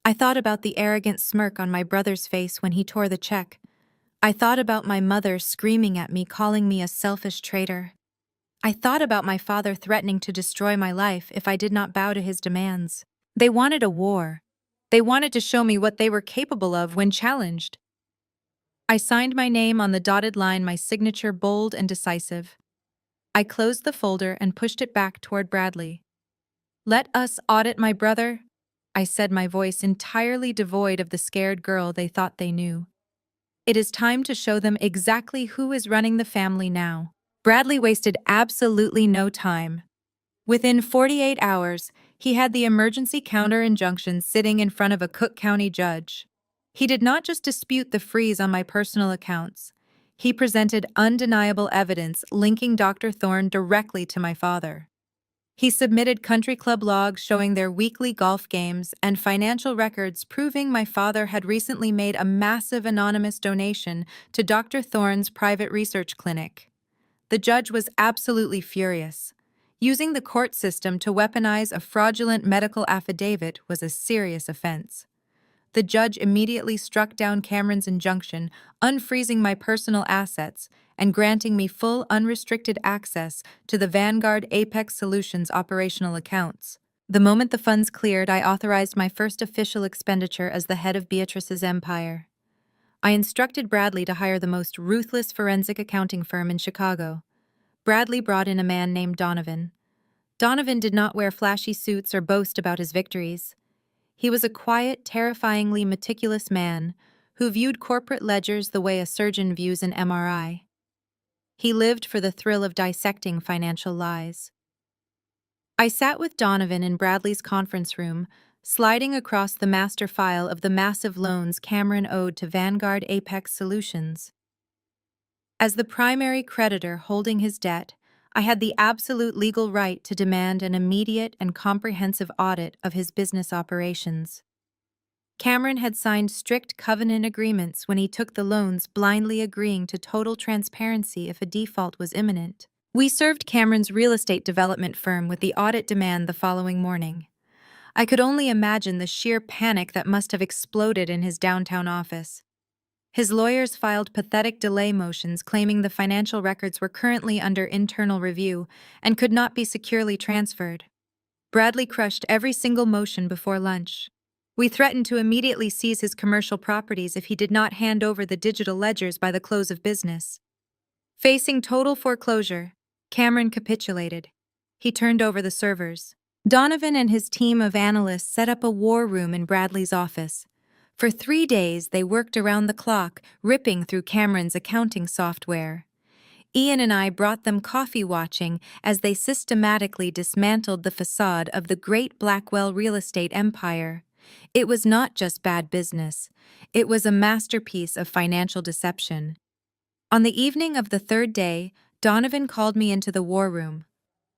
I thought about the arrogant smirk on my brother's face when he tore the check. I thought about my mother screaming at me, calling me a selfish traitor. I thought about my father threatening to destroy my life if I did not bow to his demands. They wanted a war. They wanted to show me what they were capable of when challenged. I signed my name on the dotted line, my signature bold and decisive. I closed the folder and pushed it back toward Bradley. "Let us audit my brother," I said, my voice entirely devoid of the scared girl they thought they knew. "It is time to show them exactly who is running the family now." Bradley wasted absolutely no time. Within 48 hours, he had the emergency counter-injunction sitting in front of a Cook County judge. He did not just dispute the freeze on my personal accounts. He presented undeniable evidence linking Dr. Thorne directly to my father. He submitted country club logs showing their weekly golf games and financial records proving my father had recently made a massive anonymous donation to Dr. Thorne's private research clinic. The judge was absolutely furious. Using the court system to weaponize a fraudulent medical affidavit was a serious offense. The judge immediately struck down Cameron's injunction, unfreezing my personal assets and granting me full unrestricted access to the Vanguard Apex Solutions operational accounts. The moment the funds cleared, I authorized my first official expenditure as the head of Beatrice's empire. I instructed Bradley to hire the most ruthless forensic accounting firm in Chicago. Bradley brought in a man named Donovan. Donovan did not wear flashy suits or boast about his victories. He was a quiet, terrifyingly meticulous man who viewed corporate ledgers the way a surgeon views an MRI. He lived for the thrill of dissecting financial lies. I sat with Donovan in Bradley's conference room, sliding across the master file of the massive loans Cameron owed to Vanguard Apex Solutions. As the primary creditor holding his debt, I had the absolute legal right to demand an immediate and comprehensive audit of his business operations. Cameron had signed strict covenant agreements when he took the loans, blindly agreeing to total transparency if a default was imminent. We served Cameron's real estate development firm with the audit demand the following morning. I could only imagine the sheer panic that must have exploded in his downtown office. His lawyers filed pathetic delay motions claiming the financial records were currently under internal review and could not be securely transferred. Bradley crushed every single motion before lunch. We threatened to immediately seize his commercial properties if he did not hand over the digital ledgers by the close of business. Facing total foreclosure, Cameron capitulated. He turned over the servers. Donovan and his team of analysts set up a war room in Bradley's office. For 3 days, they worked around the clock, ripping through Cameron's accounting software. Ian and I brought them coffee watching as they systematically dismantled the facade of the great Blackwell real estate empire. It was not just bad business. It was a masterpiece of financial deception. On the evening of the third day, Donovan called me into the war room.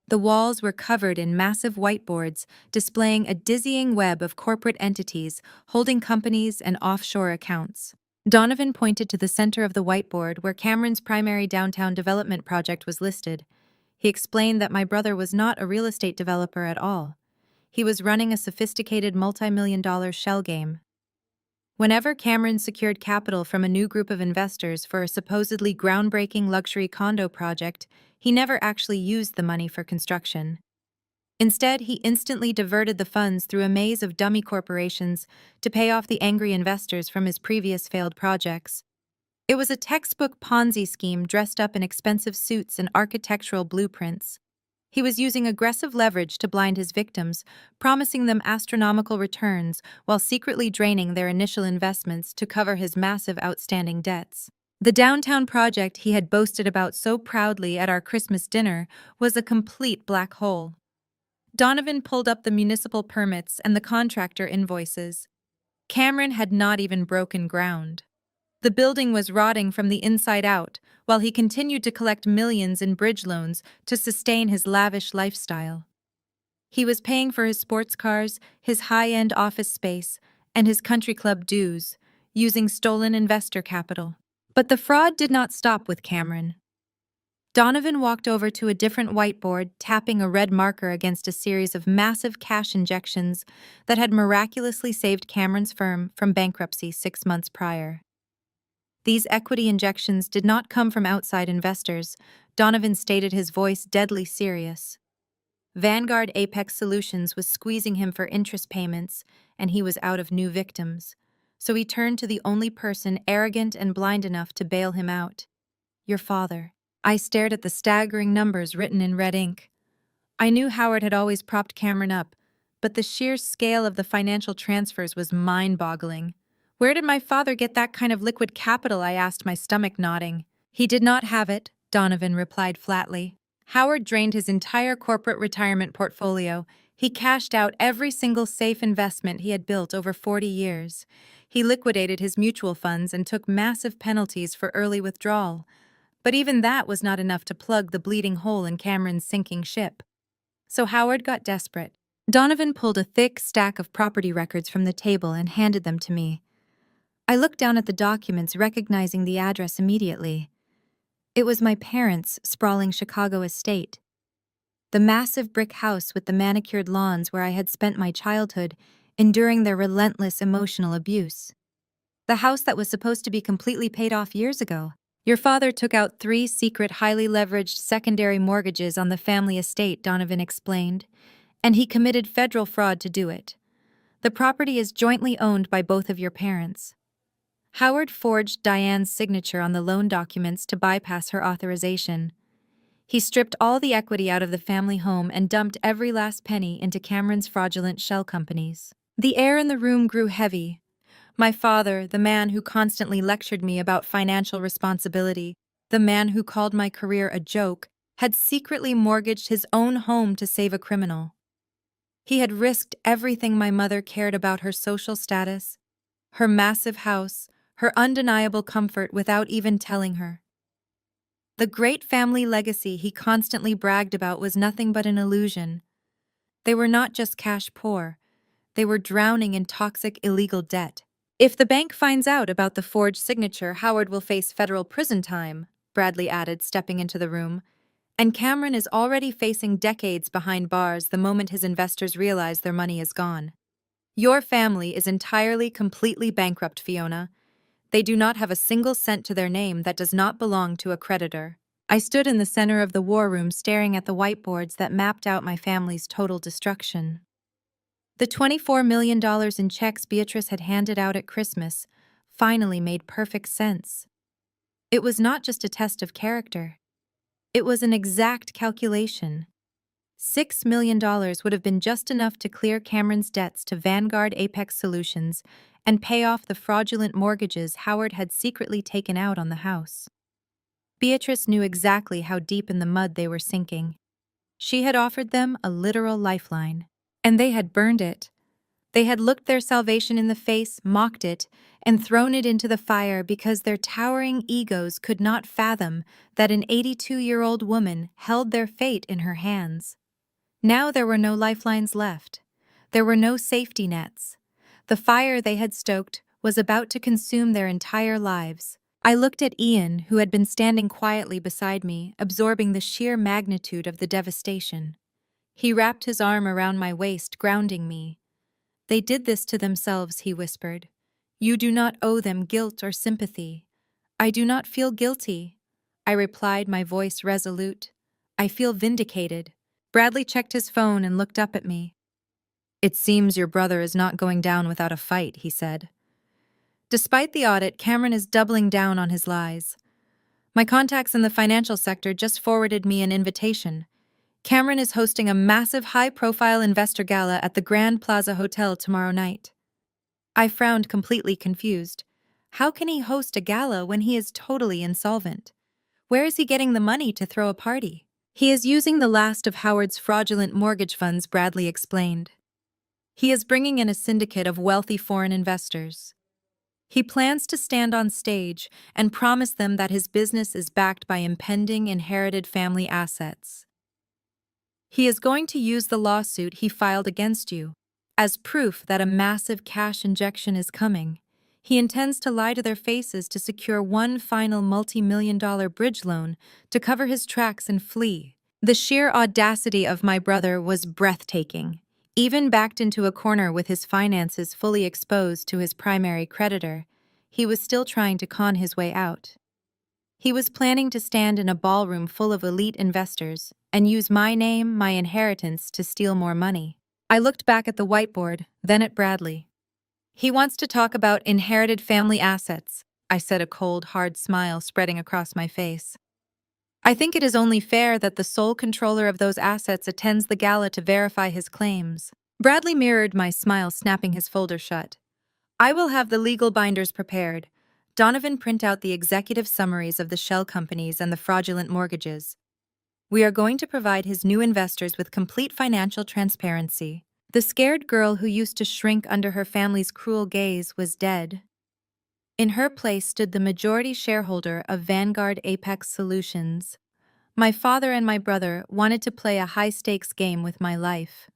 The walls were covered in massive whiteboards displaying a dizzying web of corporate entities, holding companies, and offshore accounts. Donovan pointed to the center of the whiteboard where Cameron's primary downtown development project was listed. He explained that my brother was not a real estate developer at all. He was running a sophisticated multi-million-dollar shell game. Whenever Cameron secured capital from a new group of investors for a supposedly groundbreaking luxury condo project, he never actually used the money for construction. Instead, he instantly diverted the funds through a maze of dummy corporations to pay off the angry investors from his previous failed projects. It was a textbook Ponzi scheme dressed up in expensive suits and architectural blueprints. He was using aggressive leverage to blind his victims, promising them astronomical returns while secretly draining their initial investments to cover his massive outstanding debts. The downtown project he had boasted about so proudly at our Christmas dinner was a complete black hole. Donovan pulled up the municipal permits and the contractor invoices. Cameron had not even broken ground. The building was rotting from the inside out, while he continued to collect millions in bridge loans to sustain his lavish lifestyle. He was paying for his sports cars, his high-end office space, and his country club dues, using stolen investor capital. But the fraud did not stop with Cameron. Donovan walked over to a different whiteboard, tapping a red marker against a series of massive cash injections that had miraculously saved Cameron's firm from bankruptcy 6 months prior. These equity injections did not come from outside investors. Donovan stated, his voice deadly serious. Vanguard Apex Solutions was squeezing him for interest payments, and he was out of new victims. So he turned to the only person arrogant and blind enough to bail him out. Your father. I stared at the staggering numbers written in red ink. I knew Howard had always propped Cameron up, but the sheer scale of the financial transfers was mind-boggling. Where did my father get that kind of liquid capital? I asked, my stomach nodding. He did not have it, Donovan replied flatly. Howard drained his entire corporate retirement portfolio. He cashed out every single safe investment he had built over 40 years. He liquidated his mutual funds and took massive penalties for early withdrawal. But even that was not enough to plug the bleeding hole in Cameron's sinking ship. So Howard got desperate. Donovan pulled a thick stack of property records from the table and handed them to me. I looked down at the documents, recognizing the address immediately. It was my parents' sprawling Chicago estate. The massive brick house with the manicured lawns where I had spent my childhood, enduring their relentless emotional abuse. The house that was supposed to be completely paid off years ago. Your father took out 3 secret, highly leveraged secondary mortgages on the family estate, Donovan explained, and he committed federal fraud to do it. The property is jointly owned by both of your parents. Howard forged Diane's signature on the loan documents to bypass her authorization. He stripped all the equity out of the family home and dumped every last penny into Cameron's fraudulent shell companies. The air in the room grew heavy. My father, the man who constantly lectured me about financial responsibility, the man who called my career a joke, had secretly mortgaged his own home to save a criminal. He had risked everything my mother cared about: her social status, her massive house, her undeniable comfort, without even telling her. The great family legacy he constantly bragged about was nothing but an illusion. They were not just cash poor, they were drowning in toxic, illegal debt. If the bank finds out about the forged signature, Howard will face federal prison time, Bradley added, stepping into the room. And Cameron is already facing decades behind bars the moment his investors realize their money is gone. Your family is entirely, completely bankrupt, Fiona. They do not have a single cent to their name that does not belong to a creditor. I stood in the center of the war room, staring at the whiteboards that mapped out my family's total destruction. The $24 million in checks Beatrice had handed out at Christmas finally made perfect sense. It was not just a test of character. It was an exact calculation. $6 million would have been just enough to clear Cameron's debts to Vanguard Apex Solutions and pay off the fraudulent mortgages Howard had secretly taken out on the house. Beatrice knew exactly how deep in the mud they were sinking. She had offered them a literal lifeline, and they had burned it. They had looked their salvation in the face, mocked it, and thrown it into the fire because their towering egos could not fathom that an 82-year-old woman held their fate in her hands. Now there were no lifelines left. There were no safety nets. The fire they had stoked was about to consume their entire lives. I looked at Ian, who had been standing quietly beside me, absorbing the sheer magnitude of the devastation. He wrapped his arm around my waist, grounding me. "They did this to themselves," he whispered. "You do not owe them guilt or sympathy." "I do not feel guilty," I replied, my voice resolute. "I feel vindicated." Bradley checked his phone and looked up at me. "It seems your brother is not going down without a fight," he said. Despite the audit, Cameron is doubling down on his lies. My contacts in the financial sector just forwarded me an invitation. Cameron is hosting a massive high-profile investor gala at the Grand Plaza Hotel tomorrow night. I frowned, completely confused. How can he host a gala when he is totally insolvent? Where is he getting the money to throw a party? "He is using the last of Howard's fraudulent mortgage funds," Bradley explained. "He is bringing in a syndicate of wealthy foreign investors. He plans to stand on stage and promise them that his business is backed by impending inherited family assets. He is going to use the lawsuit he filed against you as proof that a massive cash injection is coming. He intends to lie to their faces to secure one final multi-million-dollar bridge loan to cover his tracks and flee." The sheer audacity of my brother was breathtaking. Even backed into a corner with his finances fully exposed to his primary creditor, he was still trying to con his way out. He was planning to stand in a ballroom full of elite investors and use my name, my inheritance, to steal more money. I looked back at the whiteboard, then at Bradley. "He wants to talk about inherited family assets," I said, a cold, hard smile spreading across my face. "I think it is only fair that the sole controller of those assets attends the gala to verify his claims." Bradley mirrored my smile, snapping his folder shut. "I will have the legal binders prepared. Donovan, print out the executive summaries of the shell companies and the fraudulent mortgages. We are going to provide his new investors with complete financial transparency." The scared girl who used to shrink under her family's cruel gaze was dead. In her place stood the majority shareholder of Vanguard Apex Solutions. My father and my brother wanted to play a high-stakes game with my life.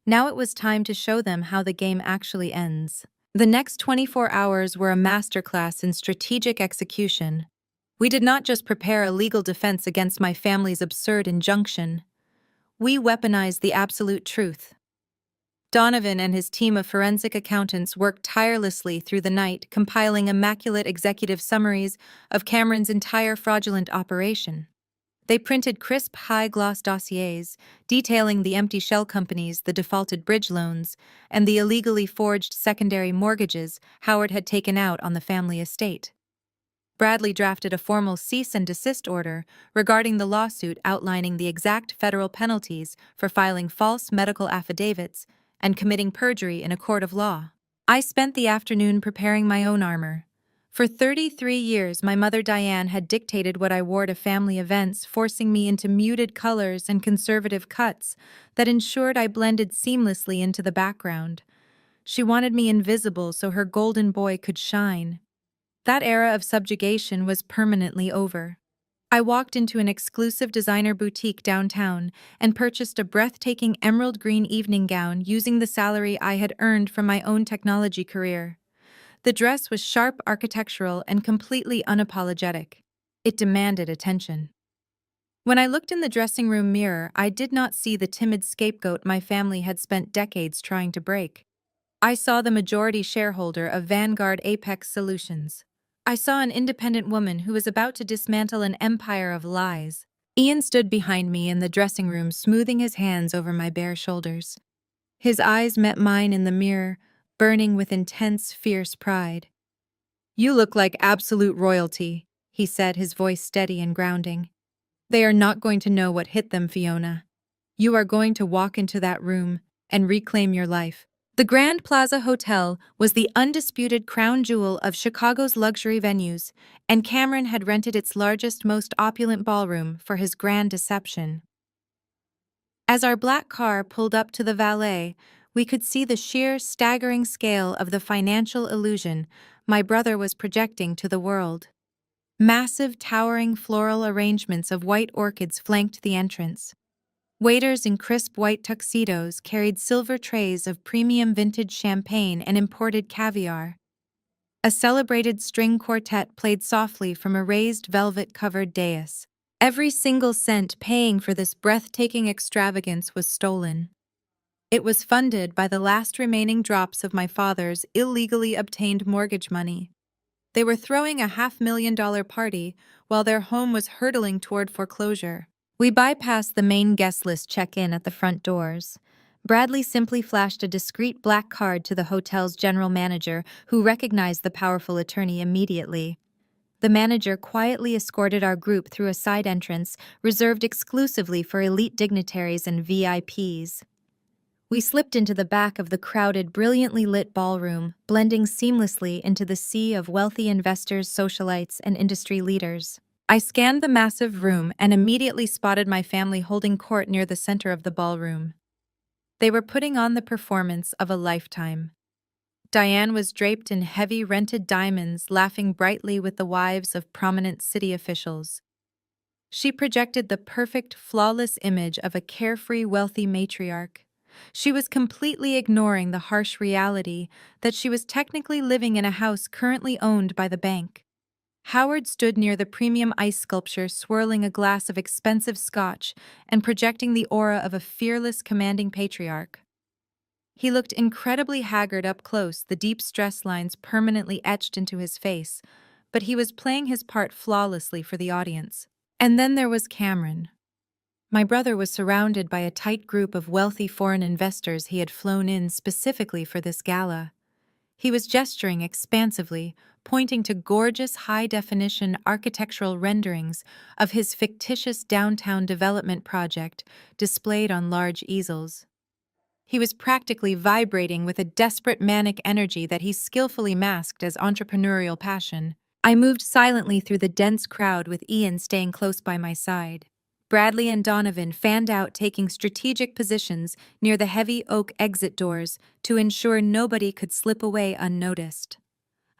Now it was time to show them how the game actually ends. The next 24 hours were a masterclass in strategic execution. We did not just prepare a legal defense against my family's absurd injunction. We weaponized the absolute truth. Donovan and his team of forensic accountants worked tirelessly through the night, compiling immaculate executive summaries of Cameron's entire fraudulent operation. They printed crisp, high-gloss dossiers detailing the empty shell companies, the defaulted bridge loans, and the illegally forged secondary mortgages Howard had taken out on the family estate. Bradley drafted a formal cease and desist order regarding the lawsuit, outlining the exact federal penalties for filing false medical affidavits and committing perjury in a court of law. I spent the afternoon preparing my own armor. For 33 years, my mother Diane had dictated what I wore to family events, forcing me into muted colors and conservative cuts that ensured I blended seamlessly into the background. She wanted me invisible so her golden boy could shine. That era of subjugation was permanently over. I walked into an exclusive designer boutique downtown and purchased a breathtaking emerald green evening gown using the salary I had earned from my own technology career. The dress was sharp, architectural, and completely unapologetic. It demanded attention. When I looked in the dressing room mirror, I did not see the timid scapegoat my family had spent decades trying to break. I saw the majority shareholder of Vanguard Apex Solutions. I saw an independent woman who was about to dismantle an empire of lies. Ian stood behind me in the dressing room, smoothing his hands over my bare shoulders. His eyes met mine in the mirror, burning with intense, fierce pride. "You look like absolute royalty," he said, his voice steady and grounding. "They are not going to know what hit them, Fiona. You are going to walk into that room and reclaim your life." The Grand Plaza Hotel was the undisputed crown jewel of Chicago's luxury venues, and Cameron had rented its largest, most opulent ballroom for his grand deception. As our black car pulled up to the valet, We could see the sheer, staggering scale of the financial illusion my brother was projecting to the world. Massive, towering floral arrangements of white orchids flanked the entrance. Waiters in crisp white tuxedos carried silver trays of premium vintage champagne and imported caviar. A celebrated string quartet played softly from a raised velvet-covered dais. Every single cent paying for this breathtaking extravagance was stolen. It was funded by the last remaining drops of my father's illegally obtained mortgage money. They were throwing a $500,000 party while their home was hurtling toward foreclosure. We bypassed the main guest list check-in at the front doors. Bradley simply flashed a discreet black card to the hotel's general manager, who recognized the powerful attorney immediately. The manager quietly escorted our group through a side entrance reserved exclusively for elite dignitaries and VIPs. We slipped into the back of the crowded, brilliantly lit ballroom, blending seamlessly into the sea of wealthy investors, socialites, and industry leaders. I scanned the massive room and immediately spotted my family holding court near the center of the ballroom. They were putting on the performance of a lifetime. Diane was draped in heavy rented diamonds, laughing brightly with the wives of prominent city officials. She projected the perfect, flawless image of a carefree, wealthy matriarch. She was completely ignoring the harsh reality that she was technically living in a house currently owned by the bank. Howard stood near the premium ice sculpture, swirling a glass of expensive scotch and projecting the aura of a fearless, commanding patriarch. He looked incredibly haggard up close, the deep stress lines permanently etched into his face, but he was playing his part flawlessly for the audience. And then there was Cameron. My brother was surrounded by a tight group of wealthy foreign investors he had flown in specifically for this gala. He was gesturing expansively, pointing to gorgeous high-definition architectural renderings of his fictitious downtown development project displayed on large easels. He was practically vibrating with a desperate manic energy that he skillfully masked as entrepreneurial passion. I moved silently through the dense crowd with Ian staying close by my side. Bradley and Donovan fanned out, taking strategic positions near the heavy oak exit doors to ensure nobody could slip away unnoticed.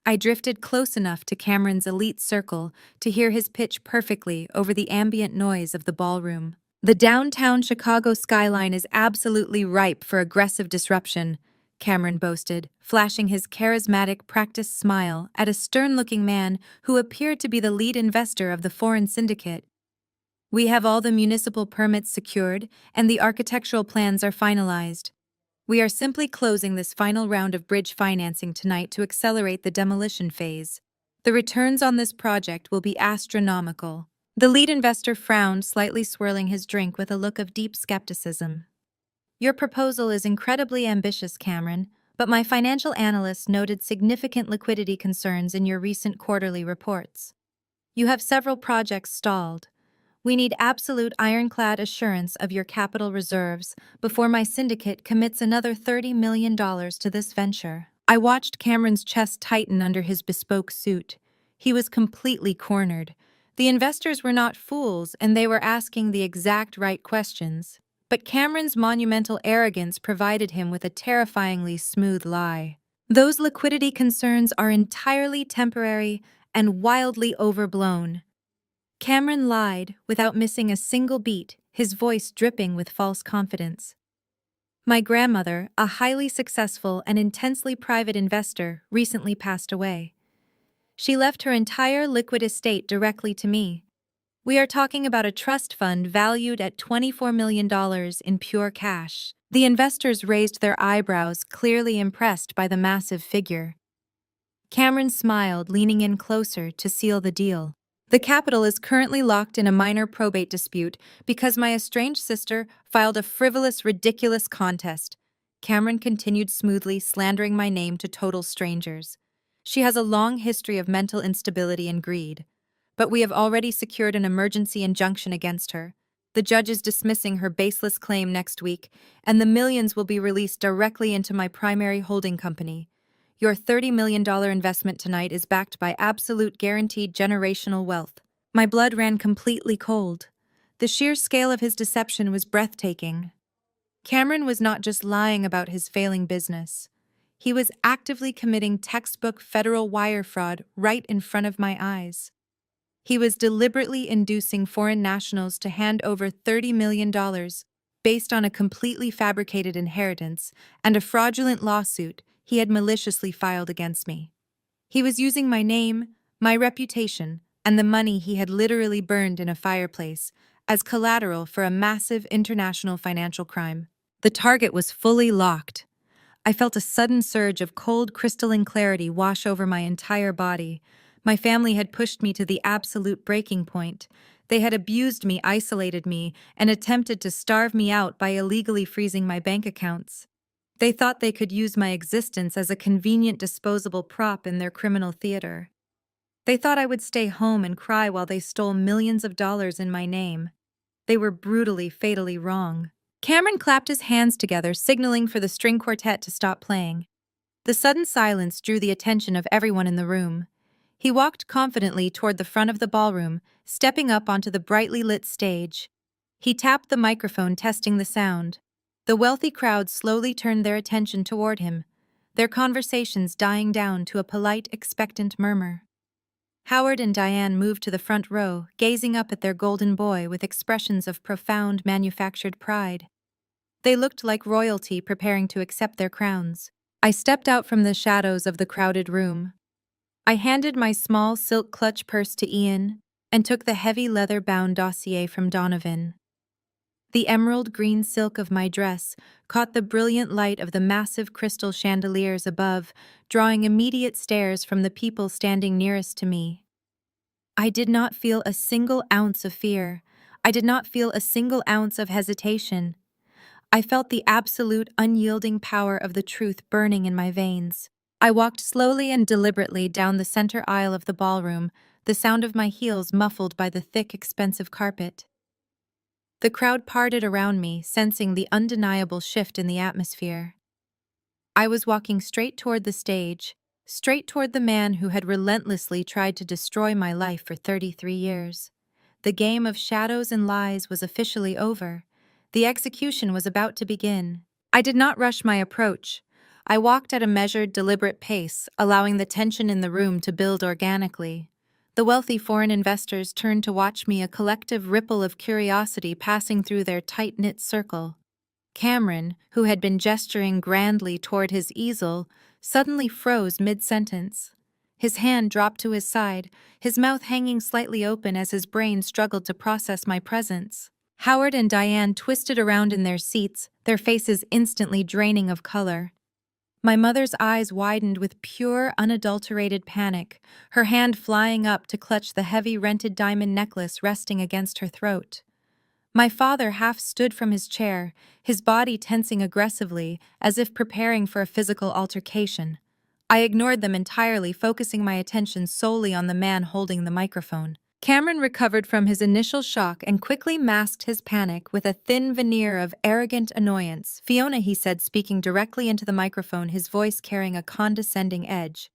I drifted close enough to Cameron's elite circle to hear his pitch perfectly over the ambient noise of the ballroom. The downtown Chicago skyline is absolutely ripe for aggressive disruption, Cameron boasted, flashing his charismatic, practiced smile at a stern-looking man who appeared to be the lead investor of the foreign syndicate. We have all the municipal permits secured, and the architectural plans are finalized. We are simply closing this final round of bridge financing tonight to accelerate the demolition phase. The returns on this project will be astronomical. The lead investor frowned, slightly swirling his drink with a look of deep skepticism. Your proposal is incredibly ambitious, Cameron, but my financial analysts noted significant liquidity concerns in your recent quarterly reports. You have several projects stalled. We need absolute ironclad assurance of your capital reserves before my syndicate commits another $30 million to this venture. I watched Cameron's chest tighten under his bespoke suit. He was completely cornered. The investors were not fools, and they were asking the exact right questions. But Cameron's monumental arrogance provided him with a terrifyingly smooth lie. Those liquidity concerns are entirely temporary and wildly overblown. Cameron lied without missing a single beat, his voice dripping with false confidence. My grandmother, a highly successful and intensely private investor, recently passed away. She left her entire liquid estate directly to me. We are talking about a trust fund valued at $24 million in pure cash. The investors raised their eyebrows, clearly impressed by the massive figure. Cameron smiled, leaning in closer to seal the deal. The capital is currently locked in a minor probate dispute because my estranged sister filed a frivolous, ridiculous contest. Cameron continued smoothly, slandering my name to total strangers. She has a long history of mental instability and greed, but we have already secured an emergency injunction against her. The judge is dismissing her baseless claim next week, and the millions will be released directly into my primary holding company. Your $30 million investment tonight is backed by absolute guaranteed generational wealth. My blood ran completely cold. The sheer scale of his deception was breathtaking. Cameron was not just lying about his failing business. He was actively committing textbook federal wire fraud right in front of my eyes. He was deliberately inducing foreign nationals to hand over $30 million based on a completely fabricated inheritance and a fraudulent lawsuit he had maliciously filed against me. He was using my name, my reputation, and the money he had literally burned in a fireplace as collateral for a massive international financial crime. The target was fully locked. I felt a sudden surge of cold, crystalline clarity wash over my entire body. My family had pushed me to the absolute breaking point. They had abused me, isolated me, and attempted to starve me out by illegally freezing my bank accounts. They thought they could use my existence as a convenient disposable prop in their criminal theater. They thought I would stay home and cry while they stole millions of dollars in my name. They were brutally, fatally wrong. Cameron clapped his hands together, signaling for the string quartet to stop playing. The sudden silence drew the attention of everyone in the room. He walked confidently toward the front of the ballroom, stepping up onto the brightly lit stage. He tapped the microphone, testing the sound. The wealthy crowd slowly turned their attention toward him, their conversations dying down to a polite, expectant murmur. Howard and Diane moved to the front row, gazing up at their golden boy with expressions of profound, manufactured pride. They looked like royalty preparing to accept their crowns. I stepped out from the shadows of the crowded room. I handed my small silk clutch purse to Ian and took the heavy leather-bound dossier from Donovan. The emerald green silk of my dress caught the brilliant light of the massive crystal chandeliers above, drawing immediate stares from the people standing nearest to me. I did not feel a single ounce of fear. I did not feel a single ounce of hesitation. I felt the absolute, unyielding power of the truth burning in my veins. I walked slowly and deliberately down the center aisle of the ballroom, the sound of my heels muffled by the thick, expensive carpet. The crowd parted around me, sensing the undeniable shift in the atmosphere. I was walking straight toward the stage, straight toward the man who had relentlessly tried to destroy my life for 33 years. The game of shadows and lies was officially over. The execution was about to begin. I did not rush my approach. I walked at a measured, deliberate pace, allowing the tension in the room to build organically. The wealthy foreign investors turned to watch me, a collective ripple of curiosity passing through their tight-knit circle. Cameron, who had been gesturing grandly toward his easel, suddenly froze mid-sentence. His hand dropped to his side, his mouth hanging slightly open as his brain struggled to process my presence. Howard and Diane twisted around in their seats, their faces instantly draining of color. My mother's eyes widened with pure, unadulterated panic, her hand flying up to clutch the heavy rented diamond necklace resting against her throat. My father half stood from his chair, his body tensing aggressively, as if preparing for a physical altercation. I ignored them entirely, focusing my attention solely on the man holding the microphone. Cameron recovered from his initial shock and quickly masked his panic with a thin veneer of arrogant annoyance. "Fiona," he said, speaking directly into the microphone, his voice carrying a condescending edge.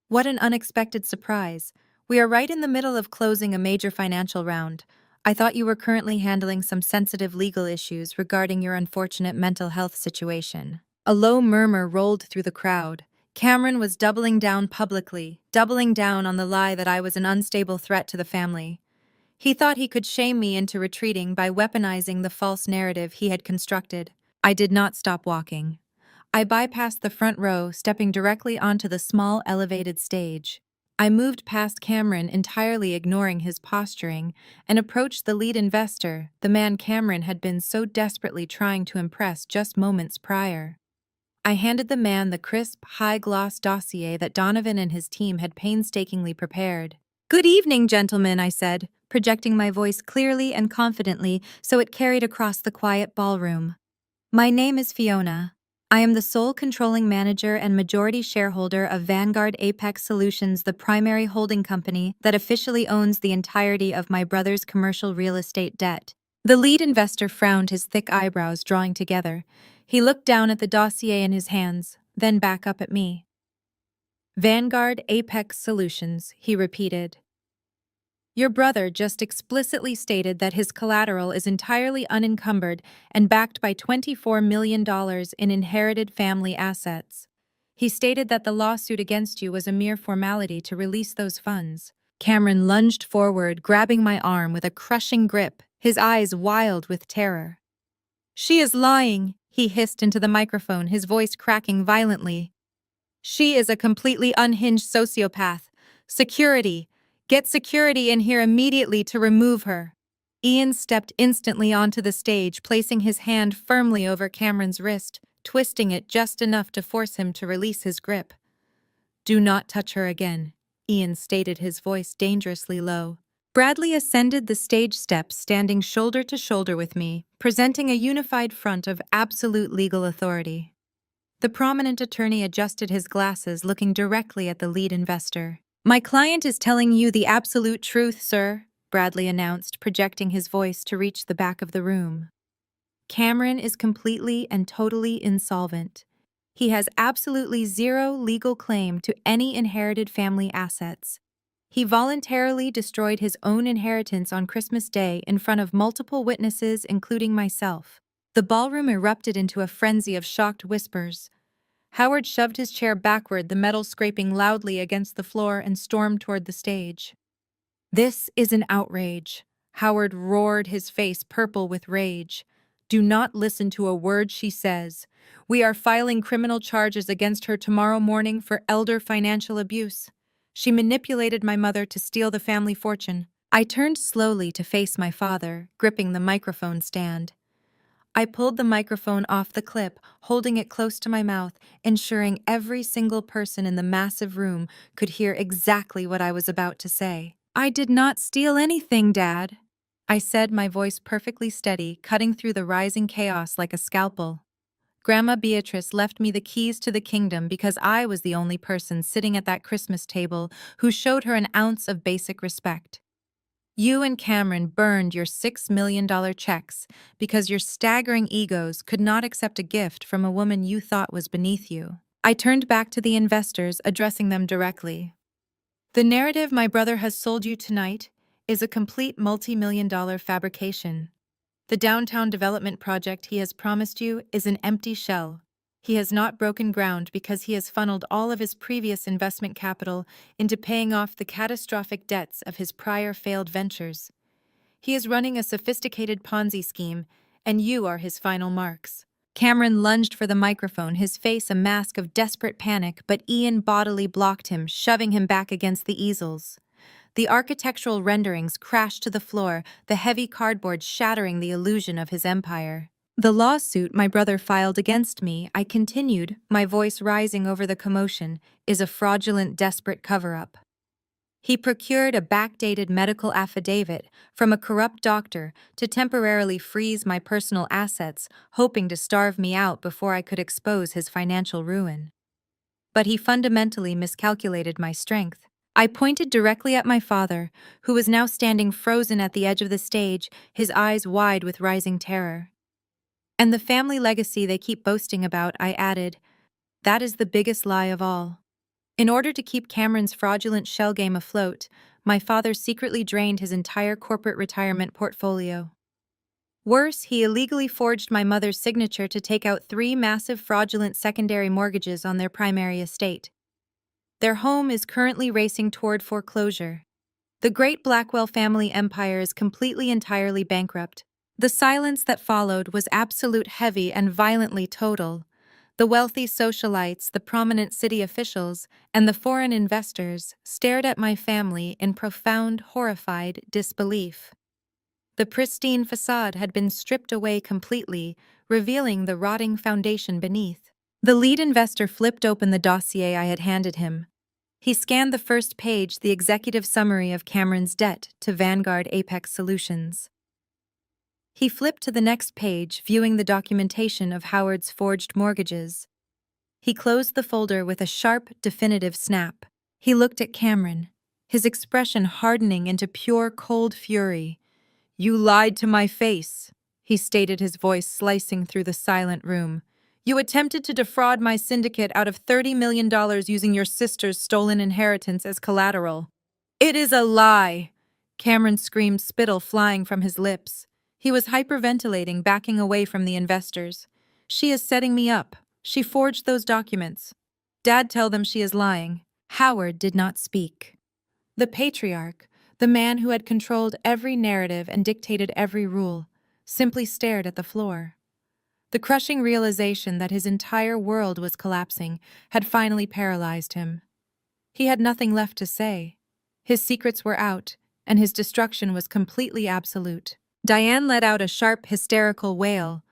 "What an unexpected surprise. We are right in the middle of closing a major financial round. I thought you were currently handling some sensitive legal issues regarding your unfortunate mental health situation." A low murmur rolled through the crowd. Cameron was doubling down publicly, doubling down on the lie that I was an unstable threat to the family. He thought he could shame me into retreating by weaponizing the false narrative he had constructed. I did not stop walking. I bypassed the front row, stepping directly onto the small elevated stage. I moved past Cameron, entirely ignoring his posturing, and approached the lead investor, the man Cameron had been so desperately trying to impress just moments prior. I handed the man the crisp, high-gloss dossier that Donovan and his team had painstakingly prepared. "Good evening, gentlemen," I said, projecting my voice clearly and confidently so it carried across the quiet ballroom. "My name is Fiona. I am the sole controlling manager and majority shareholder of Vanguard Apex Solutions, the primary holding company that officially owns the entirety of my brother's commercial real estate debt." The lead investor frowned, his thick eyebrows drawing together. He looked down at the dossier in his hands, then back up at me. "Vanguard Apex Solutions," he repeated. Your brother just explicitly stated that his collateral is entirely unencumbered and backed by $24 million in inherited family assets. He stated that the lawsuit against you was a mere formality to release those funds. Cameron lunged forward, grabbing my arm with a crushing grip, his eyes wild with terror. "She is lying," he hissed into the microphone, his voice cracking violently. "She is a completely unhinged sociopath. Security! Get security in here immediately to remove her." Ian stepped instantly onto the stage, placing his hand firmly over Cameron's wrist, twisting it just enough to force him to release his grip. "Do not touch her again," Ian stated, his voice dangerously low. Bradley ascended the stage steps, standing shoulder to shoulder with me, presenting a unified front of absolute legal authority. The prominent attorney adjusted his glasses, looking directly at the lead investor. "My client is telling you the absolute truth, sir," Bradley announced, projecting his voice to reach the back of the room. "Cameron is completely and totally insolvent. He has absolutely zero legal claim to any inherited family assets. He voluntarily destroyed his own inheritance on Christmas Day in front of multiple witnesses, including myself." The ballroom erupted into a frenzy of shocked whispers. Howard shoved his chair backward, the metal scraping loudly against the floor, and stormed toward the stage. "This is an outrage," Howard roared, his face purple with rage. "Do not listen to a word she says. We are filing criminal charges against her tomorrow morning for elder financial abuse. She manipulated my mother to steal the family fortune." I turned slowly to face my father, gripping the microphone stand. I pulled the microphone off the clip, holding it close to my mouth, ensuring every single person in the massive room could hear exactly what I was about to say. "I did not steal anything, Dad," I said, my voice perfectly steady, cutting through the rising chaos like a scalpel. "Grandma Beatrice left me the keys to the kingdom because I was the only person sitting at that Christmas table who showed her an ounce of basic respect. You and Cameron burned your $6 million checks because your staggering egos could not accept a gift from a woman you thought was beneath you." I turned back to the investors, addressing them directly. "The narrative my brother has sold you tonight is a complete multi-million-dollar fabrication. The downtown development project he has promised you is an empty shell. He has not broken ground because he has funneled all of his previous investment capital into paying off the catastrophic debts of his prior failed ventures. He is running a sophisticated Ponzi scheme, and you are his final marks." Cameron lunged for the microphone, his face a mask of desperate panic, but Ian bodily blocked him, shoving him back against the easels. The architectural renderings crashed to the floor, the heavy cardboard shattering the illusion of his empire. "The lawsuit my brother filed against me," I continued, my voice rising over the commotion, "is a fraudulent, desperate cover-up. He procured a backdated medical affidavit from a corrupt doctor to temporarily freeze my personal assets, hoping to starve me out before I could expose his financial ruin. But he fundamentally miscalculated my strength." I pointed directly at my father, who was now standing frozen at the edge of the stage, his eyes wide with rising terror. "And the family legacy they keep boasting about," I added. "That is the biggest lie of all." In order to keep Cameron's fraudulent shell game afloat, my father secretly drained his entire corporate retirement portfolio. Worse, he illegally forged my mother's signature to take out 3 massive fraudulent secondary mortgages on their primary estate. Their home is currently racing toward foreclosure. The great Blackwell family empire is completely entirely bankrupt. The silence that followed was absolute, heavy, and violently total. The wealthy socialites, the prominent city officials, and the foreign investors stared at my family in profound, horrified disbelief. The pristine facade had been stripped away completely, revealing the rotting foundation beneath. The lead investor flipped open the dossier I had handed him. He scanned the first page, the executive summary of Cameron's debt to Vanguard Apex Solutions. He flipped to the next page, viewing the documentation of Howard's forged mortgages. He closed the folder with a sharp, definitive snap. He looked at Cameron, his expression hardening into pure, cold fury. "You lied to my face," he stated, his voice slicing through the silent room. "You attempted to defraud my syndicate out of $30 million using your sister's stolen inheritance as collateral." "It is a lie," Cameron screamed, spittle flying from his lips. He was hyperventilating, backing away from the investors. She is setting me up. She forged those documents. Dad, tell them she is lying. Howard did not speak. The patriarch, the man who had controlled every narrative and dictated every rule, simply stared at the floor. The crushing realization that his entire world was collapsing had finally paralyzed him. He had nothing left to say. His secrets were out, and his destruction was completely absolute. Diane let out a sharp, hysterical wail.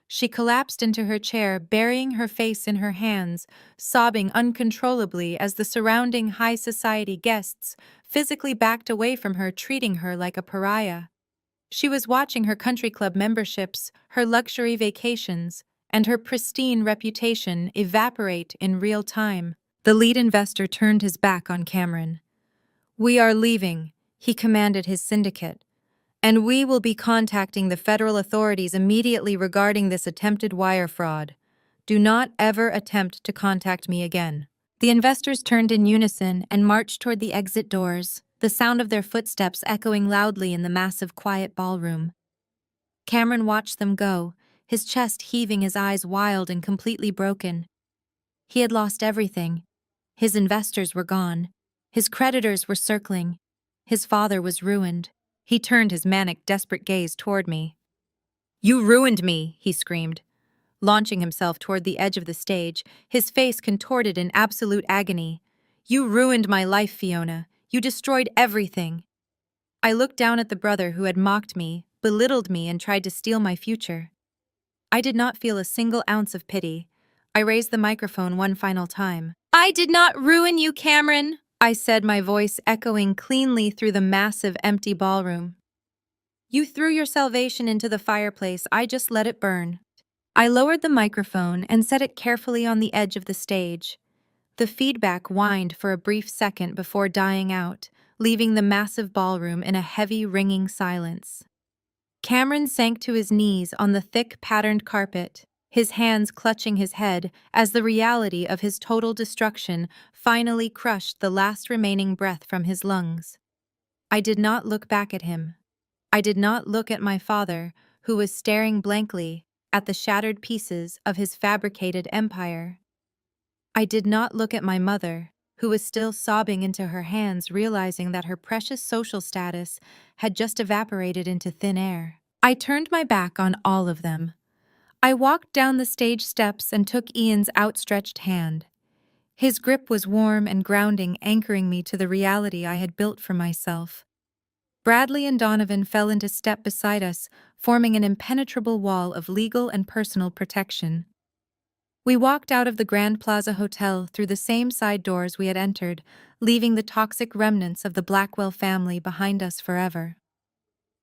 She collapsed into her chair, burying her face in her hands, sobbing uncontrollably as the surrounding high society guests physically backed away from her, treating her like a pariah. She was watching her country club memberships, her luxury vacations, and her pristine reputation evaporate in real time. The lead investor turned his back on Cameron. "We are leaving," he commanded his syndicate, "and we will be contacting the federal authorities immediately regarding this attempted wire fraud. Do not ever attempt to contact me again." The investors turned in unison and marched toward the exit doors, the sound of their footsteps echoing loudly in the massive, quiet ballroom. Cameron watched them go, his chest heaving, his eyes wild and completely broken. He had lost everything. His investors were gone. His creditors were circling. His father was ruined. He turned his manic, desperate gaze toward me. "You ruined me," he screamed. Launching himself toward the edge of the stage, his face contorted in absolute agony. "You ruined my life, Fiona. You destroyed everything." I looked down at the brother who had mocked me, belittled me, and tried to steal my future. I did not feel a single ounce of pity. I raised the microphone one final time. "I did not ruin you, Cameron," I said, my voice echoing cleanly through the massive, empty ballroom. "You threw your salvation into the fireplace. I just let it burn." I lowered the microphone and set it carefully on the edge of the stage. The feedback whined for a brief second before dying out, leaving the massive ballroom in a heavy, ringing silence. Cameron sank to his knees on the thick, patterned carpet, his hands clutching his head as the reality of his total destruction finally crushed the last remaining breath from his lungs. I did not look back at him. I did not look at my father, who was staring blankly at the shattered pieces of his fabricated empire. I did not look at my mother, who was still sobbing into her hands, realizing that her precious social status had just evaporated into thin air. I turned my back on all of them. I walked down the stage steps and took Ian's outstretched hand. His grip was warm and grounding, anchoring me to the reality I had built for myself. Bradley and Donovan fell into step beside us, forming an impenetrable wall of legal and personal protection. We walked out of the Grand Plaza Hotel through the same side doors we had entered, leaving the toxic remnants of the Blackwell family behind us forever.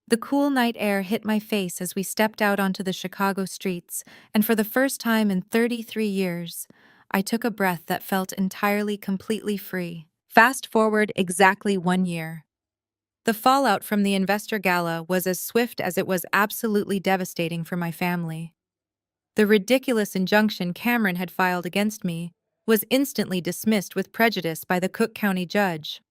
The cool night air hit my face as we stepped out onto the Chicago streets, and for the first time in 33 years, I took a breath that felt entirely, completely free. Fast forward exactly 1 year. The fallout from the investor gala was as swift as it was absolutely devastating for my family. The ridiculous injunction Cameron had filed against me was instantly dismissed with prejudice by the Cook County judge.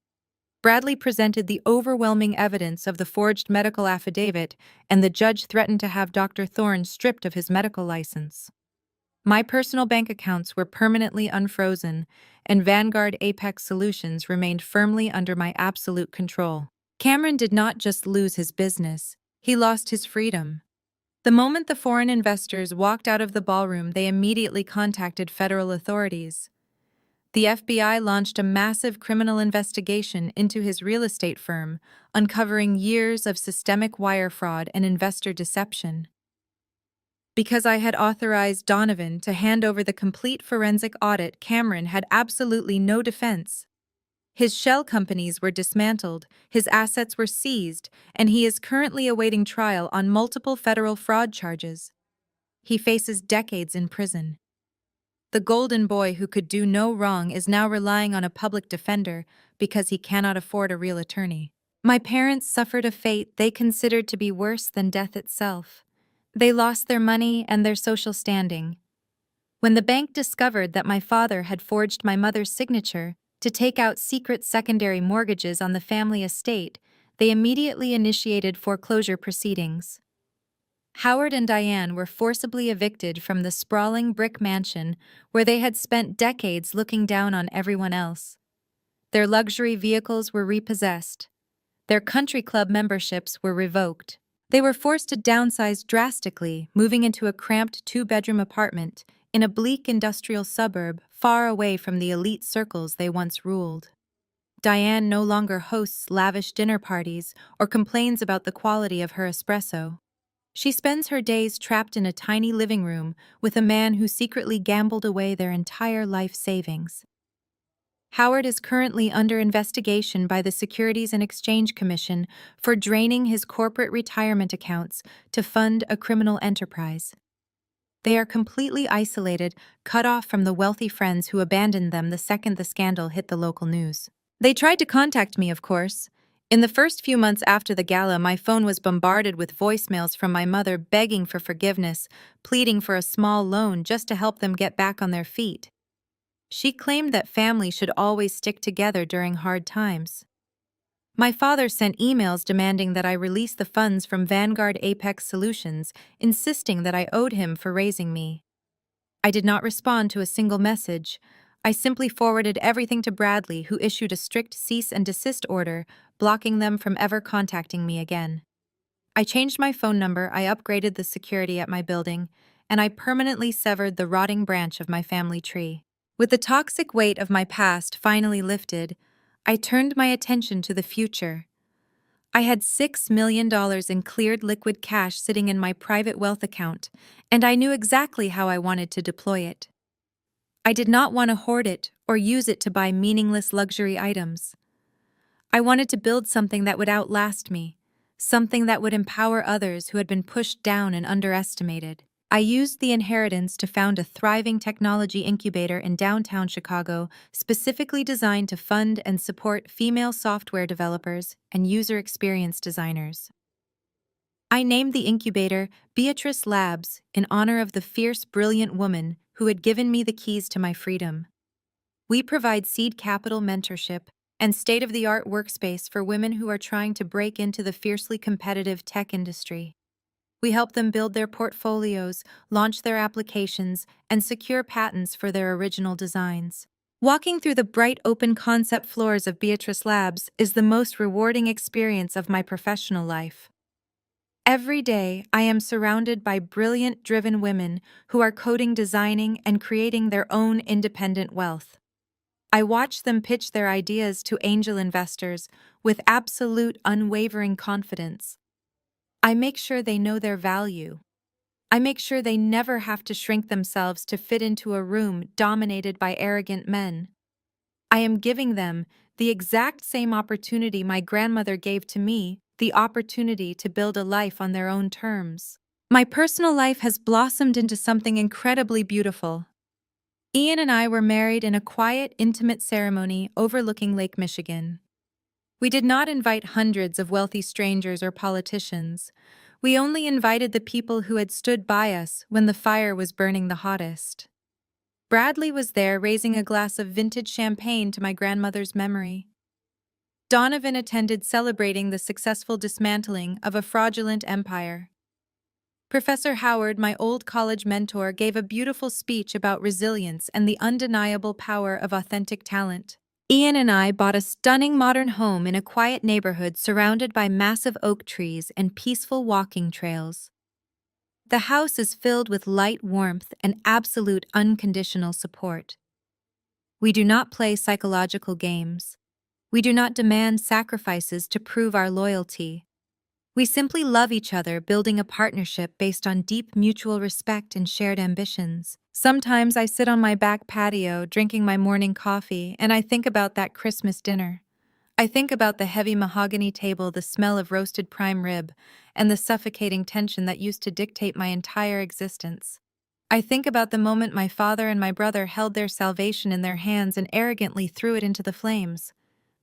Bradley presented the overwhelming evidence of the forged medical affidavit, and the judge threatened to have Dr. Thorne stripped of his medical license. My personal bank accounts were permanently unfrozen, and Vanguard Apex Solutions remained firmly under my absolute control. Cameron did not just lose his business, he lost his freedom. The moment the foreign investors walked out of the ballroom, they immediately contacted federal authorities. The FBI launched a massive criminal investigation into his real estate firm, uncovering years of systemic wire fraud and investor deception. Because I had authorized Donovan to hand over the complete forensic audit, Cameron had absolutely no defense. His shell companies were dismantled, his assets were seized, and he is currently awaiting trial on multiple federal fraud charges. He faces decades in prison. The golden boy who could do no wrong is now relying on a public defender because he cannot afford a real attorney. My parents suffered a fate they considered to be worse than death itself. They lost their money and their social standing. When the bank discovered that my father had forged my mother's signature to take out secret secondary mortgages on the family estate, they immediately initiated foreclosure proceedings. Howard and Diane were forcibly evicted from the sprawling brick mansion where they had spent decades looking down on everyone else. Their luxury vehicles were repossessed. Their country club memberships were revoked. They were forced to downsize drastically, moving into a cramped two-bedroom apartment in a bleak industrial suburb far away from the elite circles they once ruled. Diane no longer hosts lavish dinner parties or complains about the quality of her espresso. She spends her days trapped in a tiny living room with a man who secretly gambled away their entire life savings. Howard is currently under investigation by the Securities and Exchange Commission for draining his corporate retirement accounts to fund a criminal enterprise. They are completely isolated, cut off from the wealthy friends who abandoned them the second the scandal hit the local news. They tried to contact me, of course. In the first few months after the gala, my phone was bombarded with voicemails from my mother begging for forgiveness, pleading for a small loan just to help them get back on their feet. She claimed that family should always stick together during hard times. My father sent emails demanding that I release the funds from Vanguard Apex Solutions, insisting that I owed him for raising me. I did not respond to a single message. I simply forwarded everything to Bradley, who issued a strict cease and desist order, blocking them from ever contacting me again. I changed my phone number, I upgraded the security at my building, and I permanently severed the rotting branch of my family tree. With the toxic weight of my past finally lifted, I turned my attention to the future. I had $6 million in cleared liquid cash sitting in my private wealth account, and I knew exactly how I wanted to deploy it. I did not want to hoard it or use it to buy meaningless luxury items. I wanted to build something that would outlast me, something that would empower others who had been pushed down and underestimated. I used the inheritance to found a thriving technology incubator in downtown Chicago, specifically designed to fund and support female software developers and user experience designers. I named the incubator Beatrice Labs in honor of the fierce, brilliant woman who had given me the keys to my freedom. We provide seed capital mentorship and state-of-the-art workspace for women who are trying to break into the fiercely competitive tech industry. We help them build their portfolios, launch their applications, and secure patents for their original designs. Walking through the bright open concept floors of Beatrice Labs is the most rewarding experience of my professional life. Every day, I am surrounded by brilliant, driven women who are coding, designing, and creating their own independent wealth. I watch them pitch their ideas to angel investors with absolute, unwavering confidence. I make sure they know their value. I make sure they never have to shrink themselves to fit into a room dominated by arrogant men. I am giving them the exact same opportunity my grandmother gave to me, the opportunity to build a life on their own terms. My personal life has blossomed into something incredibly beautiful. Ian and I were married in a quiet, intimate ceremony overlooking Lake Michigan. We did not invite hundreds of wealthy strangers or politicians. We only invited the people who had stood by us when the fire was burning the hottest. Bradley was there raising a glass of vintage champagne to my grandmother's memory. Donovan attended celebrating the successful dismantling of a fraudulent empire. Professor Howard, my old college mentor, gave a beautiful speech about resilience and the undeniable power of authentic talent. Ian and I bought a stunning modern home in a quiet neighborhood surrounded by massive oak trees and peaceful walking trails. The house is filled with light, warmth, and absolute unconditional support. We do not play psychological games. We do not demand sacrifices to prove our loyalty. We simply love each other, building a partnership based on deep mutual respect and shared ambitions. Sometimes I sit on my back patio, drinking my morning coffee, and I think about that Christmas dinner. I think about the heavy mahogany table, the smell of roasted prime rib, and the suffocating tension that used to dictate my entire existence. I think about the moment my father and my brother held their salvation in their hands and arrogantly threw it into the flames.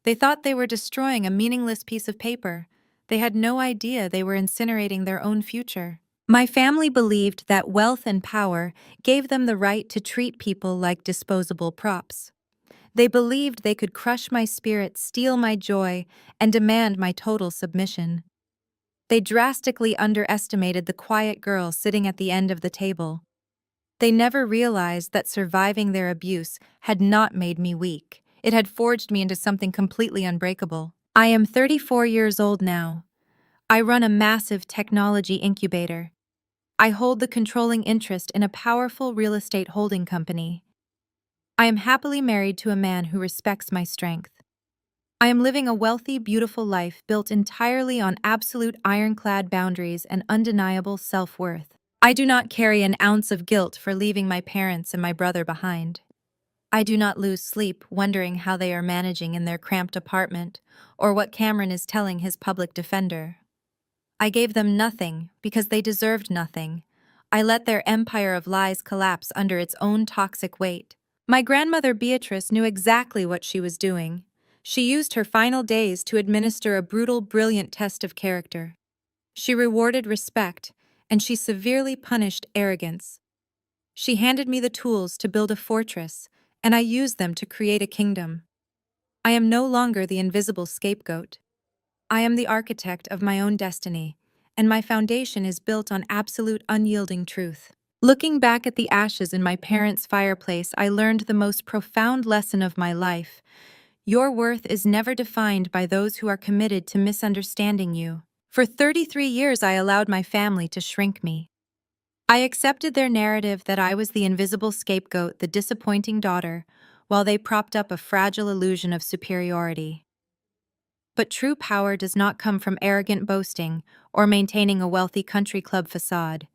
They thought they were destroying a meaningless piece of paper. They had no idea they were incinerating their own future. My family believed that wealth and power gave them the right to treat people like disposable props. They believed they could crush my spirit, steal my joy, and demand my total submission. They drastically underestimated the quiet girl sitting at the end of the table. They never realized that surviving their abuse had not made me weak. It had forged me into something completely unbreakable. I am 34 years old now. I run a massive technology incubator. I hold the controlling interest in a powerful real estate holding company. I am happily married to a man who respects my strength. I am living a wealthy, beautiful life built entirely on absolute ironclad boundaries and undeniable self-worth. I do not carry an ounce of guilt for leaving my parents and my brother behind. I do not lose sleep wondering how they are managing in their cramped apartment or what Cameron is telling his public defender. I gave them nothing because they deserved nothing. I let their empire of lies collapse under its own toxic weight. My grandmother Beatrice knew exactly what she was doing. She used her final days to administer a brutal, brilliant test of character. She rewarded respect, and she severely punished arrogance. She handed me the tools to build a fortress, and I used them to create a kingdom. I am no longer the invisible scapegoat. I am the architect of my own destiny, and my foundation is built on absolute unyielding truth. Looking back at the ashes in my parents' fireplace, I learned the most profound lesson of my life. Your worth is never defined by those who are committed to misunderstanding you. For 33 years, I allowed my family to shrink me. I accepted their narrative that I was the invisible scapegoat, the disappointing daughter, while they propped up a fragile illusion of superiority. But true power does not come from arrogant boasting or maintaining a wealthy country club facade.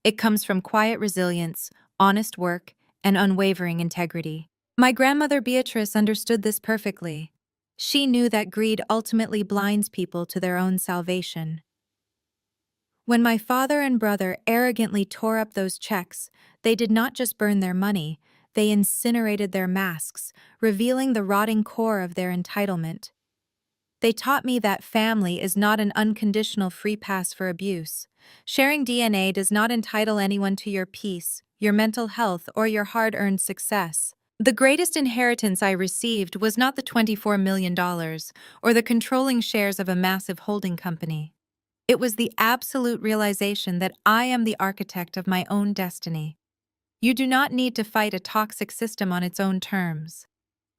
It comes from quiet resilience, honest work, and unwavering integrity. My grandmother Beatrice understood this perfectly. She knew that greed ultimately blinds people to their own salvation. When my father and brother arrogantly tore up those checks, they did not just burn their money, they incinerated their masks, revealing the rotting core of their entitlement. They taught me that family is not an unconditional free pass for abuse. Sharing DNA does not entitle anyone to your peace, your mental health, or your hard-earned success. The greatest inheritance I received was not the $24 million or the controlling shares of a massive holding company. It was the absolute realization that I am the architect of my own destiny. You do not need to fight a toxic system on its own terms.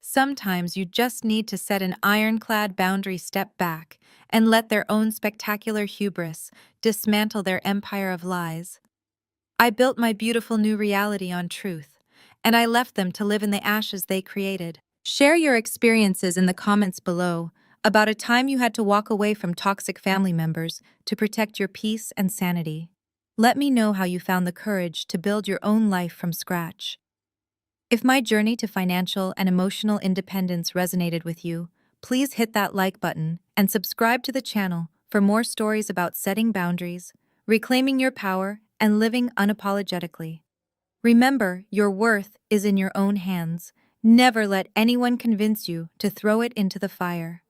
Sometimes you just need to set an ironclad boundary, step back, and let their own spectacular hubris dismantle their empire of lies. I built my beautiful new reality on truth, and I left them to live in the ashes they created. Share your experiences in the comments below about a time you had to walk away from toxic family members to protect your peace and sanity. Let me know how you found the courage to build your own life from scratch. If my journey to financial and emotional independence resonated with you, please hit that like button and subscribe to the channel for more stories about setting boundaries, reclaiming your power, and living unapologetically. Remember, your worth is in your own hands. Never let anyone convince you to throw it into the fire.